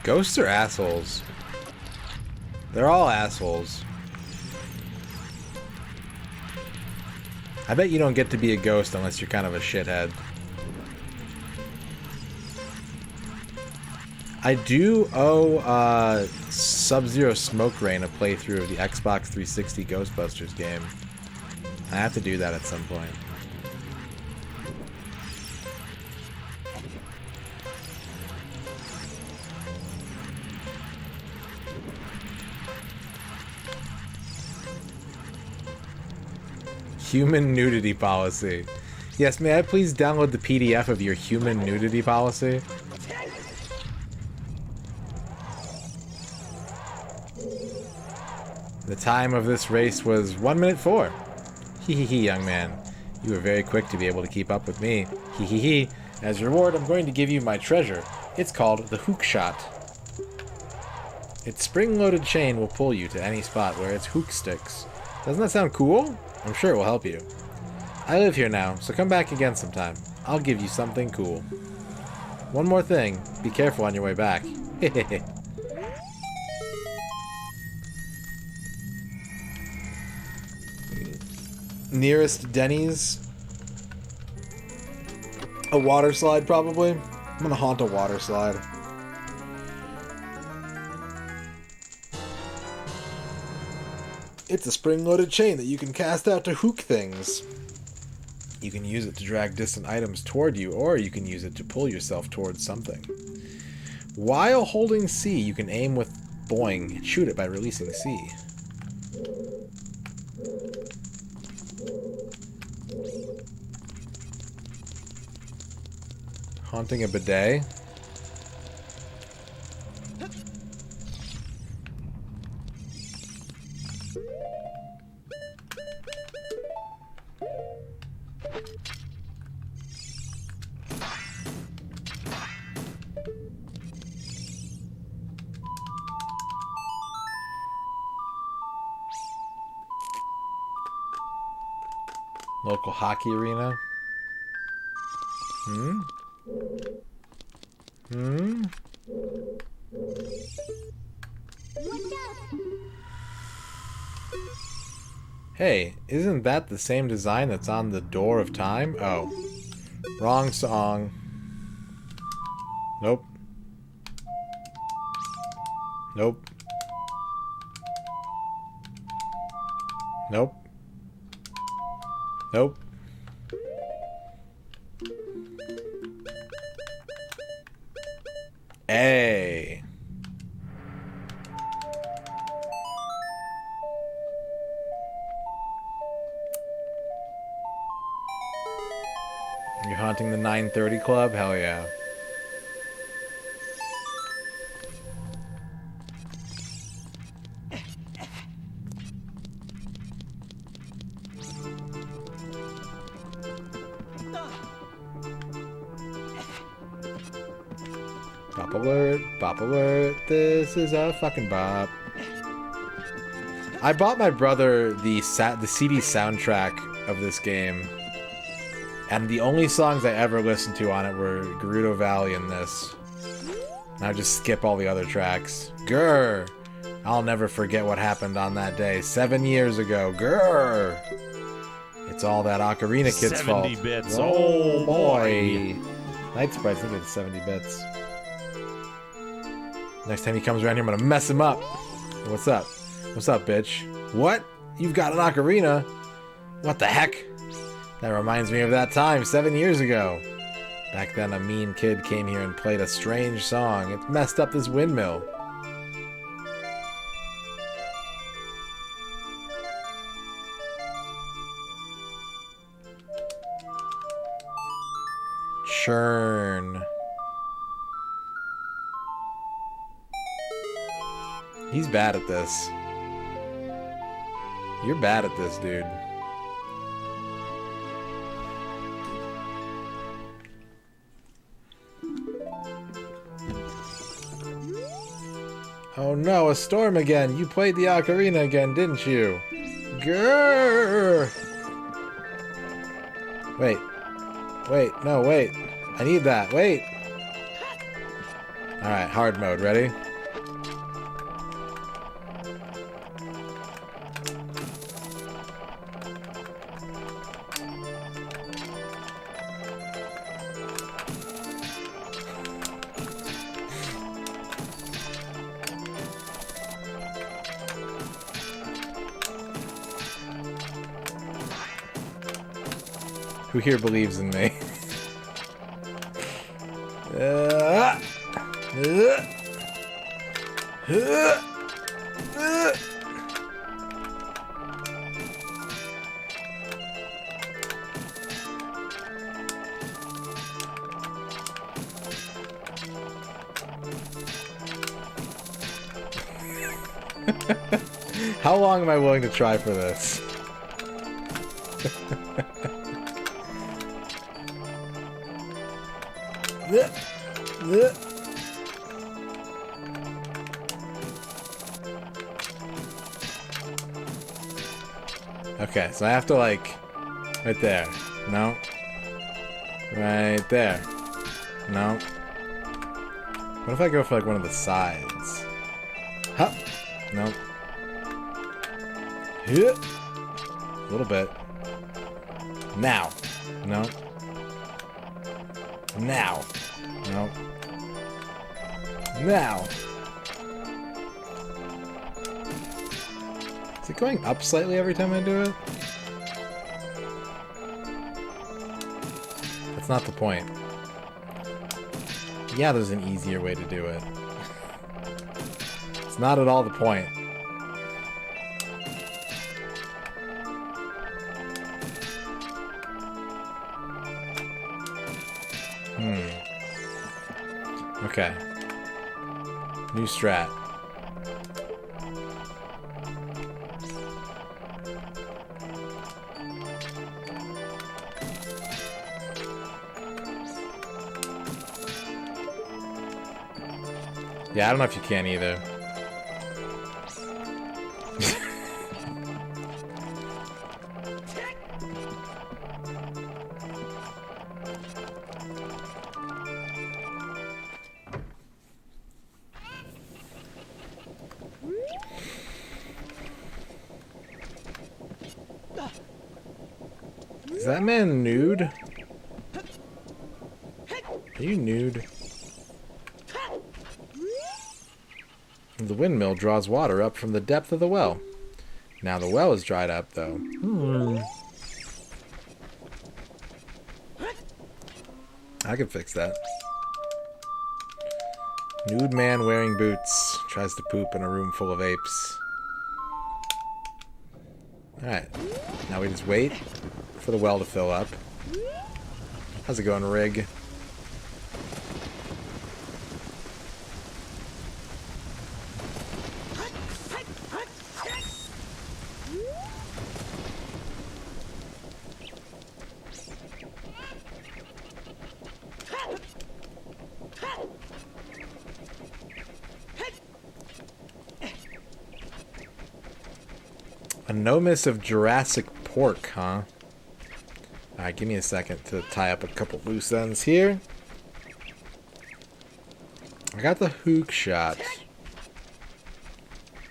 Ghosts are assholes. They're all assholes. I bet you don't get to be a ghost unless you're kind of a shithead. I do owe Sub-Zero Smoke Rain a playthrough of the Xbox 360 Ghostbusters game. I have to do that at some point. Human nudity policy. Yes, may I please download the PDF of your human nudity policy? The time of this race was 1 minute 4. Hee hee hee, young man. You were very quick to be able to keep up with me. Hee hee hee. As your reward, I'm going to give you my treasure. It's called the hook shot. Its spring-loaded chain will pull you to any spot where its hook sticks. Doesn't that sound cool? I'm sure it will help you. I live here now, so come back again sometime. I'll give you something cool. One more thing. Be careful on your way back. Hehehe. Nearest Denny's? A water slide, probably. I'm gonna haunt a water slide. It's a spring-loaded chain that you can cast out to hook things. You can use it to drag distant items toward you, or you can use it to pull yourself towards something. While holding C, you can aim with boing and shoot it by releasing C. Haunting a bidet. Local hockey arena. Hmm? Hmm? Hey, isn't that the same design that's on the Door of Time? Oh. Wrong song. Nope. Nope. Nope. Nope. Hey. You're haunting the 9:30 Club? Hell yeah. Bop alert, this is a fucking bop. I bought my brother the CD soundtrack of this game, and the only songs I ever listened to on it were Gerudo Valley and this. And I just skip all the other tracks. Grr! I'll never forget what happened on that day 7 years ago. Grr! It's all that Ocarina Kid's fault. 70 bits. Oh boy! Night Sprite, I think it's 70 bits. Next time he comes around here, I'm gonna mess him up. Hey, what's up? What's up, bitch? What? You've got an ocarina? What the heck? That reminds me of that time 7 years ago. Back then, a mean kid came here and played a strange song. It messed up this windmill. Churn. He's bad at this. You're bad at this, dude. Oh no, a storm again. You played the ocarina again, didn't you? Grrr! Wait. Wait, no, wait. I need that. Wait. Alright, hard mode. Ready? Who here believes in me? How long am I willing to try for this? Okay, so I have to like right there. No. Right there. No. What if I go for like one of the sides? Huh. No. Here. A little bit. Now. No. Now. No. Now. Is it going up slightly every time I do it? That's not the point. Yeah, there's an easier way to do it. It's not at all the point. Okay. New strat. Yeah, I don't know if you can either. Is that man nude? Are you nude? The windmill draws water up from the depth of the well. Now the well is dried up, though. I can fix that. Nude man wearing boots tries to poop in a room full of apes. Alright. Now we just wait for the well to fill up. How's it going, Rig? A nomus of Jurassic pork, huh? Alright, give me a second to tie up a couple loose ends here. I got the hook shot.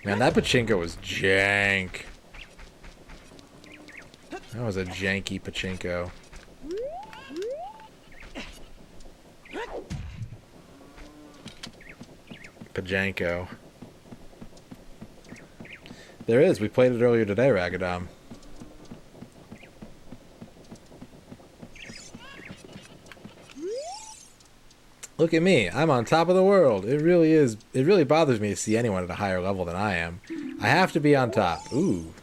Man, that pachinko was jank. That was a janky pachinko. Pajanko. There is. We played it earlier today, Ragadom. Look at me. I'm on top of the world. It really is. It really bothers me to see anyone at a higher level than I am. I have to be on top. Ooh.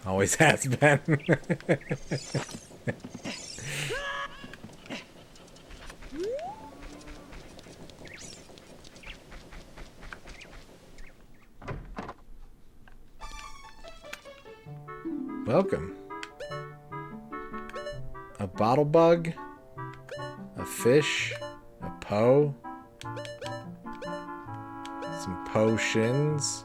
Always has been. Welcome. A bottle bug, a fish, a Poe, some potions,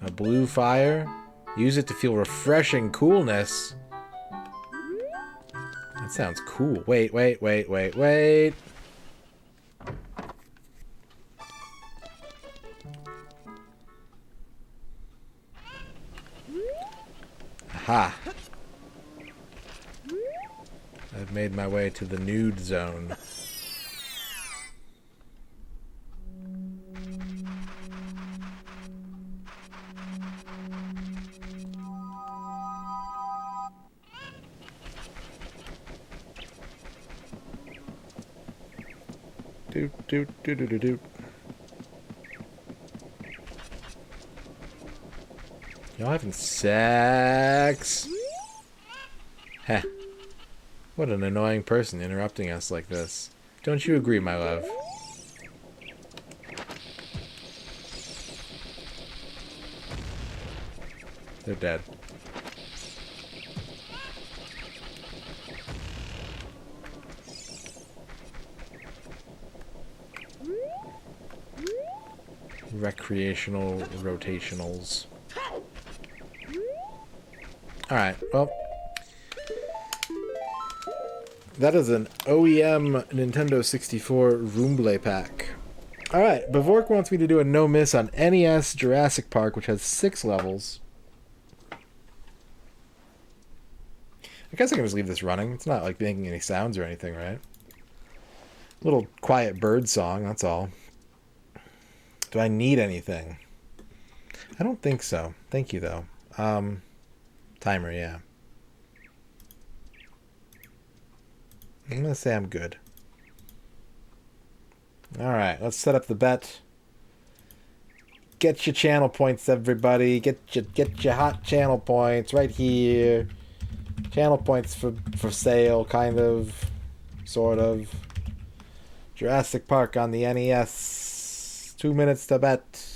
a blue fire. Use it to feel refreshing coolness. That sounds cool. Wait. Aha. I've made my way to the nude zone. Y'all having sex? Heh. What an annoying person interrupting us like this. Don't you agree, my love? They're dead. Recreational rotationals. Alright, well. That is an OEM Nintendo 64 Rumble pack. Alright, Bavork wants me to do a no-miss on NES Jurassic Park, which has 6 levels. I guess I can just leave this running. It's not like making any sounds or anything, right? Little quiet bird song, that's all. Do I need anything? I don't think so. Thank you, though. Timer, yeah. I'm gonna say I'm good. Alright, let's set up the bet. Get your channel points, everybody. Get your hot channel points right here. Channel points for sale, kind of. Sort of. Jurassic Park on the NES. 2 minutes to bet.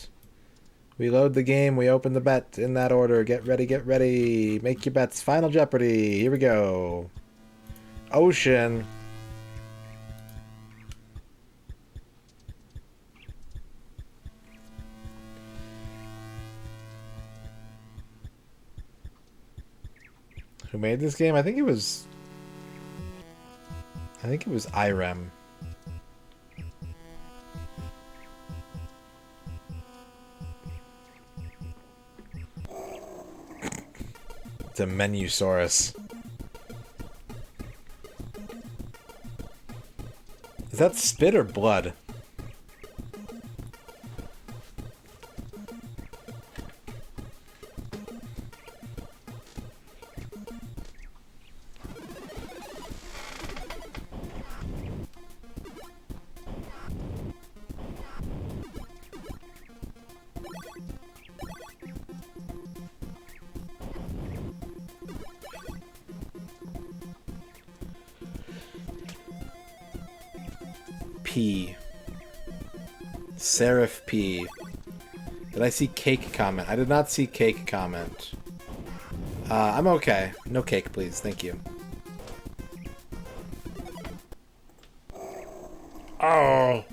We load the game, we open the bet in that order. Get ready, get ready. Make your bets. Final Jeopardy. Here we go. Ocean. Who made this game? I think it was IREM. It's a Menusaurus. Is that spit or blood? P. Seraph P. Did I see cake comment? I did not see cake comment. I'm okay. No cake, please. Thank you. Oh!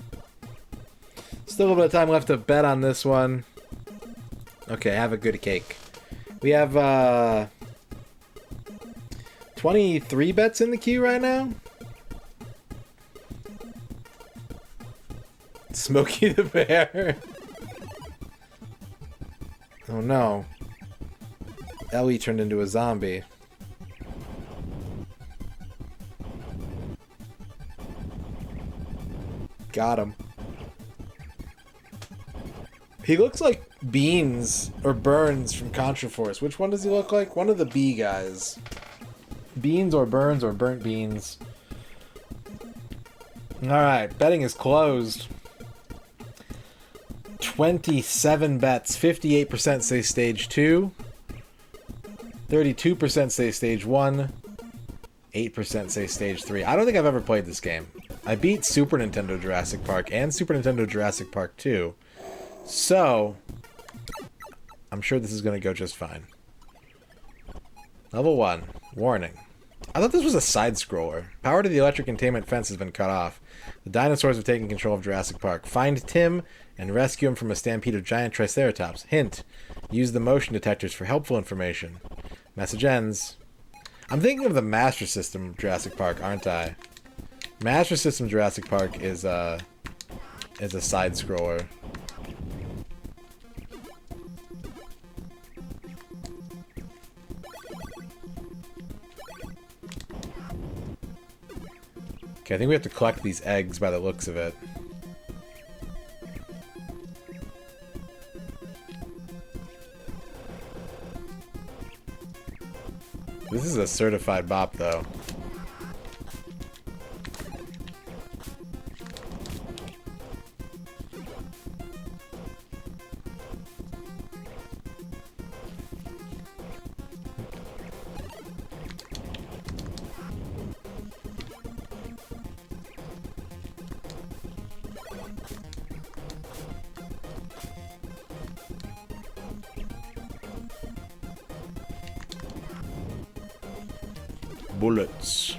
Still a little bit of time left to bet on this one. Okay, have a good cake. We have, 23 bets in the queue right now? Smokey the Bear. Oh no. Ellie turned into a zombie. Got him. He looks like Beans or Burns from Contra Force. Which one does he look like? One of the B guys. Beans or Burns or Burnt Beans. Alright, betting is closed. 27 bets, 58% say stage 2, 32% say stage 1, 8% say stage 3. I don't think I've ever played this game. I beat Super Nintendo Jurassic Park and Super Nintendo Jurassic Park 2, so I'm sure this is going to go just fine. Level 1, warning. I thought this was a side-scroller. Power to the electric containment fence has been cut off. The dinosaurs have taken control of Jurassic Park. Find Tim and rescue him from a stampede of giant triceratops. Hint, use the motion detectors for helpful information. Message ends. I'm thinking of the Master System Jurassic Park, aren't I? Master System Jurassic Park is a side-scroller. Okay, I think we have to collect these eggs by the looks of it. This is a certified bop, though. Bullets.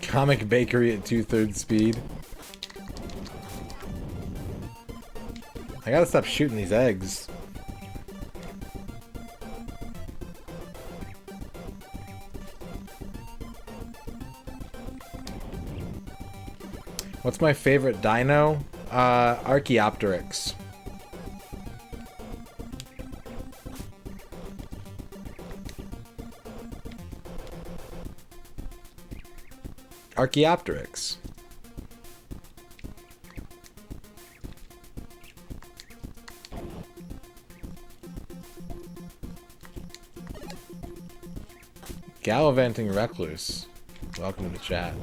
Comic bakery at 2/3 speed. I gotta stop shooting these eggs. What's my favorite dino? Archaeopteryx. Archaeopteryx. Gallivanting Recluse. Welcome to the chat.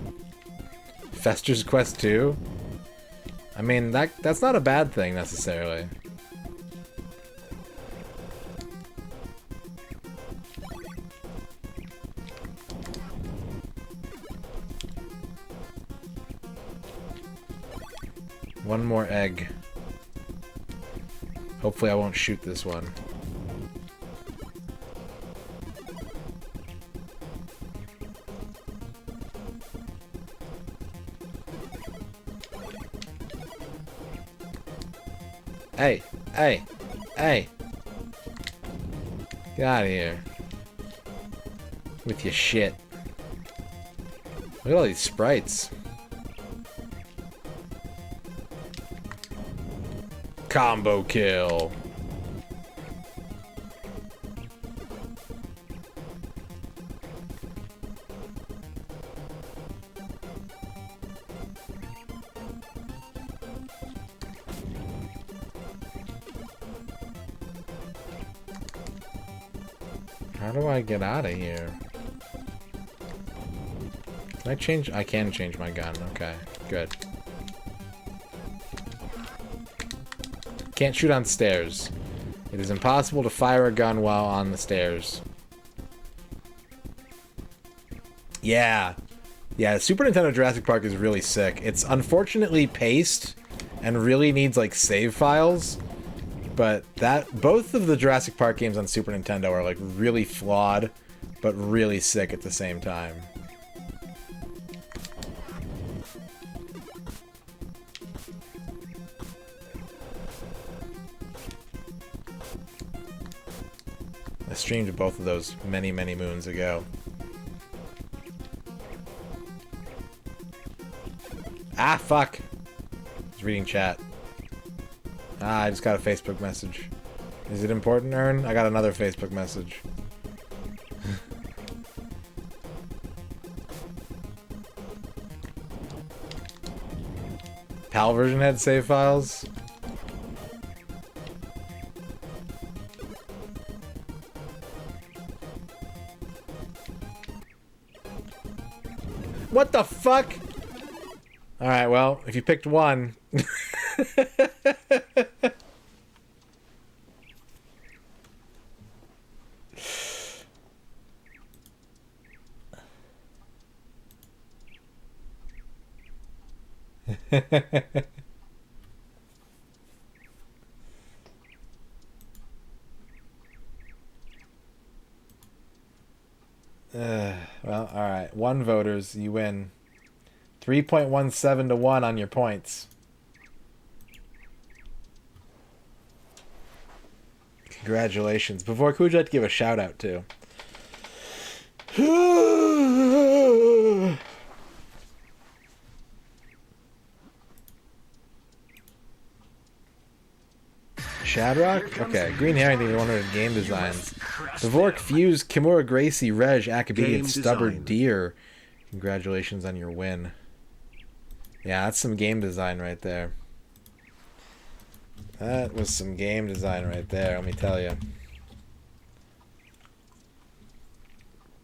Fester's Quest 2? I mean, that's not a bad thing necessarily. One more egg. Hopefully I won't shoot this one. Hey, hey, hey. Get out of here. With your shit. Look at all these sprites. Combo kill. How do I get out of here? Can I change? I can change my gun. Okay, good. Can't shoot on stairs. It is impossible to fire a gun while on the stairs. Yeah. Yeah, Super Nintendo Jurassic Park is really sick. It's unfortunately paced and really needs like save files. But both of the Jurassic Park games on Super Nintendo are like really flawed, but really sick at the same time. I streamed both of those many, many moons ago. Ah, fuck! I was reading chat. Ah, I just got a Facebook message. Is it important, Ern? I got another Facebook message. PAL version had save files? What the fuck? Alright, well, if you picked one... Well, alright. 1 voters, you win. 3.17 to 1 on your points. Congratulations. Before who'd you like to give a shout out to? Shadrock? Okay. Green Herring, the one of the game designs. Dvork, Fuse, Kimura Gracie, Reg, Akabi, and Stubborn Deer. Congratulations on your win. Yeah, that's some game design right there. That was some game design right there, let me tell you.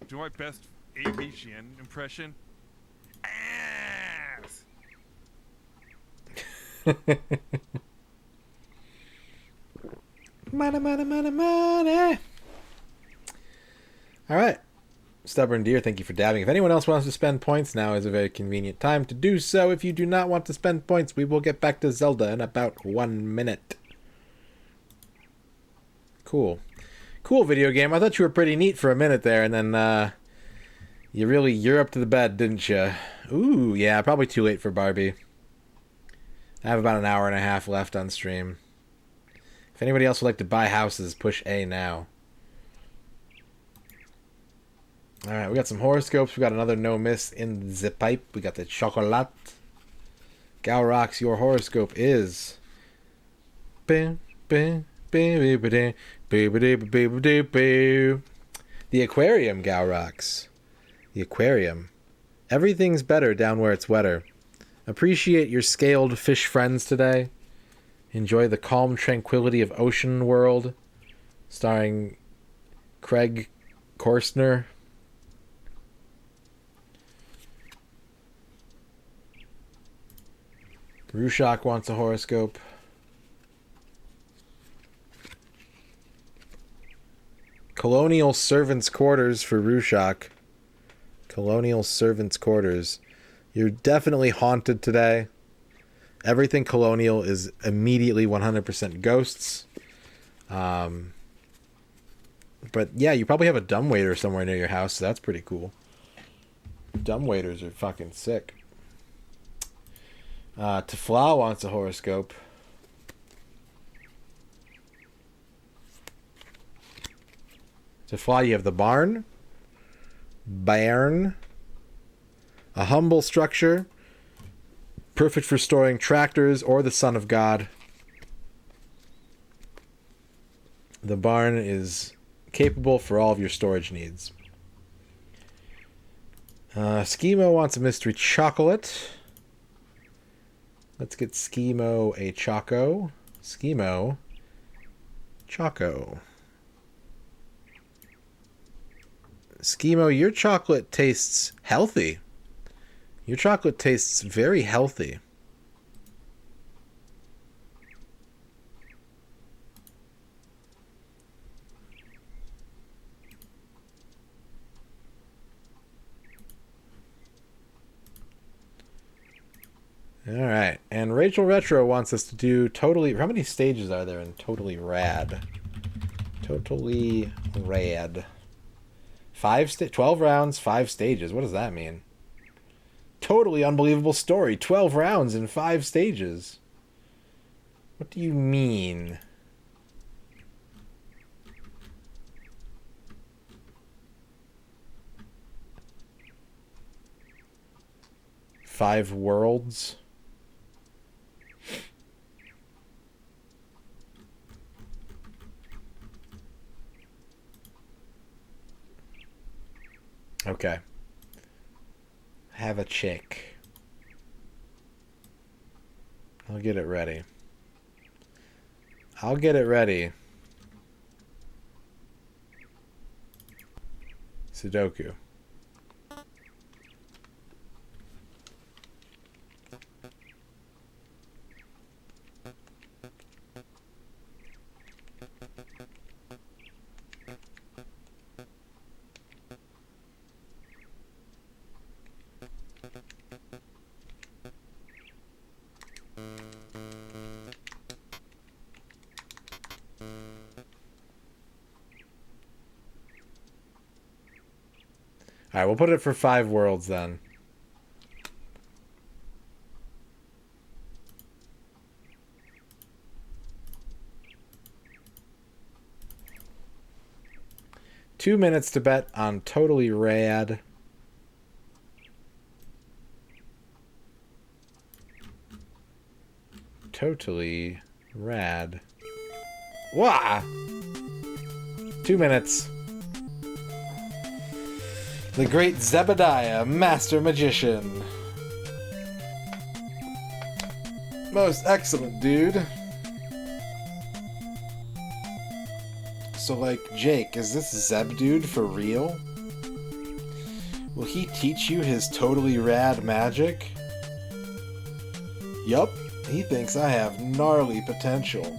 Do my best Avician impression. Ass. Money, money, money, money. All right. Stubborn Deer, thank you for dabbing. If anyone else wants to spend points, now is a very convenient time to do so. If you do not want to spend points, we will get back to Zelda in about 1 minute. Cool. Cool video game. I thought you were pretty neat for a minute there, and then you're up to the bed, didn't you? Ooh, yeah, probably too late for Barbie. I have about an hour and a half left on stream. If anybody else would like to buy houses, push A now. Alright, we got some horoscopes. We got another no miss in the pipe. We got the chocolat. Galrox, your horoscope is... The aquarium, Galrox. The aquarium. Everything's better down where it's wetter. Appreciate your scaled fish friends today. Enjoy the calm tranquility of Ocean World. Starring Craig Korstner. Rushak wants a horoscope. Colonial Servants' Quarters for Rushak. Colonial Servants' Quarters. You're definitely haunted today. Everything colonial is immediately 100% ghosts. But yeah, you probably have a dumbwaiter somewhere near your house, so that's pretty cool. Dumbwaiters are fucking sick. Tefla wants a horoscope. Tefla, you have the barn. Bairn. A humble structure. Perfect for storing tractors or the Son of God. The barn is capable for all of your storage needs. Schemo wants a mystery chocolate. Let's get Schemo a Choco. Schemo. Choco. Schemo, your chocolate tastes healthy. Your chocolate tastes very healthy. Alright, and Rachel Retro wants us to do Totally... How many stages are there in Totally Rad? Totally Rad. 12 rounds, 5 stages. What does that mean? Totally unbelievable story. 12 rounds in 5 stages. What do you mean? Five worlds? Okay. Have a check. I'll get it ready. I'll get it ready. Sudoku. Alright, we'll put it for 5 worlds then. Two minutes to bet on Totally Rad. Totally Rad. Wah! 2 minutes. The great Zebediah, master magician. Most excellent, dude. So, like, Jake, is this Zeb dude for real? Will he teach you his totally rad magic? Yup, he thinks I have gnarly potential.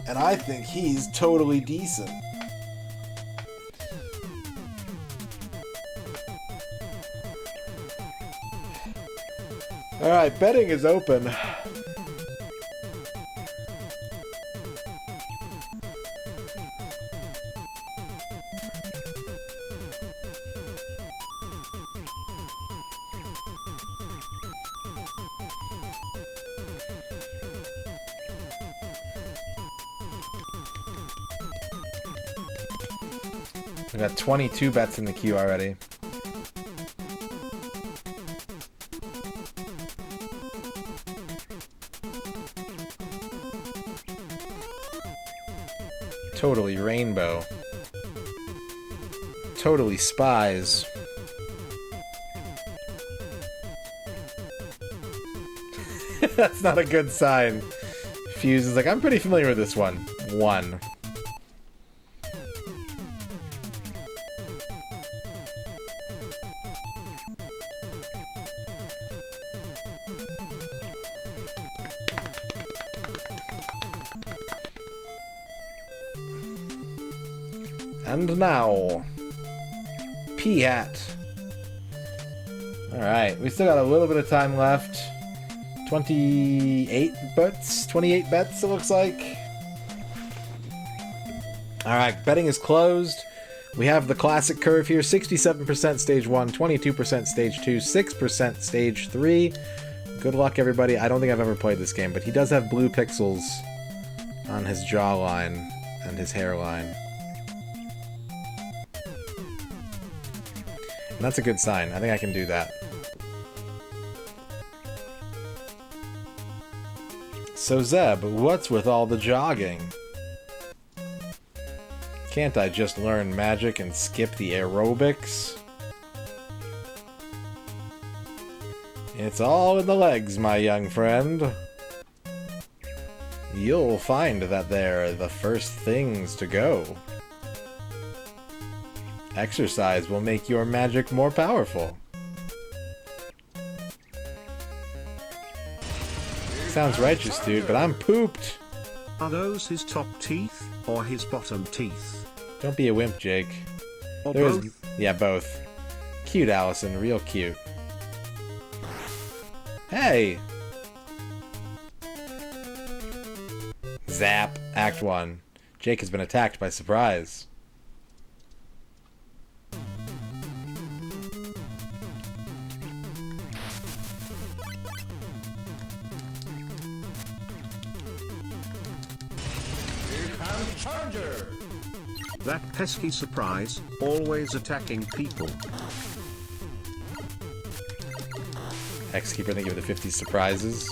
And I think he's totally decent. Alright, betting is open. I got 22 bets in the queue already. Totally rainbow. Totally spies. That's not a good sign. Fuse is like, I'm pretty familiar with this one. 1. And now, P-Hat. Alright, we still got a little bit of time left. 28 bets? 28 bets, it looks like. Alright, betting is closed. We have the classic curve here. 67% stage 1, 22% stage 2, 6% stage 3. Good luck, everybody. I don't think I've ever played this game, but he does have blue pixels on his jawline and his hairline. And that's a good sign. I think I can do that. So Zeb, what's with all the jogging? Can't I just learn magic and skip the aerobics? It's all in the legs, my young friend. You'll find that they're the first things to go. Exercise will make your magic more powerful. Sounds righteous, dude, but I'm pooped. Are those his top teeth or his bottom teeth? Don't be a wimp, Jake. Or There is- both? Yeah, both. Cute, Allison. Real cute. Hey! Zap. Act 1. Jake has been attacked by surprise. Here comes Charger. That pesky surprise, always attacking people. X-Keeper, I think give it the 50 surprises.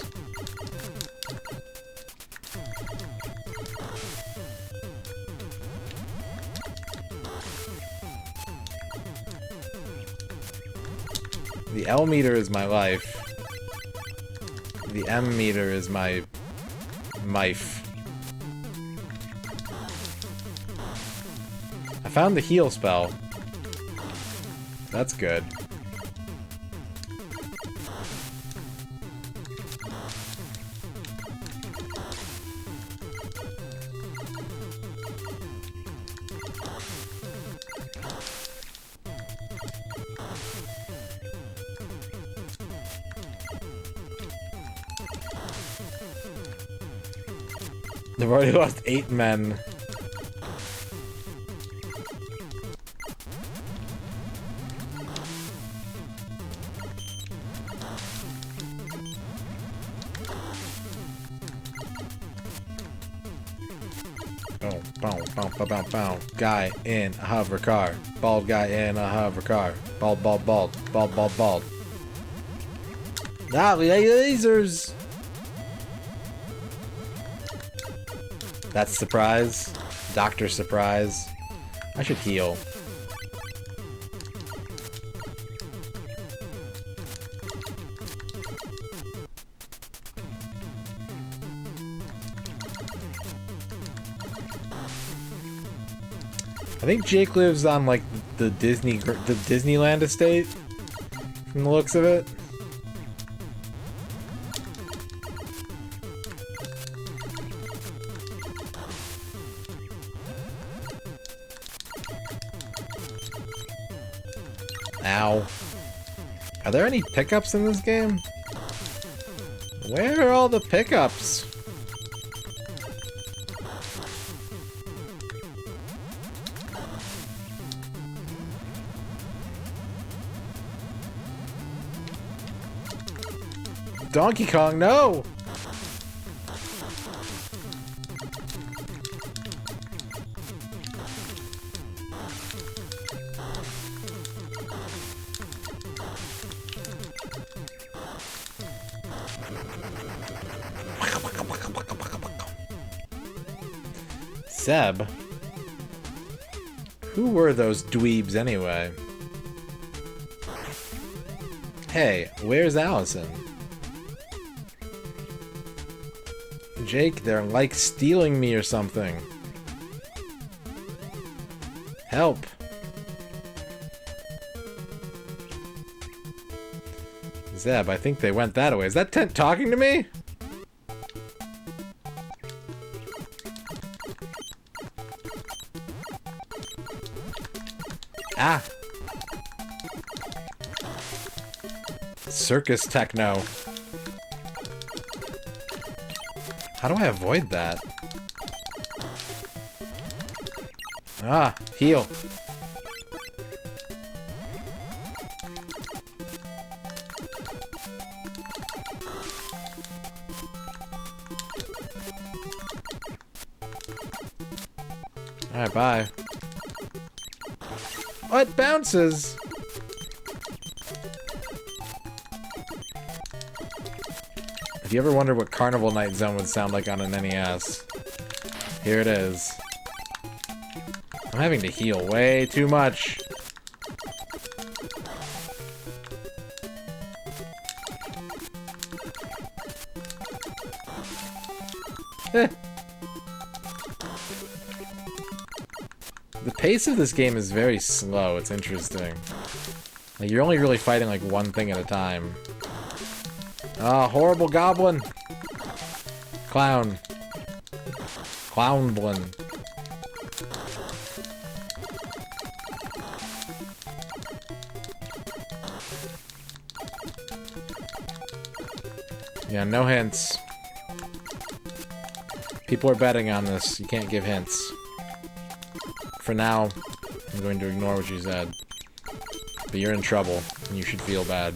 The L meter is my life. The M meter is my mife. I found the heal spell. That's good. They've already lost 8 men. Boom, boom, boom, boom, boom, boom. Guy in a hover car. Bald guy in a hover car. Bald, bald, bald. Bald, bald, bald. Ah, lasers! That's surprise. Doctor surprise. I should heal. I think Jake lives on like the Disneyland estate, from the looks of it. Ow. Are there any pickups in this game? Where are all the pickups? Donkey Kong, no! Zeb? Who were those dweebs anyway? Hey, where's Allison? Jake, they're like stealing me or something. Help. Zeb, I think they went that way. Is that tent talking to me? Ah! Circus techno. How do I avoid that? Ah, heal. Alright, bye. Oh, it bounces! If you ever wondered what Carnival Night Zone would sound like on an NES, here it is. I'm having to heal way too much. Eh. The pace of this game is very slow. It's interesting. Like, you're only really fighting like one thing at a time. Ah, horrible goblin. Clown. Clownblin. Yeah, no hints. People are betting on this. You can't give hints. For now, I'm going to ignore what you said. But you're in trouble, and you should feel bad.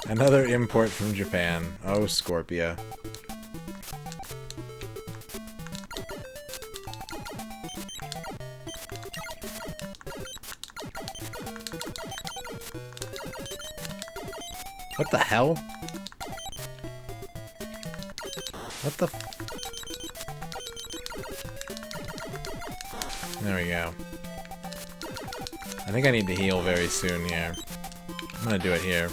Another import from Japan. Oh, Scorpia. What the hell? What the f— There we go. I think I need to heal very soon here. I'm gonna do it here.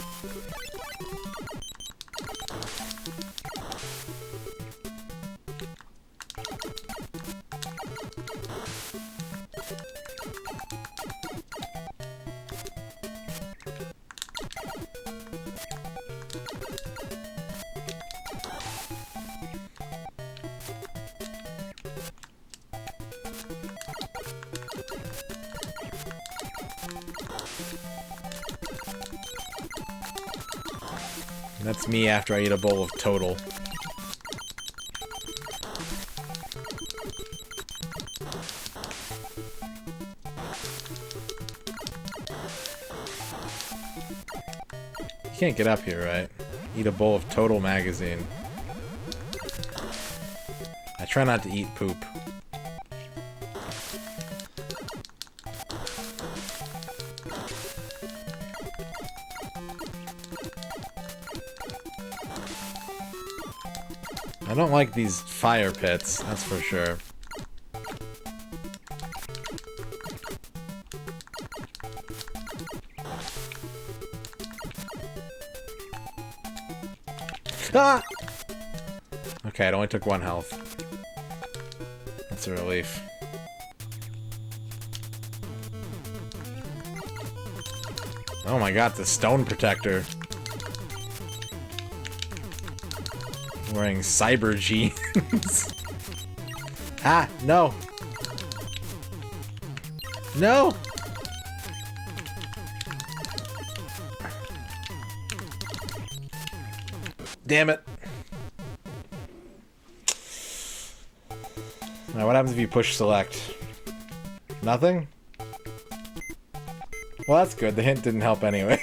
That's me after I eat a bowl of Total. You can't get up here, right? Eat a bowl of Total magazine. I try not to eat poop. I don't like these fire pits, that's for sure. Ah! Okay, it only took 1 health. That's a relief. Oh my god, the stone protector. Wearing cyber jeans. Ah, no. No! Damn it. Now, what happens if you push select? Nothing? Well, that's good. The hint didn't help anyway.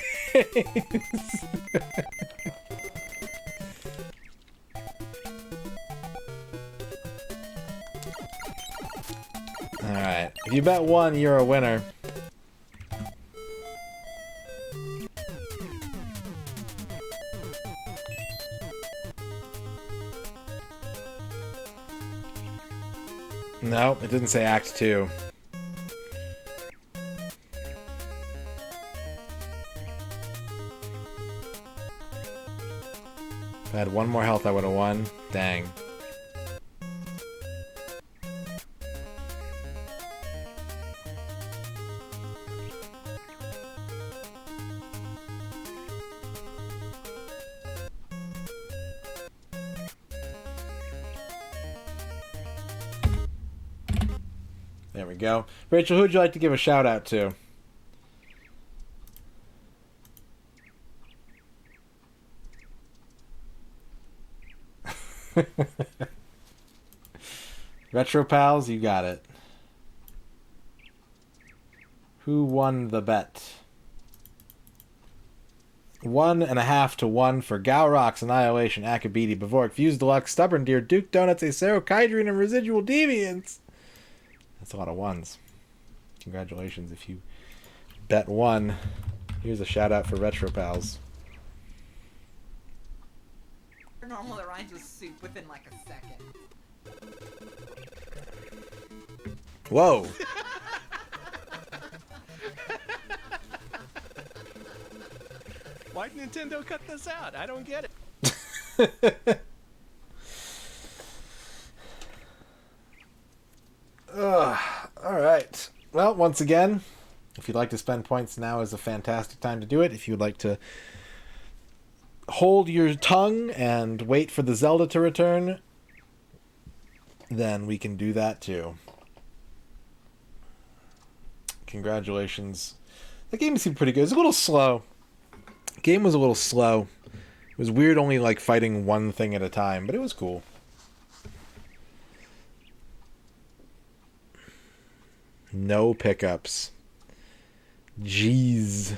Alright. If you bet 1, you're a winner. No, it didn't say Act 2. If I had 1 more health, I would have won. Dang. There we go. Rachel, who would you like to give a shout out to? Retro Pals, you got it. Who won the bet? 1.5 to 1 for Galrox, Annihilation, Akabidi, Bavork, Fuse Deluxe, Stubborn Deer, Duke Donuts, Acero, Kydrine, and Residual Deviants. That's a lot of ones. Congratulations if you bet 1. Here's a shout out for Retro Pals. Normal that rhymes with soup within like a second. Whoa. Why'd Nintendo cut this out? I don't get it. Alright. Well, once again, if you'd like to spend points, now is a fantastic time to do it. If you'd like to hold your tongue and wait for the Zelda to return, then we can do that too. Congratulations. The game seemed pretty good. It was a little slow. The game was a little slow. It was weird only like fighting one thing at a time, but it was cool. No pickups. Jeez.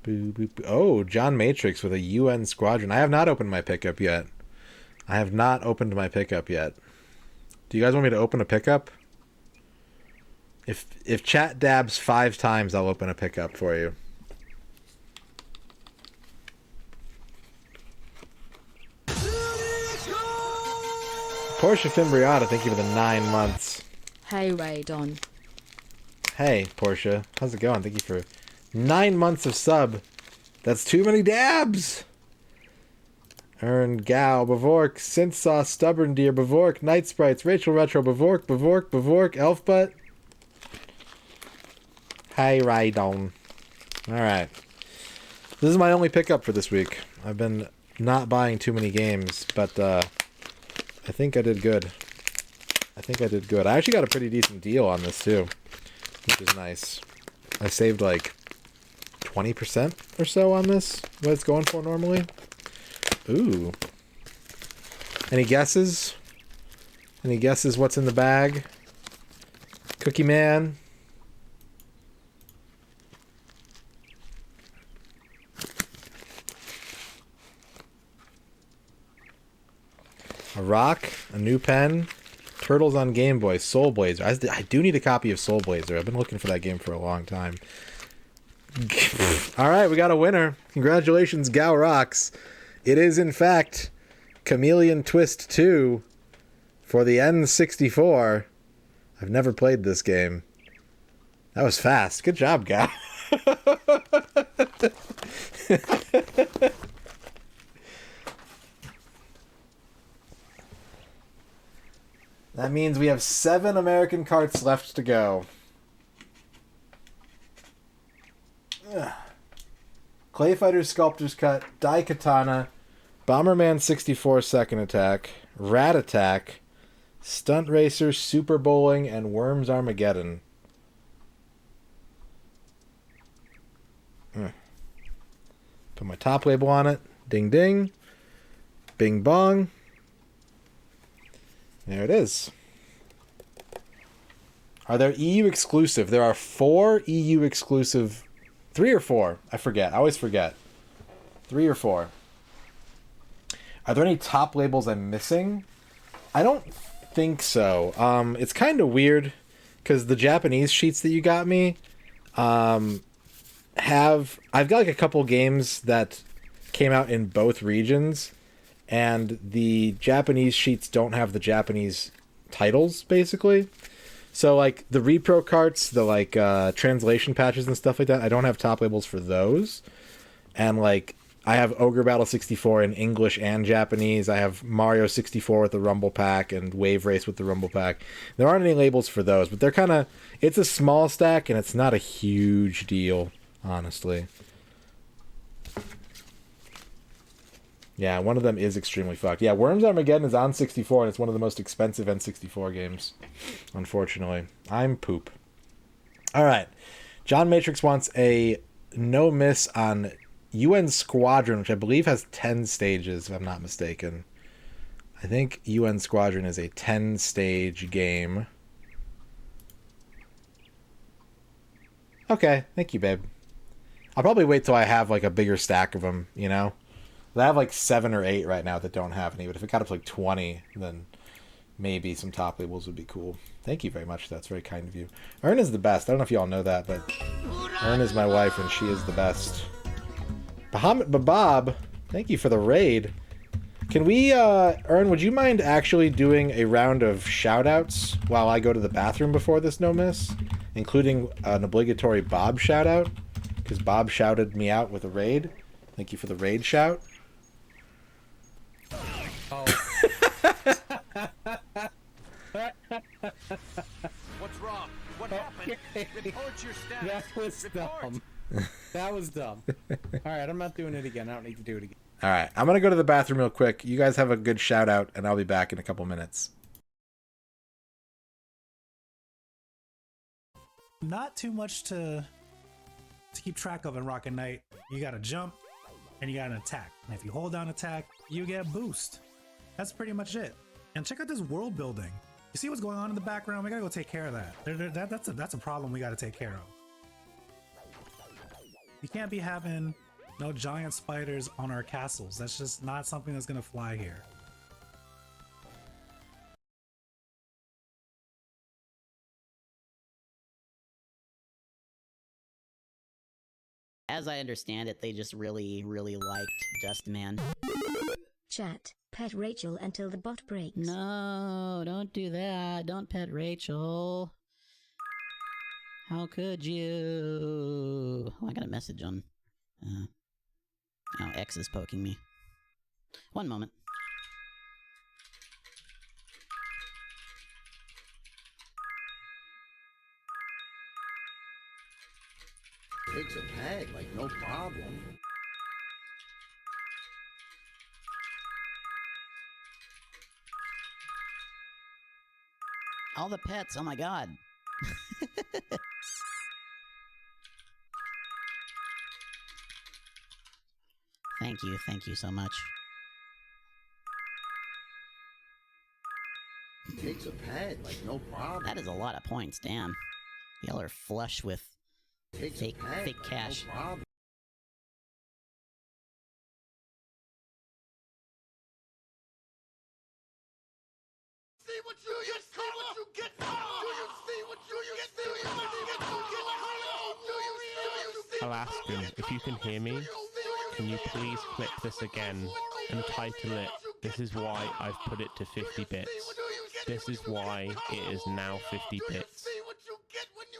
Boo, boo, boo. Oh, John Matrix with a UN Squadron. I have not opened my pickup yet. I have not opened my pickup yet. Do you guys want me to open a pickup? If chat dabs 5 times, I'll open a pickup for you. Portia Fimbriata, thank you for the 9 months. Hey, Radon. Hey, Portia. How's it going? Thank you for 9 months of sub. That's too many dabs! Earn, Gal, Bavork, Synth Sauce, Stubborn Deer, Bavork, Night Sprites, Rachel Retro, Bavork, Elfbutt. Hi, Rydon. Alright. This is my only pickup for this week. I've been not buying too many games, but I think I did good. I actually got a pretty decent deal on this too, which is nice. I saved like 20% or so on this, what it's going for normally. Ooh. Any guesses? Any guesses what's in the bag? Cookie Man? A rock? A new pen? Turtles on Game Boy? Soul Blazer? I do need a copy of Soul Blazer. I've been looking for that game for a long time. All right, we got a winner. Congratulations, Gal Rocks. It is, in fact, Chameleon Twist 2 for the N64. I've never played this game. That was fast. Good job, Gal. That means we have 7 American carts left to go. Ugh. Clay Fighter Sculptor's Cut, Daikatana, Bomberman 64 Second Attack, Rat Attack, Stunt Racer, Super Bowling, and Worms Armageddon. Put my top label on it. Ding ding. Bing bong. There it is. Are there EU exclusive? There are 4 EU exclusive. 3 or 4? I forget. I always forget. 3 or 4. Are there any top labels I'm missing? I don't think so. It's kind of weird because the Japanese sheets that you got me I've got like a couple games that came out in both regions, and the Japanese sheets don't have the Japanese titles, basically. So, like, the repro carts, the, like, translation patches and stuff like that, I don't have top labels for those. And, like, I have Ogre Battle 64 in English and Japanese. I have Mario 64 with the Rumble Pack and Wave Race with the Rumble Pack. There aren't any labels for those, but they're kind of... It's a small stack, and it's not a huge deal, honestly. Yeah, one of them is extremely fucked. Yeah, Worms Armageddon is on 64, and it's one of the most expensive N64 games, unfortunately. I'm poop. All right. John Matrix wants a no miss on UN Squadron, which I believe has 10 stages, if I'm not mistaken. I think UN Squadron is a 10-stage game. Okay, thank you, babe. I'll probably wait till I have, like, a bigger stack of them, you know? I have like 7 or 8 right now that don't have any, but if it got up to like 20, then maybe some top labels would be cool. Thank you very much. That's very kind of you. Ern is the best. I don't know if you all know that, but Ern is my wife and she is the best. Bahamut Babab, thank you for the raid. Can we, Ern, would you mind actually doing a round of shout-outs while I go to the bathroom before this no miss? Including an obligatory Bob shout-out? Because Bob shouted me out with a raid. Thank you for the raid shout. Oh. What's wrong? What happened? Report your status. That was dumb. That was dumb. Alright, I'm not doing it again. I don't need to do it again. Alright, I'm going to go to the bathroom real quick. You guys have a good shout out, and I'll be back in a couple minutes. Not too much to keep track of in Rocket Knight. You gotta jump, and you got an attack. And if you hold down attack, you get boost. That's pretty much it. And check out this world building. You see what's going on in the background? We gotta go take care of that. That's a problem we gotta take care of. You can't be having no giant spiders on our castles. That's just not something that's gonna fly here. As I understand it, they just really liked Just Man. Chat, pet Rachel until the bot breaks. No, don't do that. Don't pet Rachel. How could you? Oh, I got a message on... oh, X is poking me. One moment. Takes a tag like no problem. All the pets, oh my god. Thank you so much. Takes a tag like no problem. That is a lot of points, damn. Y'all are flush with fake cash. No see what you get? See what you get? Do you see what you get? Do you see what you get? Do you see Alaskan, if you can hear me, can you please clip this again and title it, "This is why I've put it to 50 bits. This is why it is now 50 bits.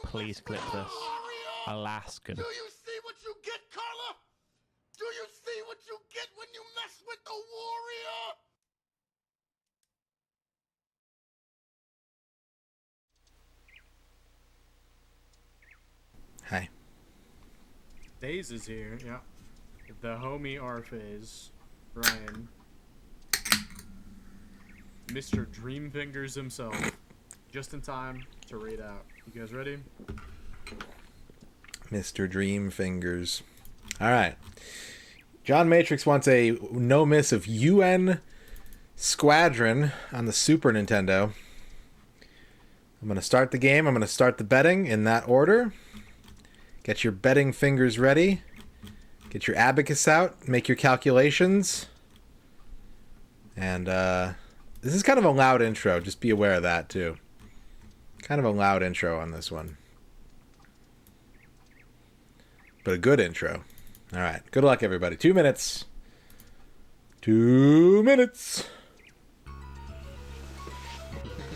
Please clip this. Alaskan." Do you see what you get, Carla? Do you see what you get when you mess with the warrior? Hi. Daze is here, yeah. The homie R-Phase. Ryan. Mr. Dreamfingers himself. Just in time to raid out. You guys ready? Mr. Dreamfingers. Alright. John Matrix wants a no miss of UN Squadron on the Super Nintendo. I'm going to start the game. I'm going to start the betting in that order. Get your betting fingers ready. Get your abacus out. Make your calculations. And this is kind of a loud intro. Just be aware of that, too. Kind of a loud intro on this one. But a good intro. All right. Good luck, everybody. 2 minutes. 2 minutes.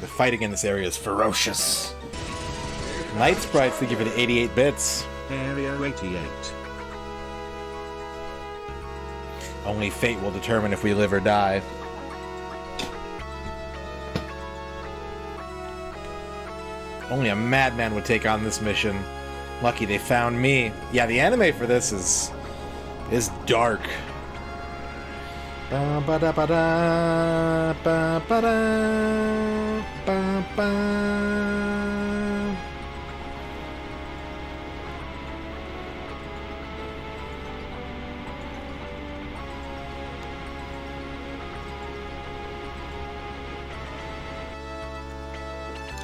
The fighting in this area is ferocious. Night sprites, they give it 88 bits. Area 88. Only fate will determine if we live or die. Only a madman would take on this mission. Lucky they found me. Yeah, the anime for this is dark. Ba-ba-da-ba-da, ba-ba-da, ba-ba.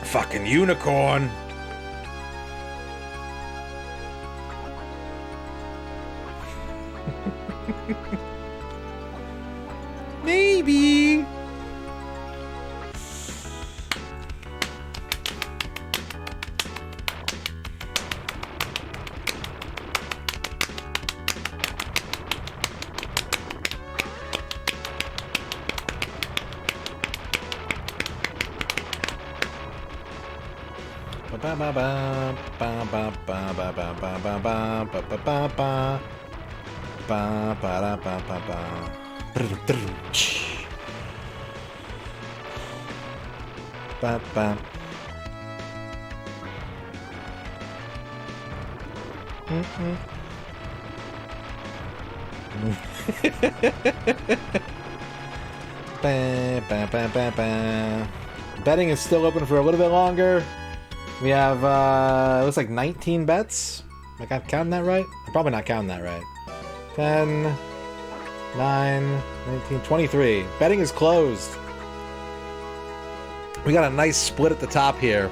Fucking unicorn. Maybe. Ba ba ba ba ba ba ba ba ba ba ba ba ba ba ba ba ba ba ba ba. Ba ba. Ba ba ba ba ba. Betting is still open for a little bit longer. We have, it looks like 19 bets. Am I counting that right? I'm probably not counting that right. 10, 9, 19, 23. Betting is closed. We got a nice split at the top here.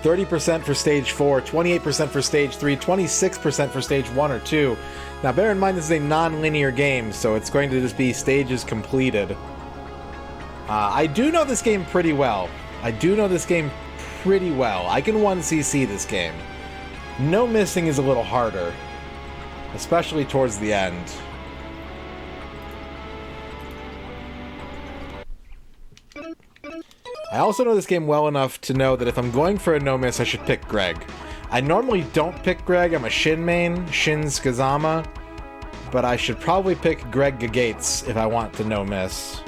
30% for stage 4, 28% for stage 3, 26% for stage 1 or 2. Now bear in mind this is a non-linear game, so it's going to just be stages completed. I do know this game pretty well. I can 1cc this game. No missing is a little harder, especially towards the end. I also know this game well enough to know that if I'm going for a no miss, I should pick Greg. I normally don't pick Greg. I'm a Shin main, Shin's Kazama, but I should probably pick Greg Gagates if I want to no miss.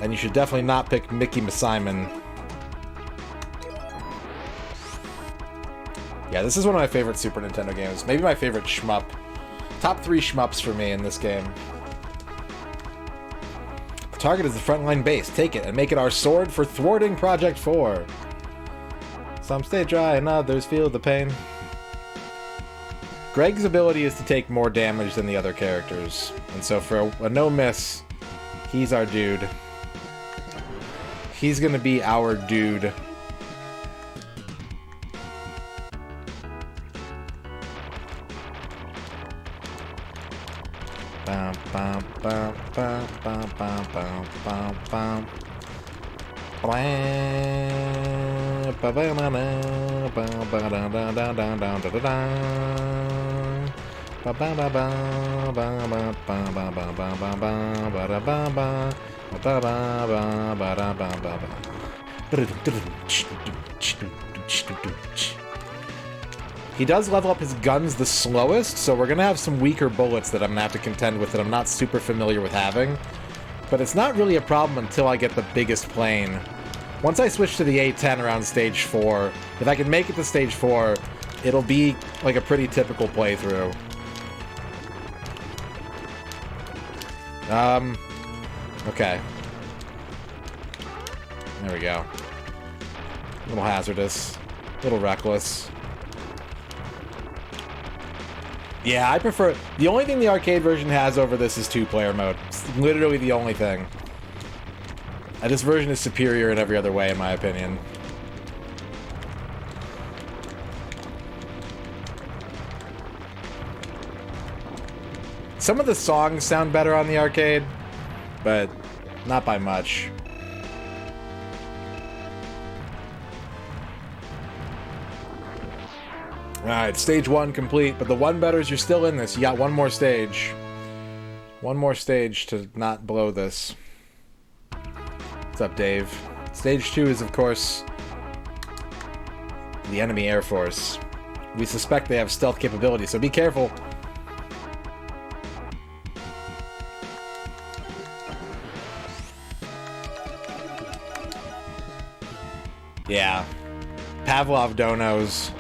And you should definitely not pick Mickey Simon. Yeah, this is one of my favorite Super Nintendo games. Maybe my favorite shmup. Top 3 shmups for me in this game. The target is the frontline base. Take it and make it our sword for thwarting Project 4. Some stay dry and others feel the pain. Greg's ability is to take more damage than the other characters. And so for a no miss, he's our dude. He's gonna be our dude. Bam, bam, bam, bam, bam, bam, bam, bam, bam. Blam, He does level up his guns the slowest, so we're gonna have some weaker bullets that I'm gonna have to contend with that I'm not super familiar with having. But it's not really a problem until I get the biggest plane. Once I switch to the A10 around stage 4, if I can make it to stage 4, it'll be like a pretty typical playthrough. Okay. There we go. A little hazardous. A little reckless. Yeah, I prefer... The only thing the arcade version has over this is 2-player mode. It's literally the only thing. And this version is superior in every other way, in my opinion. Some of the songs sound better on the arcade, but not by much. Alright, stage 1 complete, but the one betters, you're still in this. You got one more stage. One more stage to not blow this. What's up, Dave? Stage 2 is, of course, the enemy Air Force. We suspect they have stealth capabilities, so be careful. Yeah. Pavlov donos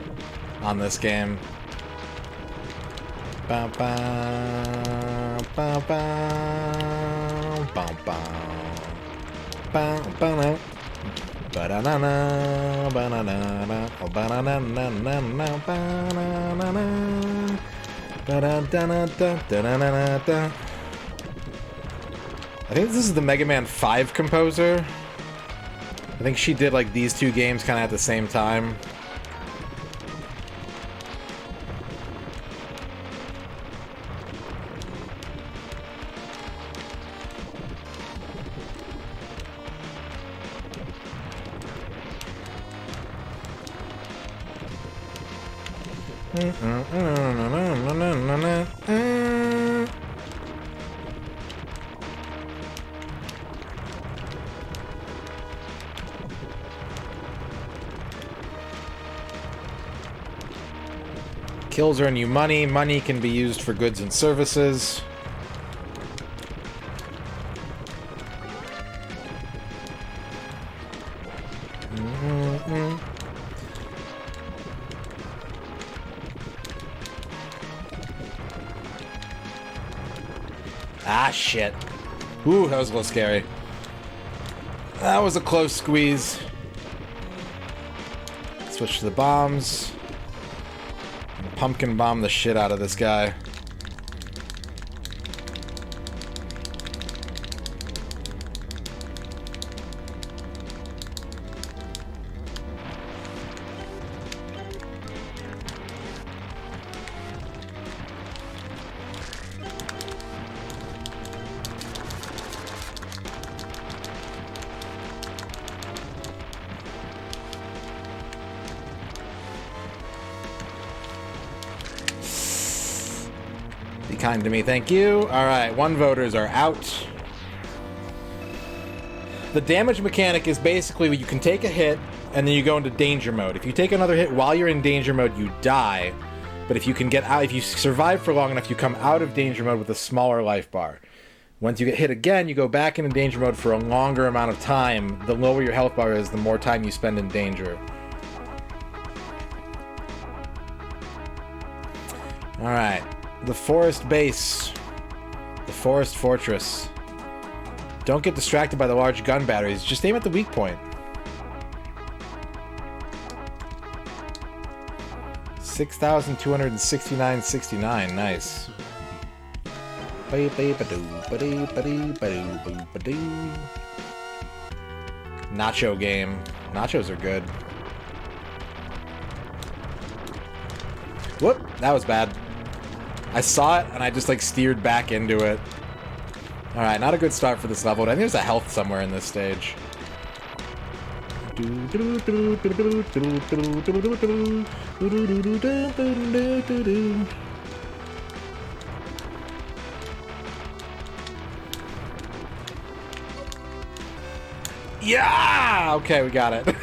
on this game. Ba ba ba ba ba ba ba ba ba-da-na-na, ba-da-na-na, ba-da-na-na-na-na, ba-da-na-na, ba-da-da-na-da-da-da-da-da. I think this is the Mega Man 5 composer. I think she did like these two games kind of at the same time. Kills earn you money. Money can be used for goods and services. Ah, shit. Ooh, that was a little scary. That was a close squeeze. Switch to the bombs. Pumpkin bomb the shit out of this guy. Kind to me, thank you. Alright, 1 voters are out. The damage mechanic is basically you can take a hit and then you go into danger mode. If you take another hit while you're in danger mode, you die. But if you can get out, if you survive for long enough, you come out of danger mode with a smaller life bar. Once you get hit again, you go back into danger mode for a longer amount of time. The lower your health bar is, the more time you spend in danger. Alright. The forest base. The forest fortress. Don't get distracted by the large gun batteries. Just aim at the weak point. 6,269.69. Nice. Nacho game. Nachos are good. Whoop! That was bad. I saw it, and I just, like, steered back into it. Alright, not a good start for this level. I think there's a health somewhere in this stage. Yeah! Okay, we got it.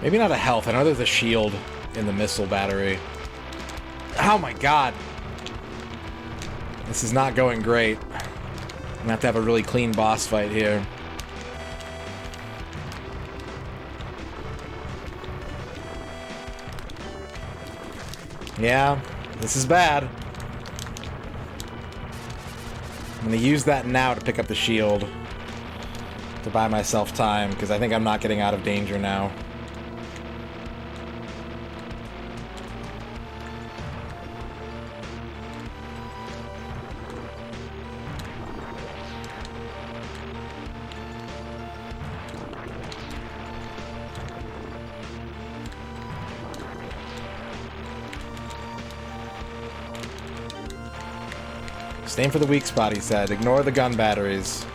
Maybe not a health. I know there's a shield in the missile battery. Oh my god. This is not going great. I'm gonna have a really clean boss fight here. Yeah, this is bad. I'm gonna use that now to pick up the shield. To buy myself time, because I think I'm not getting out of danger now. Same for the weak spot, he said. Ignore the gun batteries.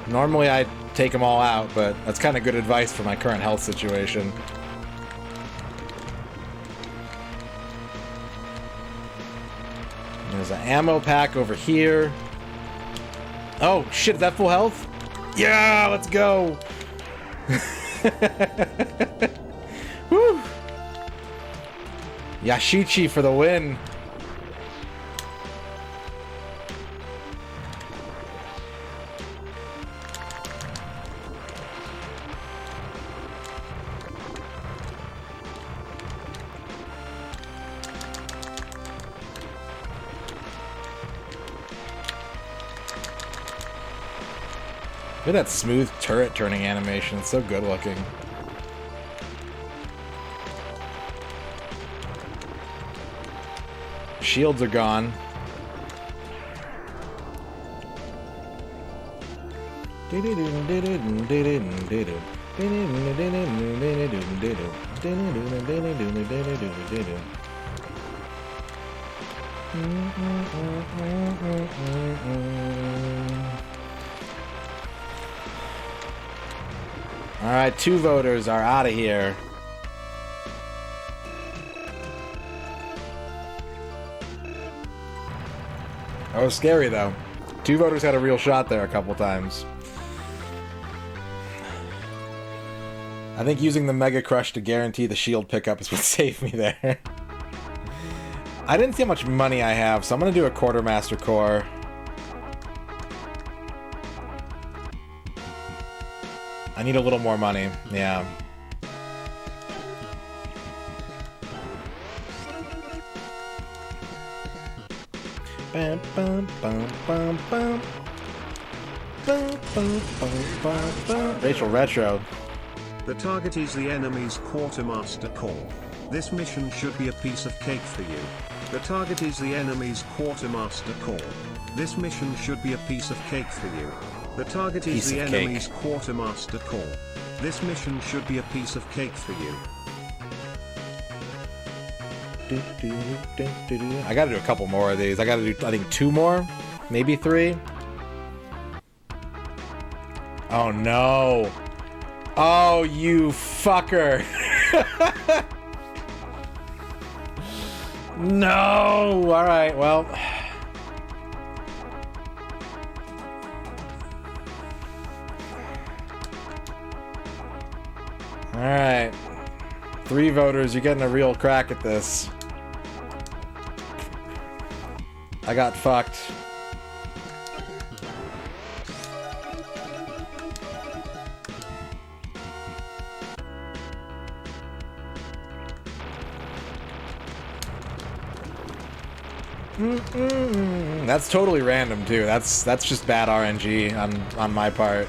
Normally I'd take them all out, but that's kind of good advice for my current health situation. There's an ammo pack over here. Oh, shit, is that full health? Yeah, let's go! Woo! Yashichi for the win. Look at that smooth turret turning animation. It's so good looking. Shields are gone. Alright, 2 voters are out of here. That was scary, though. 2 voters had a real shot there a couple times. I think using the Mega Crush to guarantee the shield pickup is what saved me there. I didn't see how much money I have, so I'm gonna do a Quartermaster Core. I need a little more money, yeah. Bum, bum, bum, bum, bum. Bum, bum, bum, bum, bum. Rachel Retro. The target is the enemy's Quartermaster Core. This mission should be a piece of cake for you. The target is the enemy's Quartermaster Core. This mission should be a piece of cake for you. The target is the enemy's Quartermaster Core. This mission should be a piece of cake for you. I gotta do a couple more of these. I gotta do, I think, 2 more? Maybe 3? Oh no! Oh, you fucker! No! Alright, well... Alright. 3 voters, you're getting a real crack at this. I got fucked. That's totally random too. That's just bad RNG on my part.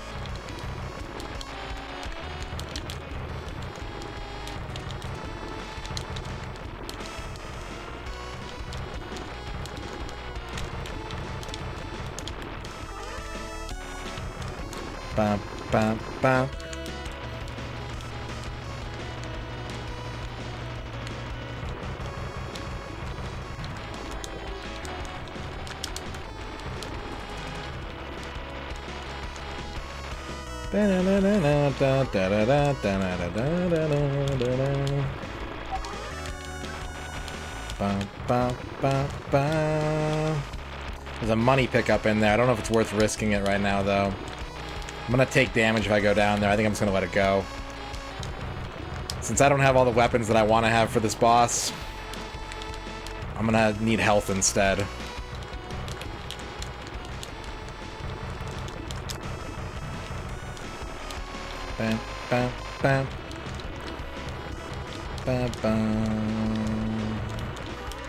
bum, bum, bum. There's a money pickup in there. I don't know if it's worth risking it right now, though. I'm gonna take damage if I go down there. I think I'm just gonna let it go. Since I don't have all the weapons that I want to have for this boss, I'm gonna need health instead. Bam, bam, bam. Bam, bam.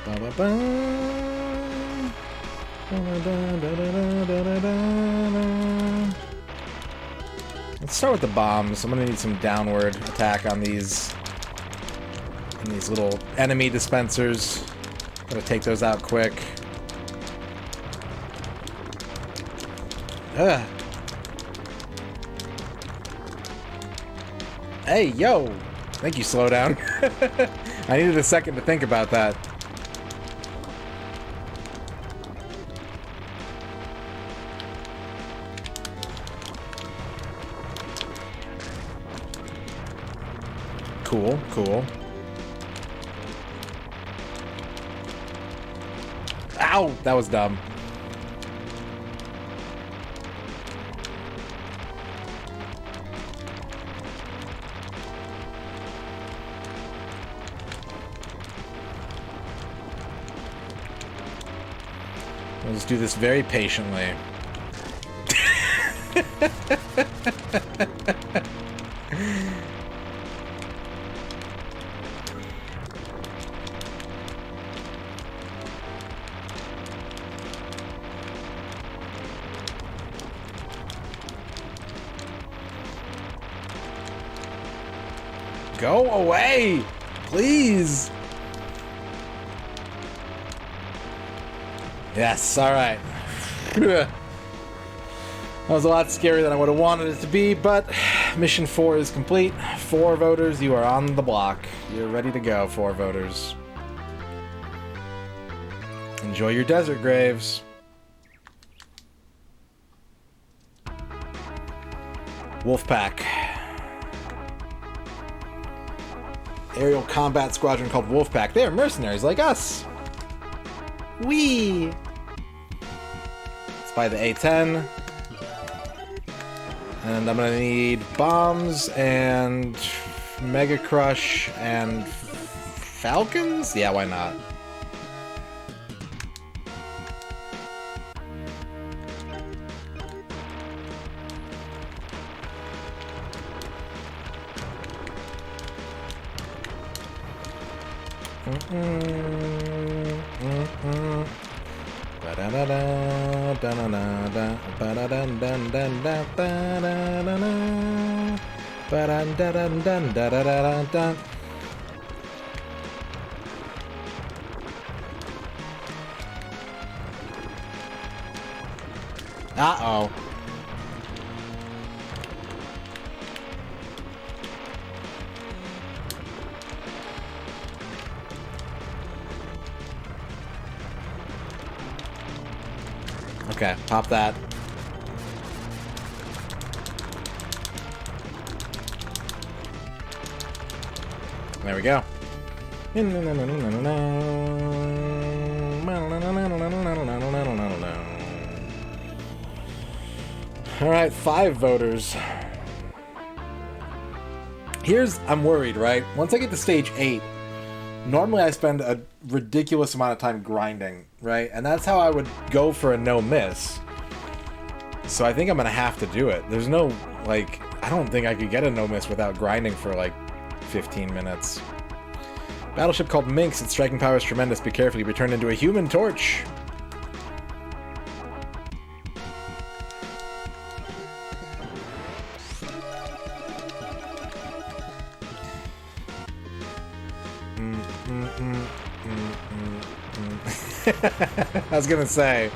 Ba, ba, bam. Da, da, da, da, da, da, da. Let's start with the bombs. I'm gonna need some downward attack on these little enemy dispensers. Gotta take those out quick. Ugh. Hey, yo! Thank you, slow down. I needed a second to think about that. Cool, cool. Ow! That was dumb. Let's do this very patiently. Go away! Please! Yes, alright. That was a lot scarier than I would have wanted it to be, but mission 4 is complete. 4 voters, you are on the block. You're ready to go, 4 voters. Enjoy your desert graves. Wolfpack. Aerial combat squadron called Wolfpack. They are mercenaries like us. Whee! Let's buy the A10. And I'm gonna need bombs and Mega Crush and Falcons? Yeah, why not? Uh-oh. Okay, pop that. There we go. Alright, 5 voters. I'm worried, right? Once I get to stage 8, normally I spend a ridiculous amount of time grinding, right? And that's how I would go for a no-miss. So I think I'm gonna have to do it. There's no, like, I don't think I could get a no-miss without grinding for, like, 15 minutes. Battleship called Minx. Its striking power is tremendous. Be careful, you'll be turned into a human torch. I was gonna say.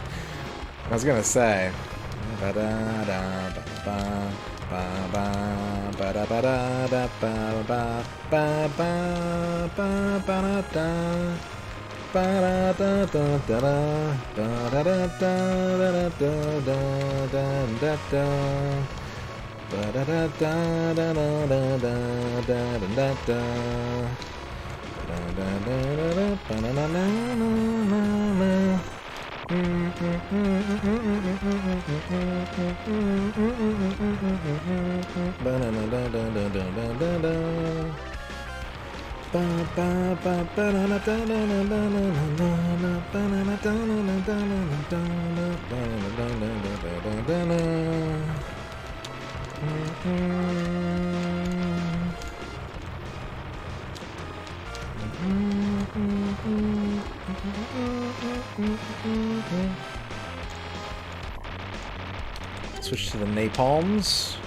Switch to the napalms.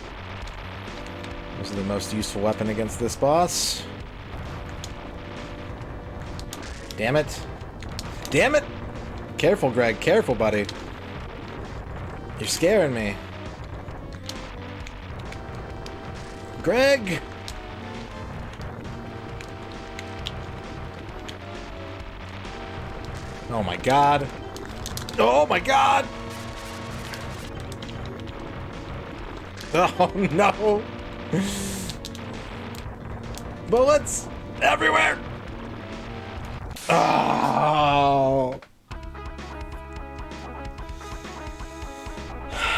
Those are the most useful weapon against this boss. Damn it. Damn it! Careful, Greg. Careful, buddy. You're scaring me. Greg! Oh my god. Oh my god! Oh no! Bullets! Everywhere! Oh!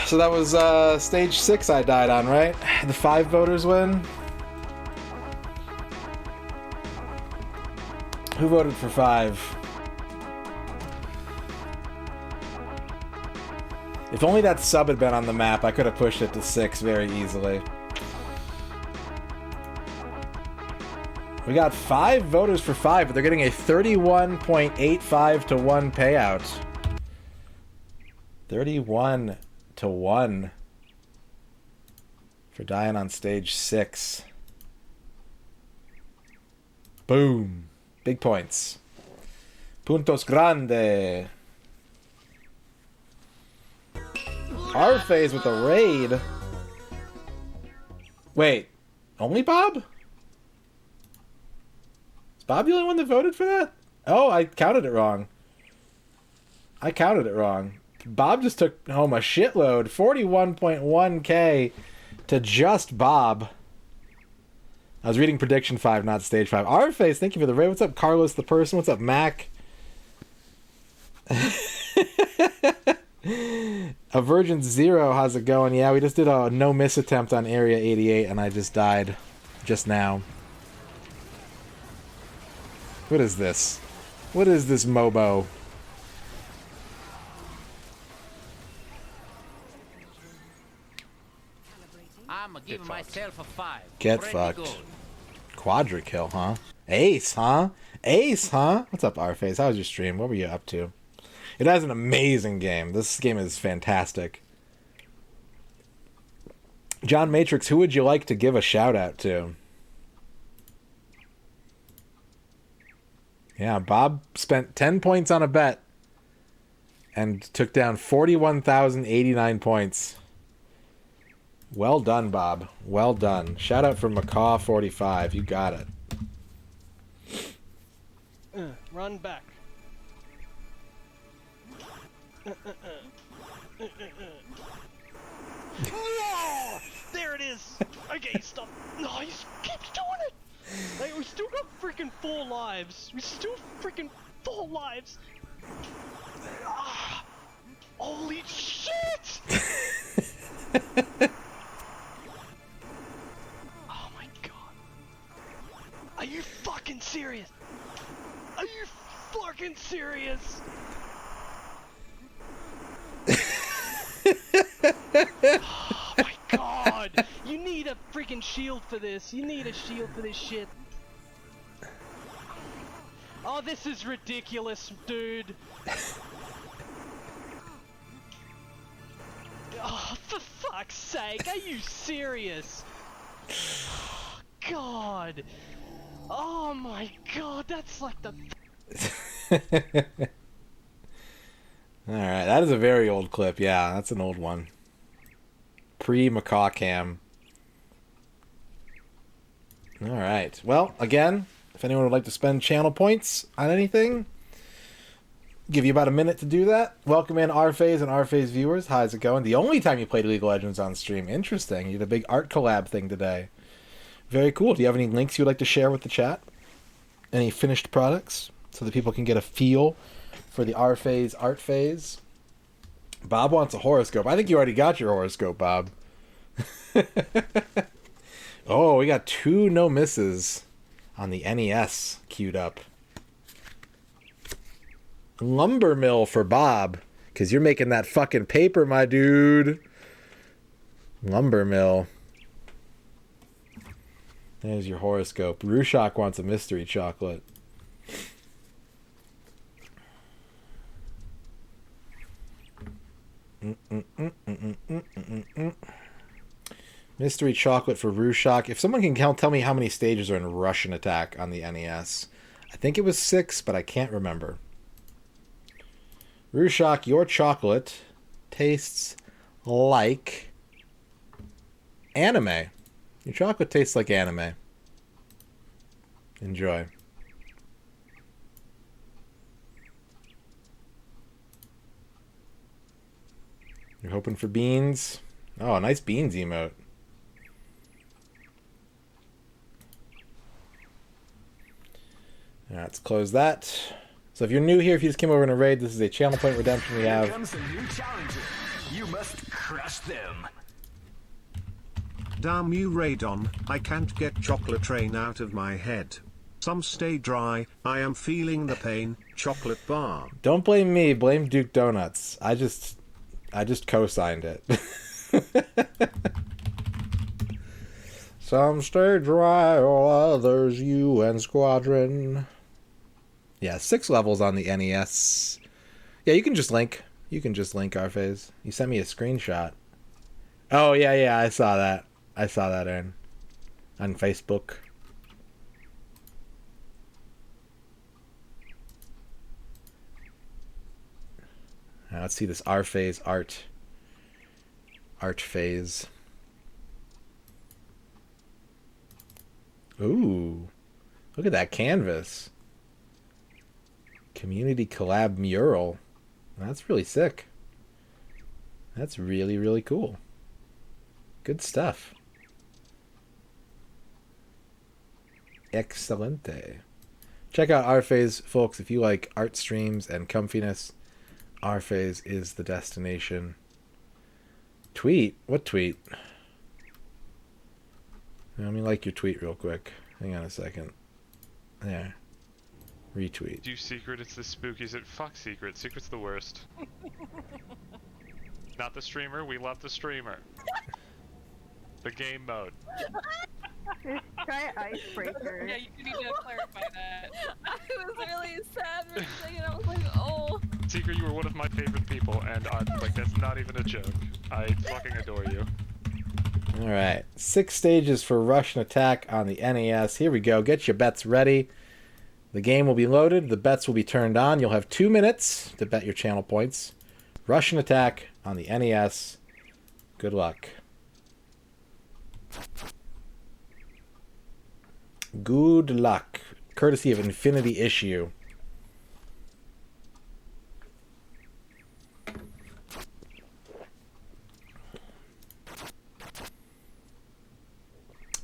So that was stage 6 I died on, right? The 5 voters win? Who voted for 5? If only that sub had been on the map, I could have pushed it to 6 very easily. We got 5 voters for 5, but they're getting a 31.85 to 1 payout. 31 to 1 for dying on stage 6. Boom. Big points. Puntos grande. Our phase with the raid. Wait, only Bob? Is Bob the only one that voted for that? Oh, I counted it wrong. I counted it wrong. Bob just took home a shitload. 41.1k to just Bob. I was reading Prediction 5, not Stage 5. Our phase, thank you for the raid. What's up, Carlos the person? What's up, Mac? A Virgin Zero, how's it going? Yeah, we just did a no miss attempt on Area 88 and I just died just now. What is this? What is this MOBO? I'm giving myself a 5. Get Ready, fucked. go. Quadra kill, huh? Ace, huh? Ace, huh? What's up, Rface? How was your stream? What were you up to? It has an amazing game. This game is fantastic. John Matrix, who would you like to give a shout out to? Yeah, Bob spent 10 points on a bet and took down 41,089 points. Well done, Bob. Well done. Shout out for Macaw45. You got it. Run back. Oh, there it is. Okay, stop. No, he keeps doing it. Like, we still got freaking 4 lives. We still freaking 4 lives. Ah, holy shit! Oh my god. Are you fucking serious? Are you fucking serious? Oh my god! You need a freaking shield for this. You need a shield for this shit. Oh, this is ridiculous, dude. Oh, for fuck's sake, are you serious? God. Oh my god, that's like the... Alright, that is a very old clip. Yeah, that's an old one. Pre-macaw cam. All right. Well, again, if anyone would like to spend channel points on anything, give you about a minute to do that. Welcome in R-Phase and R-Phase viewers. How's it going? The only time you played League of Legends on stream. Interesting. You did a big art collab thing today. Very cool. Do you have any links you would like to share with the chat? Any finished products so that people can get a feel for the R-Phase art phase? Bob wants a horoscope. I think you already got your horoscope, Bob. Oh, we got 2 no misses on the NES queued up. Lumber mill for Bob, because you're making that fucking paper, my dude. Lumber mill. There's your horoscope. Rushok wants a mystery chocolate. Mystery chocolate for Rushok. If someone can tell me how many stages are in Russian Attack on the NES. I think it was 6, but I can't remember. Rushok, your chocolate tastes like anime. Your chocolate tastes like anime. Enjoy. You're hoping for beans? Oh, nice beans emote. Alright, let's close that. So if you're new here, if you just came over in a raid, this is a channel point redemption we have. Here comes a new challenger. You must crush them. Damn you, Radon, I can't get chocolate rain out of my head. Some stay dry, I am feeling the pain, chocolate bar. Don't blame me, blame Duke Donuts. I just co-signed it. Some stay dry, while others UN Squadron. Yeah, 6 levels on the NES. Yeah, you can just link. You can just link R-Phase. You sent me a screenshot. Oh, yeah, I saw that. I saw that, Aaron. On Facebook. Now let's see this R-Phase art phase. Ooh. Look at that canvas. Community collab mural. That's really sick. That's really, really cool. Good stuff. Excelente. Check out R-Phase, folks, if you like art streams and comfiness. R-Phase is the destination. Tweet? What tweet? Let me like your tweet real quick. Hang on a second. There. Retweet. Do secret, it's the spookies. Fuck secret. Secret's the worst. Not the streamer, we love the streamer. The game mode. Try icebreaker. Yeah, you need to clarify that. I was really sad for a second. I was like, oh. Secret, you were one of my favorite people, and like that's not even a joke. I fucking adore you. Alright. 6 stages for Russian Attack on the NES. Here we go. Get your bets ready. The game will be loaded. The bets will be turned on. You'll have 2 minutes to bet your channel points. Russian Attack on the NES. Good luck. Good luck. Courtesy of Infinity Issue.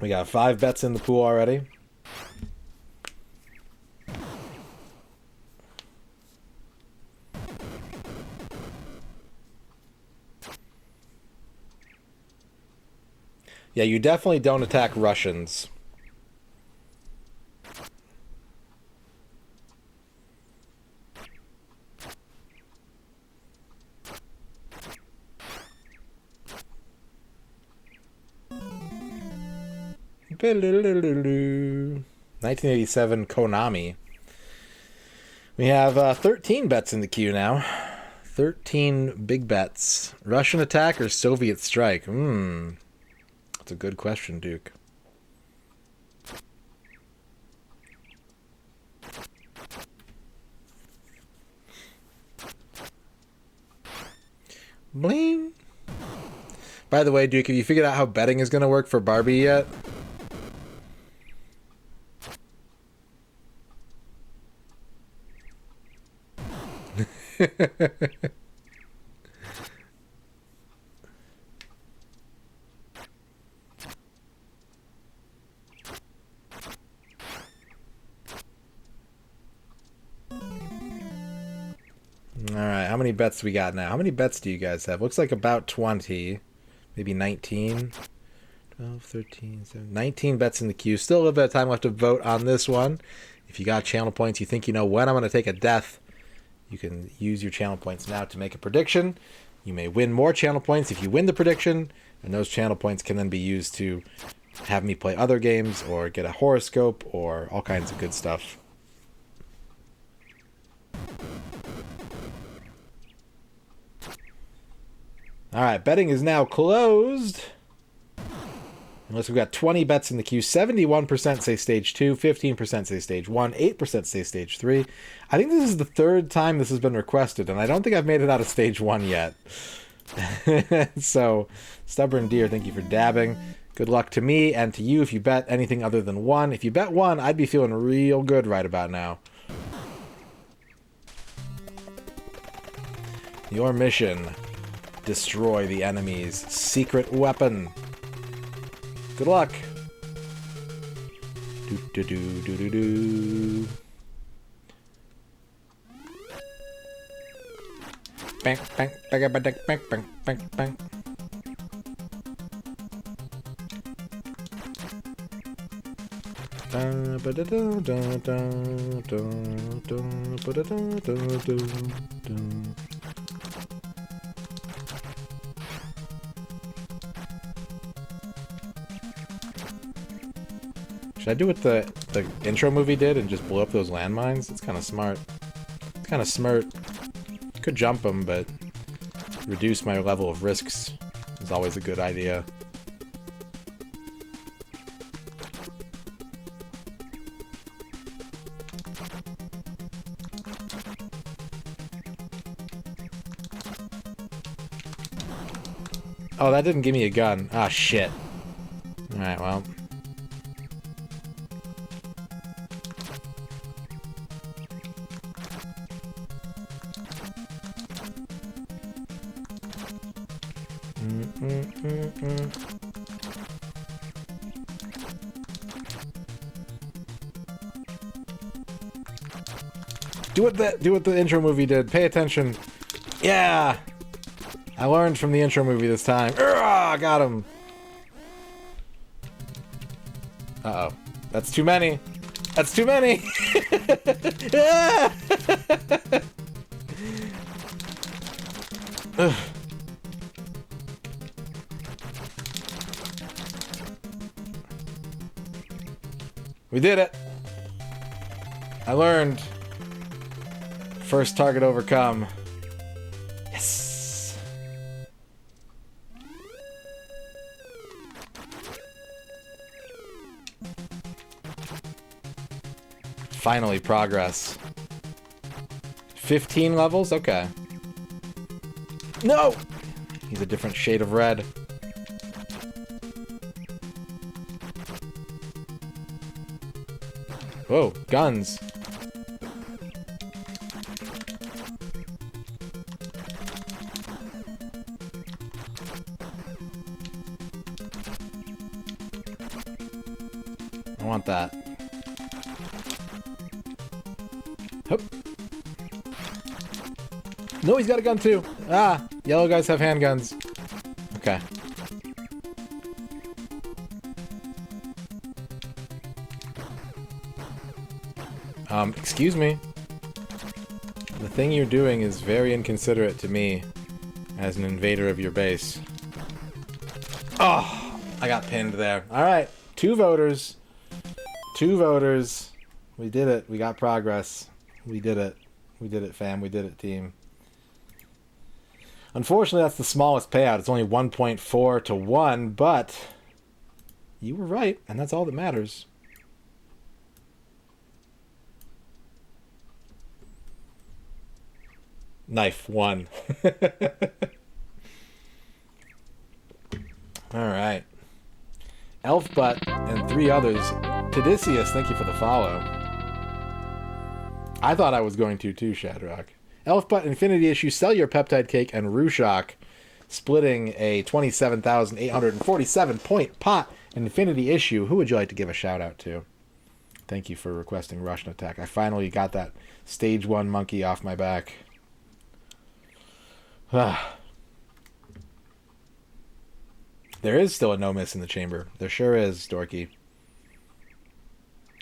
We got 5 bets in the pool already. Yeah, you definitely don't attack Russians. $1987 Konami. We have 13 bets in the queue now. 13 big bets. Russian attack or Soviet strike? That's a good question, Duke. Bling. By the way, Duke, have you figured out how betting is going to work for Barbie yet? Alright, how many bets do we got now? How many bets do you guys have? Looks like about 20. Maybe 19. 12, 13, 17, 19 bets in the queue. Still a little bit of time left to vote on this one. If you got channel points, you think you know when I'm going to take a death, you can use your channel points now to make a prediction. You may win more channel points if you win the prediction, and those channel points can then be used to have me play other games or get a horoscope or all kinds of good stuff. Alright, betting is now closed. Unless we've got 20 bets in the queue. 71% say stage 2, 15% say stage 1, 8% say stage 3. I think this is the third time this has been requested, and I don't think I've made it out of stage 1 yet. So, Stubborn Deer, thank you for dabbing. Good luck to me and to you if you bet anything other than 1. If you bet 1, I'd be feeling real good right about now. Your mission: destroy the enemy's secret weapon. Good luck. Do do do do do do. Bang bang bang bang bang bang bang bang. Da ba da da da da da da ba da da da da da. Should I do what the intro movie did and just blow up those landmines? It's kind of smart. It's kind of smart. Could jump them, but reduce my level of risks is always a good idea. Oh, that didn't give me a gun. Ah, shit. Alright, well. Do what the intro movie did. Pay attention. Yeah! I learned from the intro movie this time. Urgh, got him. Uh-oh. That's too many. That's too many. We did it. I learned. First target overcome. Yes. Finally, progress. 15 levels? Okay. No! He's a different shade of red. Whoa, guns. I want that. Hup. No, he's got a gun too. Ah, yellow guys have handguns. Okay. Excuse me. The thing you're doing is very inconsiderate to me as an invader of your base. Oh, I got pinned there. Alright, 2 voters. 2 voters. We did it. We got progress. We did it. We did it, fam. We did it, team. Unfortunately, that's the smallest payout. It's only 1.4 to 1, but you were right, and that's all that matters. Knife 1. Alright. Elfbutt and 3 others. Tedicius, thank you for the follow. I thought I was going to too, Shadrock. Elfbutt, Infinity Issue, Sell Your Peptide Cake, and Rushok splitting a 27,847 point pot. Infinity Issue, who would you like to give a shout out to? Thank you for requesting Russian Attack. I finally got that stage 1 monkey off my back. There is still a no miss in the chamber. There sure is, Dorky.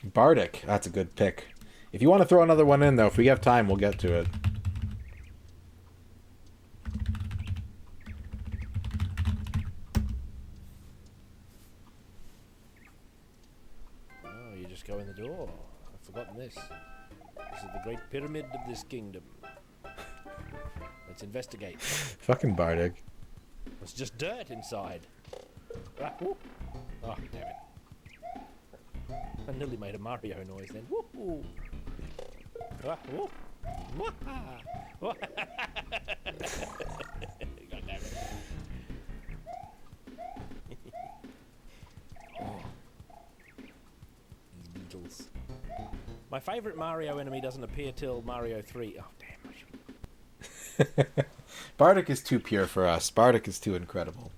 Bardic, that's a good pick. If you want to throw another one in, though, if we have time, we'll get to it. Oh, you just go in the door. I've forgotten this. This is the great pyramid of this kingdom. Let's investigate. Fucking Bardic. It's just dirt inside. Ah, whoop. Oh, damn it. I nearly made a Mario noise then. Woohoo! Ah, whoop. God damn it. Oh. These beetles. My favourite Mario enemy doesn't appear till Mario 3. Oh, damn. Bardic is too pure for us. Bardic is too incredible.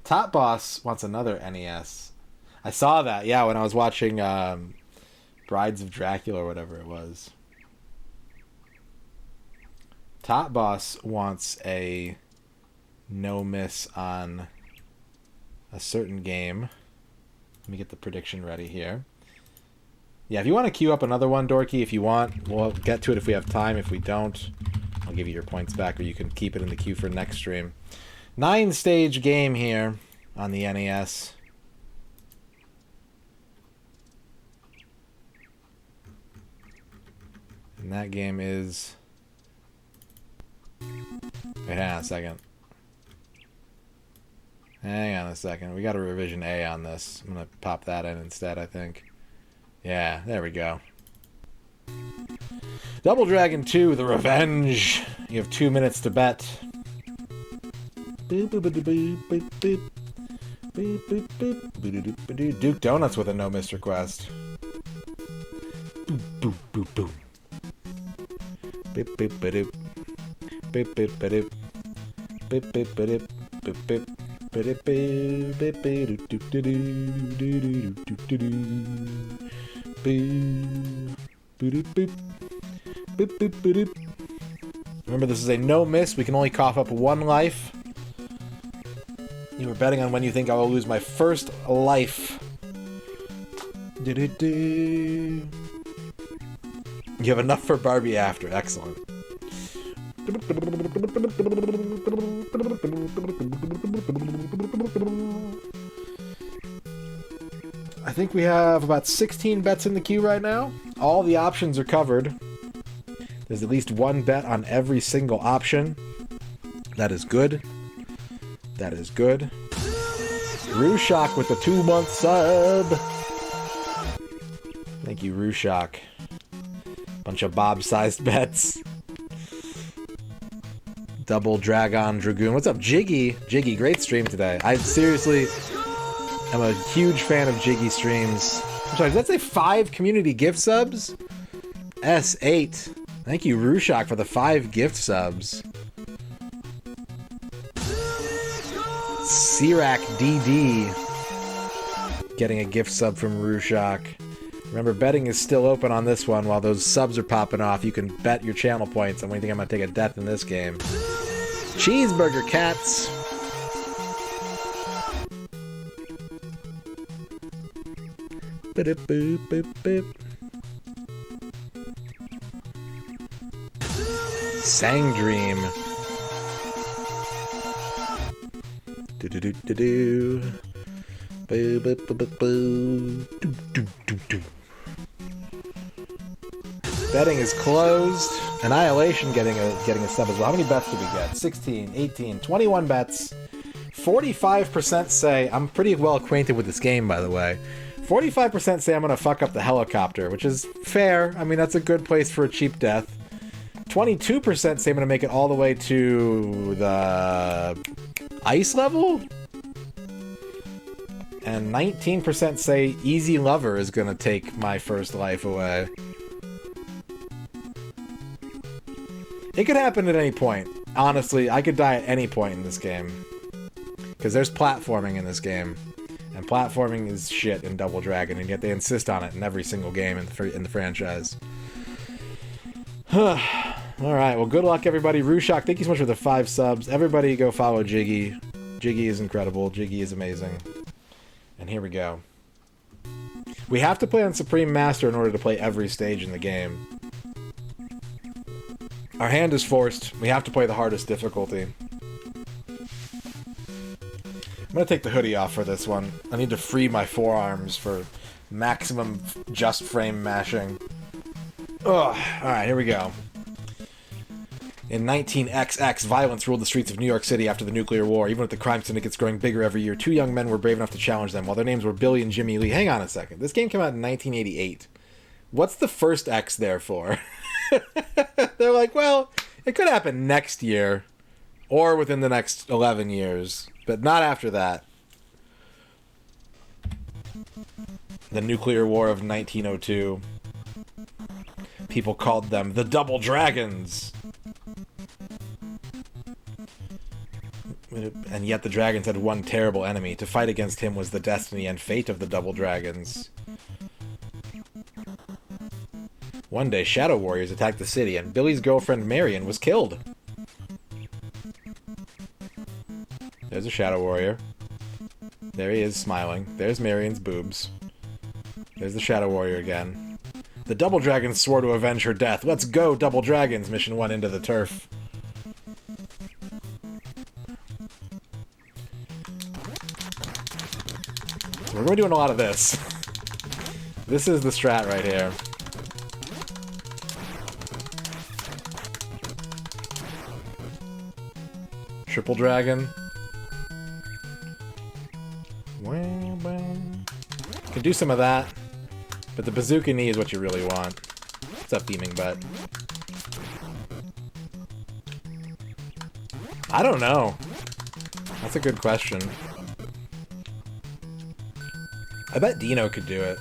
Top Boss wants another NES. I saw that, yeah, when I was watching Brides of Dracula or whatever it was. Top Boss wants a no miss on a certain game. Let me get the prediction ready here. Yeah, if you want to queue up another one, Dorky, if you want, we'll get to it if we have time. If we don't, I'll give you your points back, or you can keep it in the queue for next stream. 9-stage game here on the NES. And that game is... Wait, hang on a second. Hang on a second. We got a revision A on this. I'm going to pop that in instead, I think. Yeah, there we go. Double Dragon 2, The Revenge. You have 2 minutes to bet. Duke Donuts with a no miss request. Boop, boop, boop, boop. Bip, bip, ba-doop. Bip, bip, ba-doop. Bip, bip, ba-doop. Bip, bip. Bip, bip, bip, bip, doop, doop, doop, doop, doop, doop, doop. Boop. Boop, boop. Boop, boop, boop. Remember, this is a no miss. We can only cough up 1 life. You were betting on when you think I will lose my first life. Do-do-do. You have enough for Barbie after. Excellent. I think we have about 16 bets in the queue right now. All the options are covered. There's at least 1 bet on every single option. That is good. That is good. Rushok with the 2-month sub. Thank you, Rushok. Bunch of Bob-sized bets. Double Dragon Dragoon. What's up, Jiggy? Jiggy, great stream today. I seriously am a huge fan of Jiggy streams. I'm sorry, did that say 5 community gift subs? S8. Thank you, Rushok, for the 5 gift subs. Sirac DD getting a gift sub from Rushok. Remember, betting is still open on this one while those subs are popping off. You can bet your channel points on when you think I'm going to take a death in this game. Cheeseburger Cats. Sang Dream. Do do do do do. Boo boo boo boo boo. Do do do do. Betting is closed. Annihilation getting a sub as well. How many bets did we get? 16, 18, 21 bets. 45% say, I'm pretty well acquainted with this game, by the way. 45% say I'm going to fuck up the helicopter, which is fair. I mean, that's a good place for a cheap death. 22% say I'm going to make it all the way to the ice level? And 19% say Easy Lover is gonna take my first life away. It could happen at any point. Honestly, I could die at any point in this game. Because there's platforming in this game. And platforming is shit in Double Dragon, and yet they insist on it in every single game in the franchise. Alright, well good luck everybody. Rushok, thank you so much for the 5 subs. Everybody go follow Jiggy. Jiggy is incredible. Jiggy is amazing. And here we go. We have to play on Supreme Master in order to play every stage in the game. Our hand is forced. We have to play the hardest difficulty. I'm gonna take the hoodie off for this one. I need to free my forearms for maximum just frame mashing. Ugh. Alright, here we go. In 19XX, violence ruled the streets of New York City after the nuclear war. Even with the crime syndicates growing bigger every year, 2 young men were brave enough to challenge them, while their names were Billy and Jimmy Lee. Hang on a second. This game came out in 1988. What's the first X there for? They're like, well, it could happen next year, or within the next 11 years, but not after that. The nuclear war of 1902. People called them the Double Dragons. And yet the dragons had one terrible enemy. To fight against him was the destiny and fate of the Double Dragons. One day, Shadow Warriors attacked the city, and Billy's girlfriend Marion was killed. There's a Shadow Warrior. There he is, smiling. There's Marion's boobs. There's the Shadow Warrior again. The Double Dragons swore to avenge her death. Let's go, Double Dragons! Mission 1 into the turf. We're going to be doing a lot of this. This is the strat right here. Triple Dragon. Can do some of that, but the bazooka knee is what you really want. What's up, Beaming Butt? I don't know. That's a good question. I bet Dino could do it,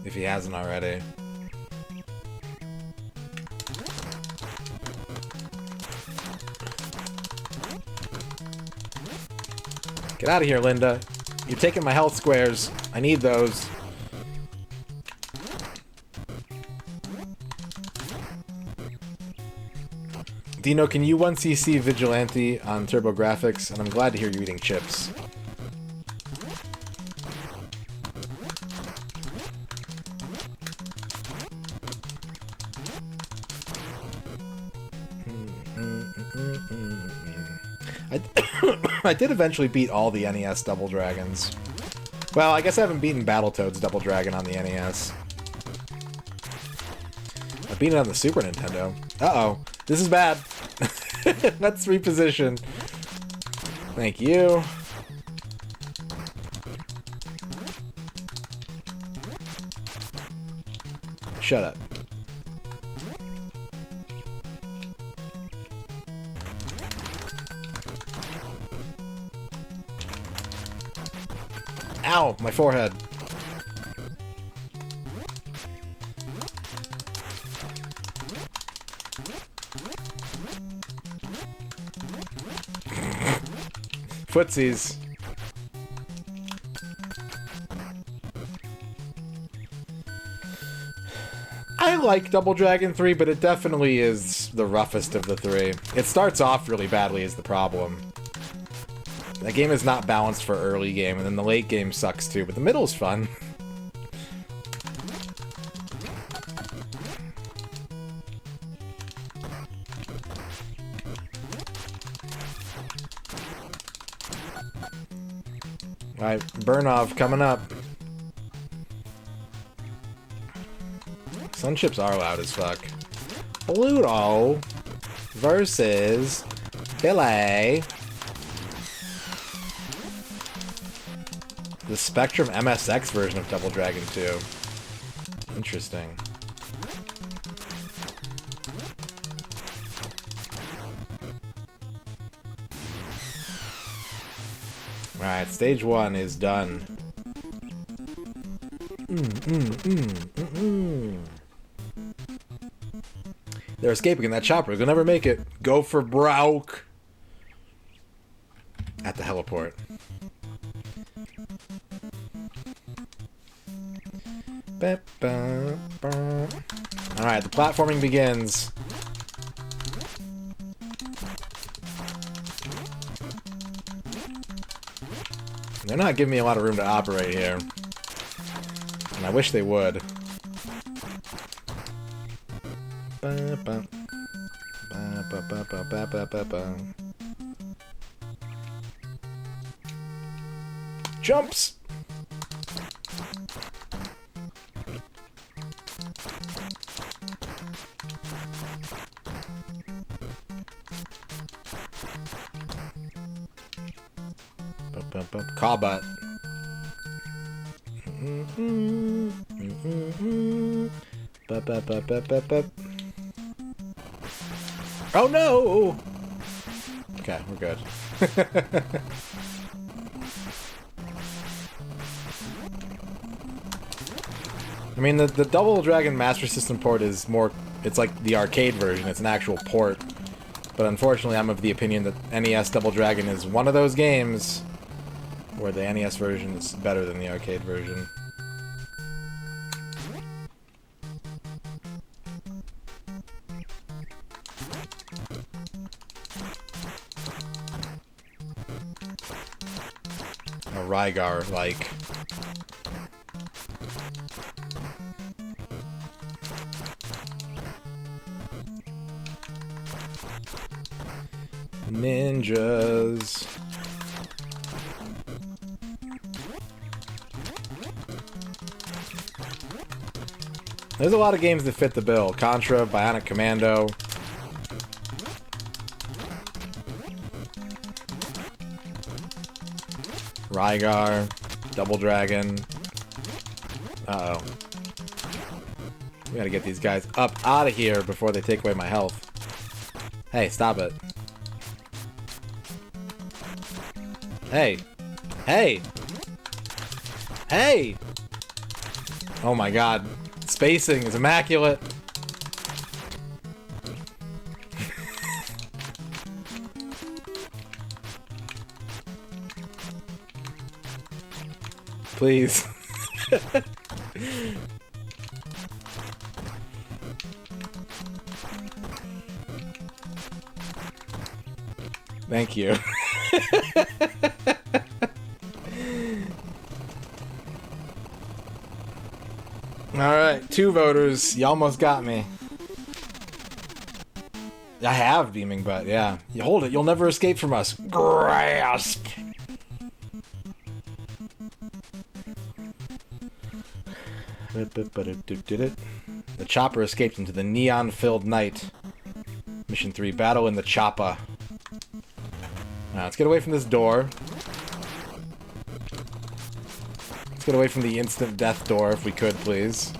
if he hasn't already. Get out of here, Linda. You're taking my health squares. I need those. Dino, can you 1cc Vigilante on TurboGrafx? And I'm glad to hear you're eating chips. I did eventually beat all the NES Double Dragons. Well, I guess I haven't beaten Battletoads Double Dragon on the NES. I've beaten it on the Super Nintendo. Uh-oh. This is bad. Let's reposition. Thank you. Shut up. Ow! My forehead. Footsies. I like Double Dragon 3, but it definitely is the roughest of the three. It starts off really badly is the problem. That game is not balanced for early game, and then the late game sucks too, but the middle is fun. Alright, Burnov coming up. Sunships are loud as fuck. Pluto versus Billy. The Spectrum MSX version of Double Dragon 2. Interesting. Alright, stage 1 is done. They're escaping in that chopper. They'll never make it. Go for broke. At the heliport. Alright, the platforming begins. They're not giving me a lot of room to operate here. And I wish they would. Jumps! Call butt. Oh no! Okay, we're good. I mean, the Double Dragon Master System port is more... It's like the arcade version. It's an actual port. But unfortunately, I'm of the opinion that NES Double Dragon is one of those games where the NES version is better than the arcade version. A Rygar-like. Ninjas. There's a lot of games that fit the bill. Contra, Bionic Commando. Rygar. Double Dragon. Uh-oh. We gotta get these guys up out of here before they take away my health. Hey, stop it. Hey. Hey! Hey! Oh my god. Spacing is immaculate. Please. Thank you. Alright, 2 voters. You almost got me. I have Beaming Butt, yeah. You hold it, you'll never escape from us. Grasp! The chopper escaped into the neon-filled night. Mission 3, battle in the chopper. Now, let's get away from this door. Let's get away from the instant death door, if we could, please.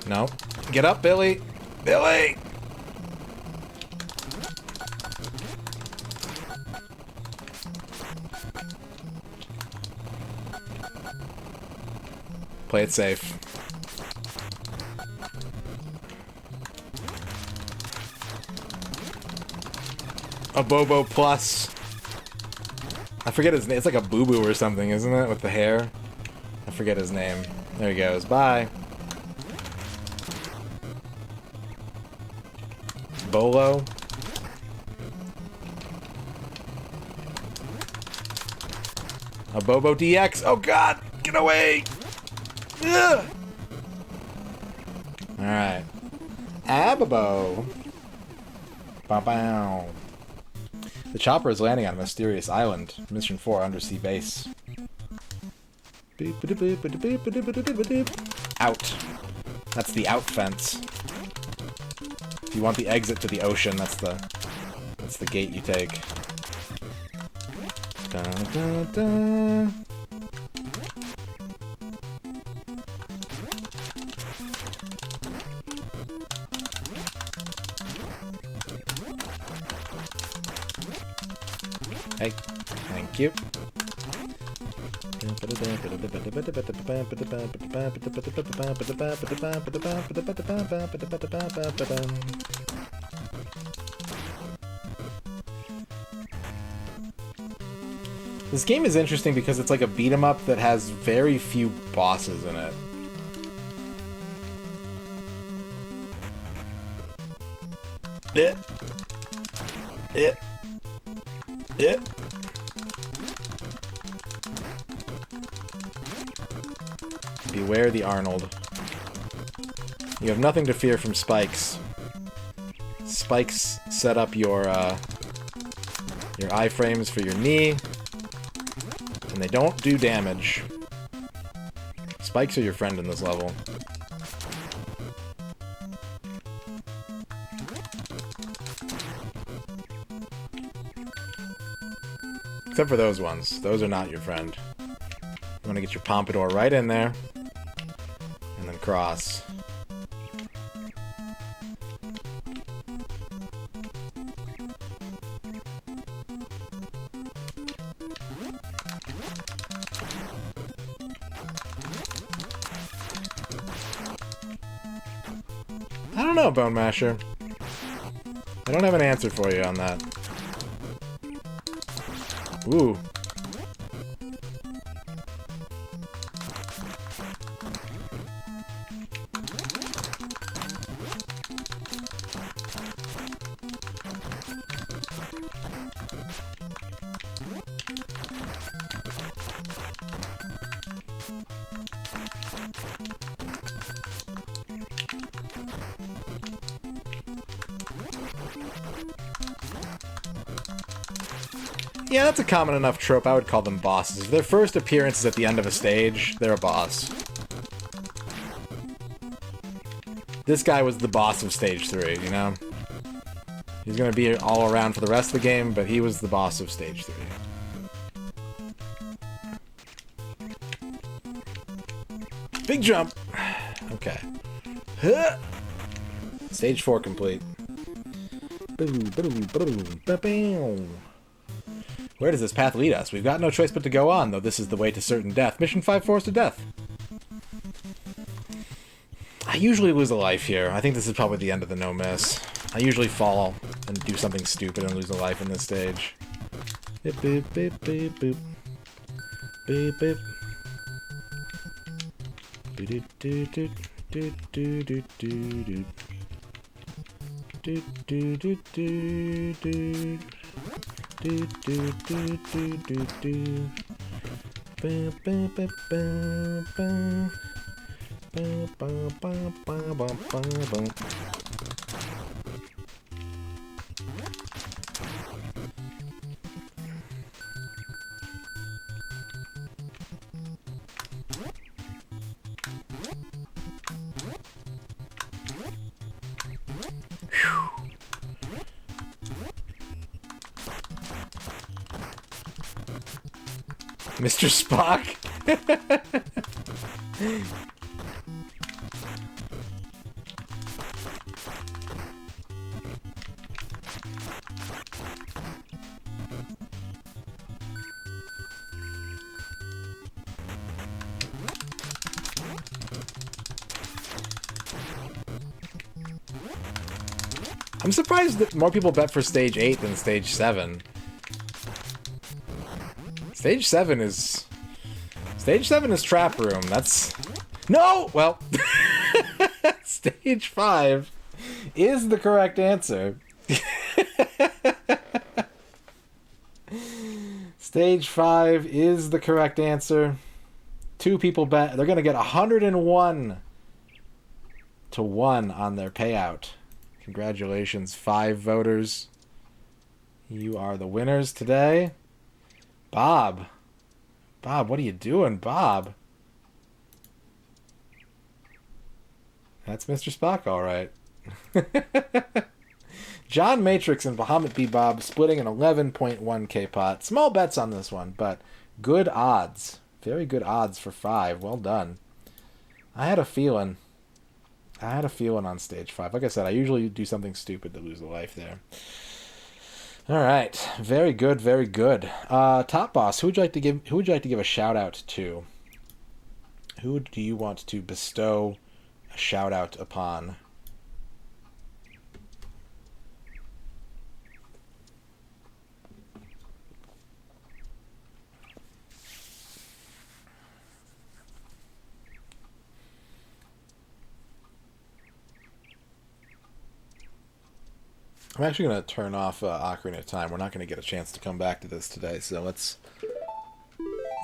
No. Get up, Billy! Billy! Play it safe. A Bobo Plus. I forget his name. It's like a Boo Boo or something, isn't it? With the hair. I forget his name. There he goes. Bye. Bolo. A Bobo DX. Oh god! Get away! Ugh. Alright. Ababo. Bow. The chopper is landing on a mysterious island. Mission 4, undersea base. Out. That's the out fence. If you want the exit to the ocean, that's the gate you take. Da, da, da. Hey, thank you. This game is interesting because it's like a beat 'em up that has very few bosses in it. Beware the Arnold. You have nothing to fear from spikes. Spikes set up your iframes for your knee, and they don't do damage. Spikes are your friend in this level. Except for those ones. Those are not your friend. You want to get your pompadour right in there, and then cross. I don't know, Bone Masher. I don't have an answer for you on that. Ooh. Yeah, that's a common enough trope. I would call them bosses. If their first appearance is at the end of a stage, they're a boss. This guy was the boss of stage 3, you know? He's gonna be all around for the rest of the game, but he was the boss of stage 3. Big jump! Okay. Stage 4 complete. Where does this path lead us? We've got no choice but to go on, though this is the way to certain death. Mission 5 forced to death. I usually lose a life here. I think this is probably the end of the no miss. I usually fall and do something stupid and lose a life in this stage. Beep boop beep beep boop. Beep beep. Do do do do do do do do. Do do do do do. Do do do do do do. Ba ba ba ba ba. Ba ba ba ba ba ba ba. Mr. Spock? I'm surprised that more people bet for stage 8 than stage 7. Stage 7 is Trap Room. That's... No! Well... Stage 5 is the correct answer. Stage 5 is the correct answer. 2 people bet. They're going to get 101 to 1 on their payout. Congratulations, 5 voters. You are the winners today. Bob. Bob, what are you doing, Bob? That's Mr. Spock, all right. John Matrix and Bahamut B. Bob splitting an 11.1k pot. Small bets on this one, but good odds. Very good odds for 5. Well done. I had a feeling on stage 5. Like I said, I usually do something stupid to lose a life there. All right, very good, very good. Top boss, who would you like to give a shout out to? Who do you want to bestow a shout out upon? I'm actually going to turn off Ocarina of Time. We're not going to get a chance to come back to this today, so let's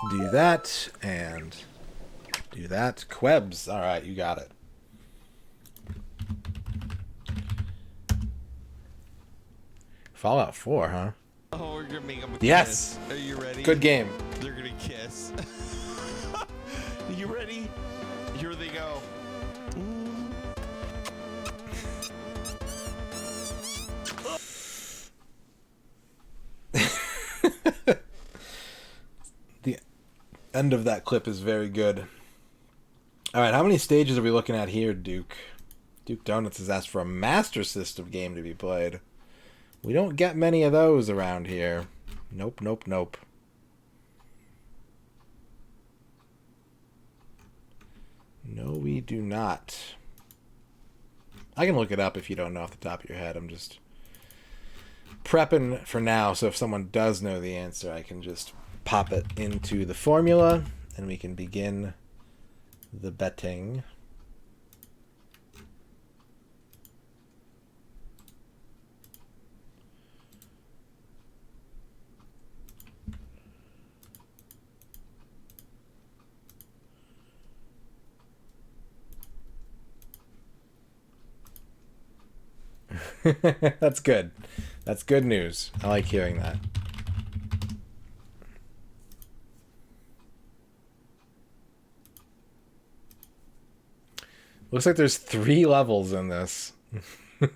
do that and do that. Quebs. All right, you got it. Fallout 4, huh? Oh, we're gonna make them Yes! kiss. Are you ready? Good game. They're gonna kiss. You ready? Here they go. The end of that clip is very good. All right, how many stages are we looking at here, Duke? Duke Donuts has asked for a Master System game to be played. We don't get many of those around here. Nope, nope, nope. No, we do not. I can look it up if you don't know off the top of your head. I'm just prepping for now, so if someone does know the answer, I can just pop it into the formula, and we can begin the betting. That's good. That's good news. I like hearing that. Looks like there's 3 levels in this. All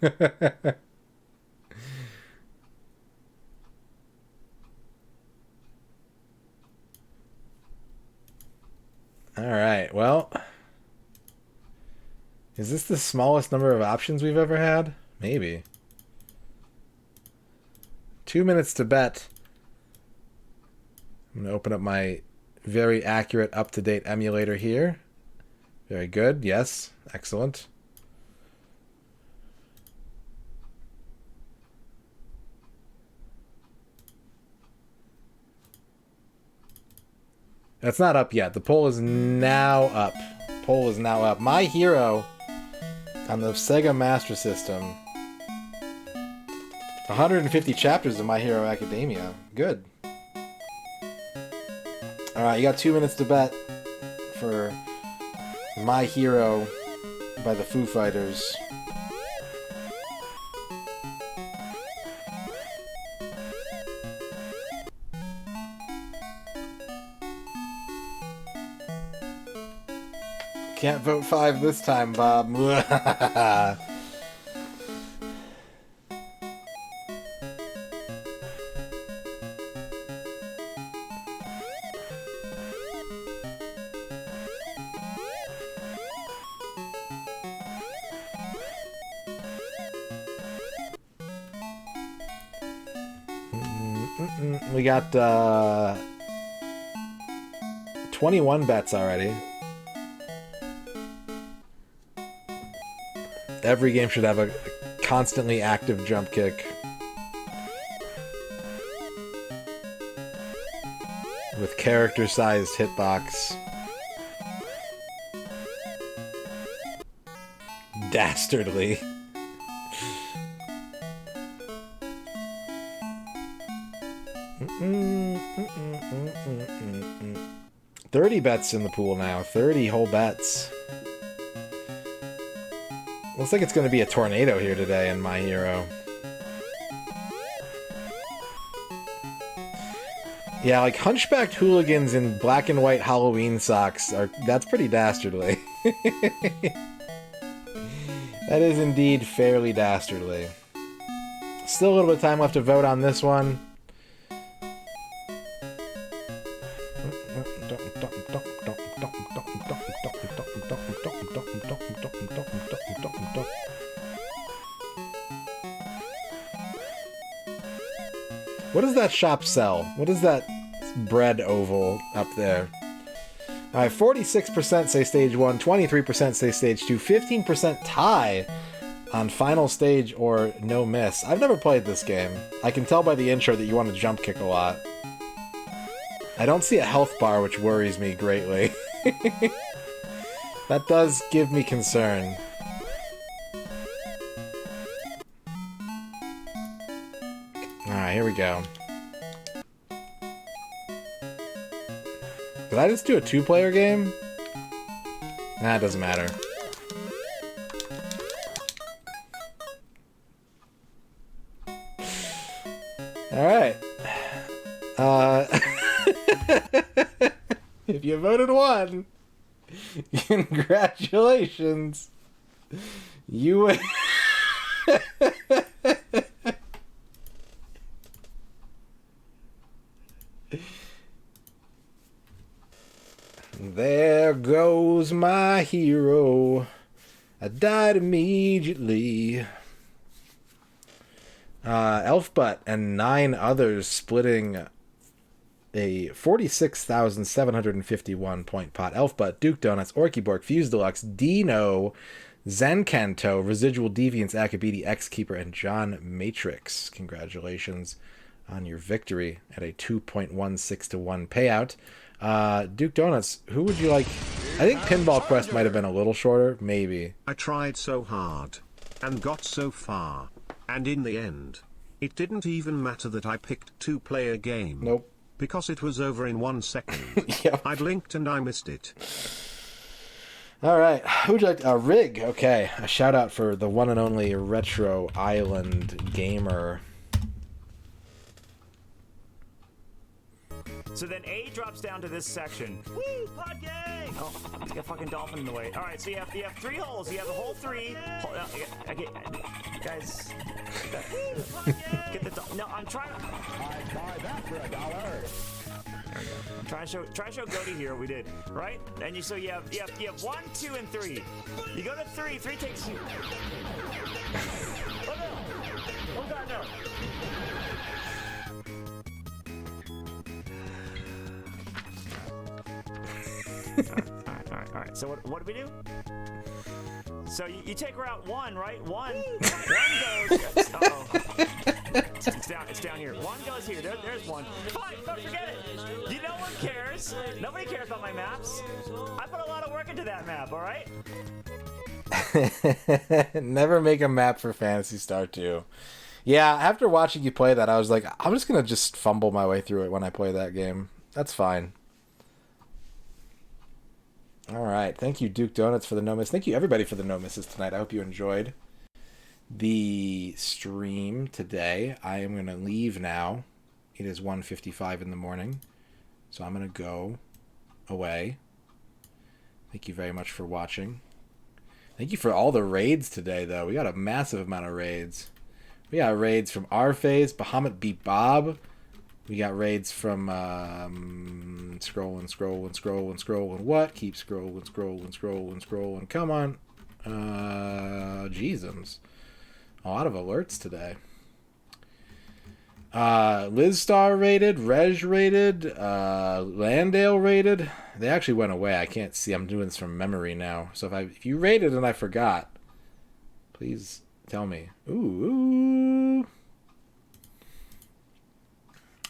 right, well, is this the smallest number of options we've ever had? Maybe. 2 minutes to bet. I'm going to open up my very accurate, up-to-date emulator here. Very good. Yes. Excellent. That's not up yet. The poll is now up. Poll is now up. My Hero on the Sega Master System. 150 chapters of My Hero Academia. Good. Alright, you got 2 minutes to bet for My Hero by the Foo Fighters. Can't vote 5 this time, Bob. We got 21 bets already. Every game should have a constantly active jump kick. With character-sized hitbox. Dastardly. Mm-mm, mm-mm, mm-mm, mm-mm. 30 bets in the pool now. 30 whole bets. Looks like it's going to be a tornado here today in My Hero. Yeah, like hunchbacked hooligans in black and white Halloween socks that's pretty dastardly. That is indeed fairly dastardly. Still a little bit of time left to vote on this one. What does that shop sell? What is that bread oval up there? Alright, 46% say stage 1, 23% say stage 2, 15% tie on final stage or no miss. I've never played this game. I can tell by the intro that you want to jump kick a lot. I don't see a health bar, which worries me greatly. That does give me concern. Alright, here we go. Did I just do a 2-player game? Nah, it doesn't matter. Alright. If you voted 1, congratulations. You win. There goes my hero. I died immediately. Elfbutt and 9 others splitting a 46,751 point pot. Elfbutt, Duke Donuts, Orkyborg, Fuse Deluxe, Dino, Zenkanto, Residual Deviants, Akabidi, X-Keeper, and John Matrix. Congratulations on your victory at a 2.16 to 1 payout. Duke Donuts, who would you like? I think Pinball Quest might have been a little shorter, maybe. I tried so hard and got so far, and in the end, it didn't even matter that I picked 2-player game. Nope. Because it was over in 1 second. Yep. I blinked and I missed it. Alright, who would you like? Rig, okay. A shout out for the one and only Retro Island Gamer. So then A drops down to this section. Woo, pod gang! Oh, he's got a fucking dolphin in the way. All right, so you have 3 holes. You have the hole 3. Guys, get the no. I'm trying. I'd buy that for $1. I'm trying to show Goaty here what we did, right? And you have 1, 2, and 3. You go to 3. 3 takes you. Oh no! Oh god, no! All right. So what do we do? So you take route 1, right? One goes. Uh-oh. It's down here. 1 goes here. There's 1. Fine, don't forget it. No one cares. Nobody cares about my maps. I put a lot of work into that map. All right. Never make a map for Phantasy Star 2. Yeah, after watching you play that, I was like, I'm just gonna just fumble my way through it when I play that game. That's fine. All right. Thank you, Duke Donuts, for the no miss. Thank you, everybody, for the no misses tonight. I hope you enjoyed the stream today. I am going to leave now. It is 1:55 in the morning, so I'm going to go away. Thank you very much for watching. Thank you for all the raids today, though. We got a massive amount of raids. We got raids from R-Phase, Bahamut Beat Bob. We got raids from scrolling. What? Keep scrolling. Come on. Jeezums. A lot of alerts today. Liz Star rated, Reg rated, Landale rated. They actually went away. I can't see. I'm doing this from memory now. So if you rated and I forgot, please tell me. Ooh.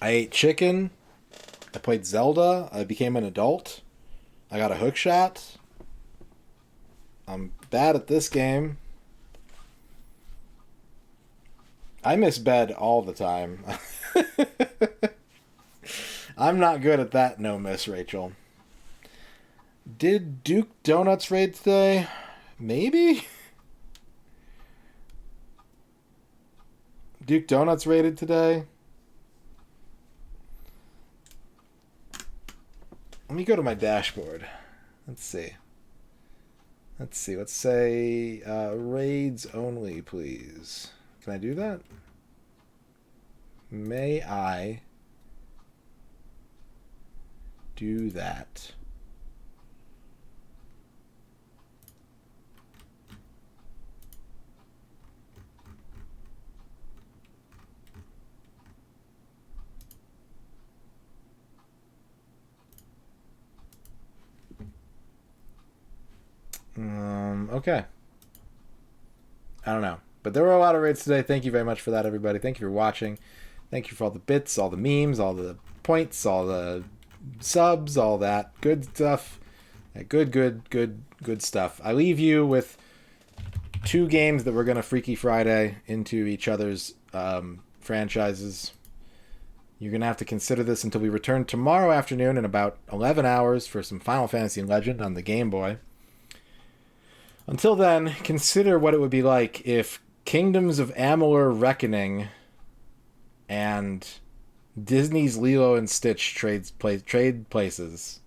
I ate chicken. I played Zelda. I became an adult. I got a hook shot. I'm bad at this game. I miss bed all the time. I'm not good at that no miss, Rachel. Did Duke Donuts raid today? Maybe? Duke Donuts raided today? Let me go to my dashboard. Let's see. Let's say raids only, please. Can I do that? May I do that? Okay. I don't know. But there were a lot of raids today. Thank you very much for that, everybody. Thank you for watching. Thank you for all the bits, all the memes, all the points, all the subs, all that good stuff. Good stuff. I leave you with 2 games that we're going to Freaky Friday into each other's franchises. You're going to have to consider this until we return tomorrow afternoon in about 11 hours for some Final Fantasy Legend on the Game Boy. Until then, consider what it would be like if Kingdoms of Amalur Reckoning and Disney's Lilo and Stitch trade places.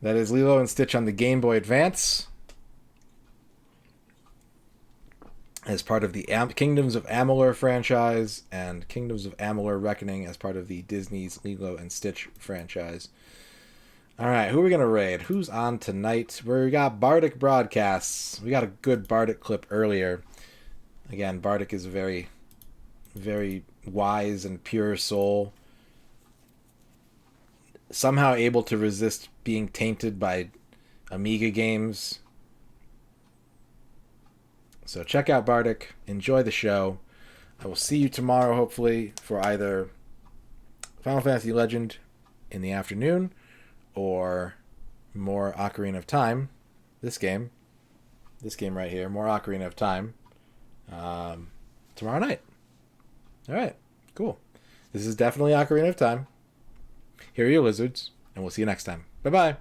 That is Lilo and Stitch on the Game Boy Advance as part of the Kingdoms of Amalur franchise, and Kingdoms of Amalur Reckoning as part of the Disney's Lilo and Stitch franchise. Alright, who are we going to raid? Who's on tonight? We got Bardic Broadcasts. We got a good Bardic clip earlier. Again, Bardic is a very, very wise and pure soul. Somehow able to resist being tainted by Amiga games. So check out Bardic. Enjoy the show. I will see you tomorrow, hopefully, for either Final Fantasy Legend in the afternoon or more Ocarina of Time. This game right here, more Ocarina of Time, tomorrow night. All right, cool. This is definitely Ocarina of Time. Here are your lizards, and we'll see you next time. Bye-bye.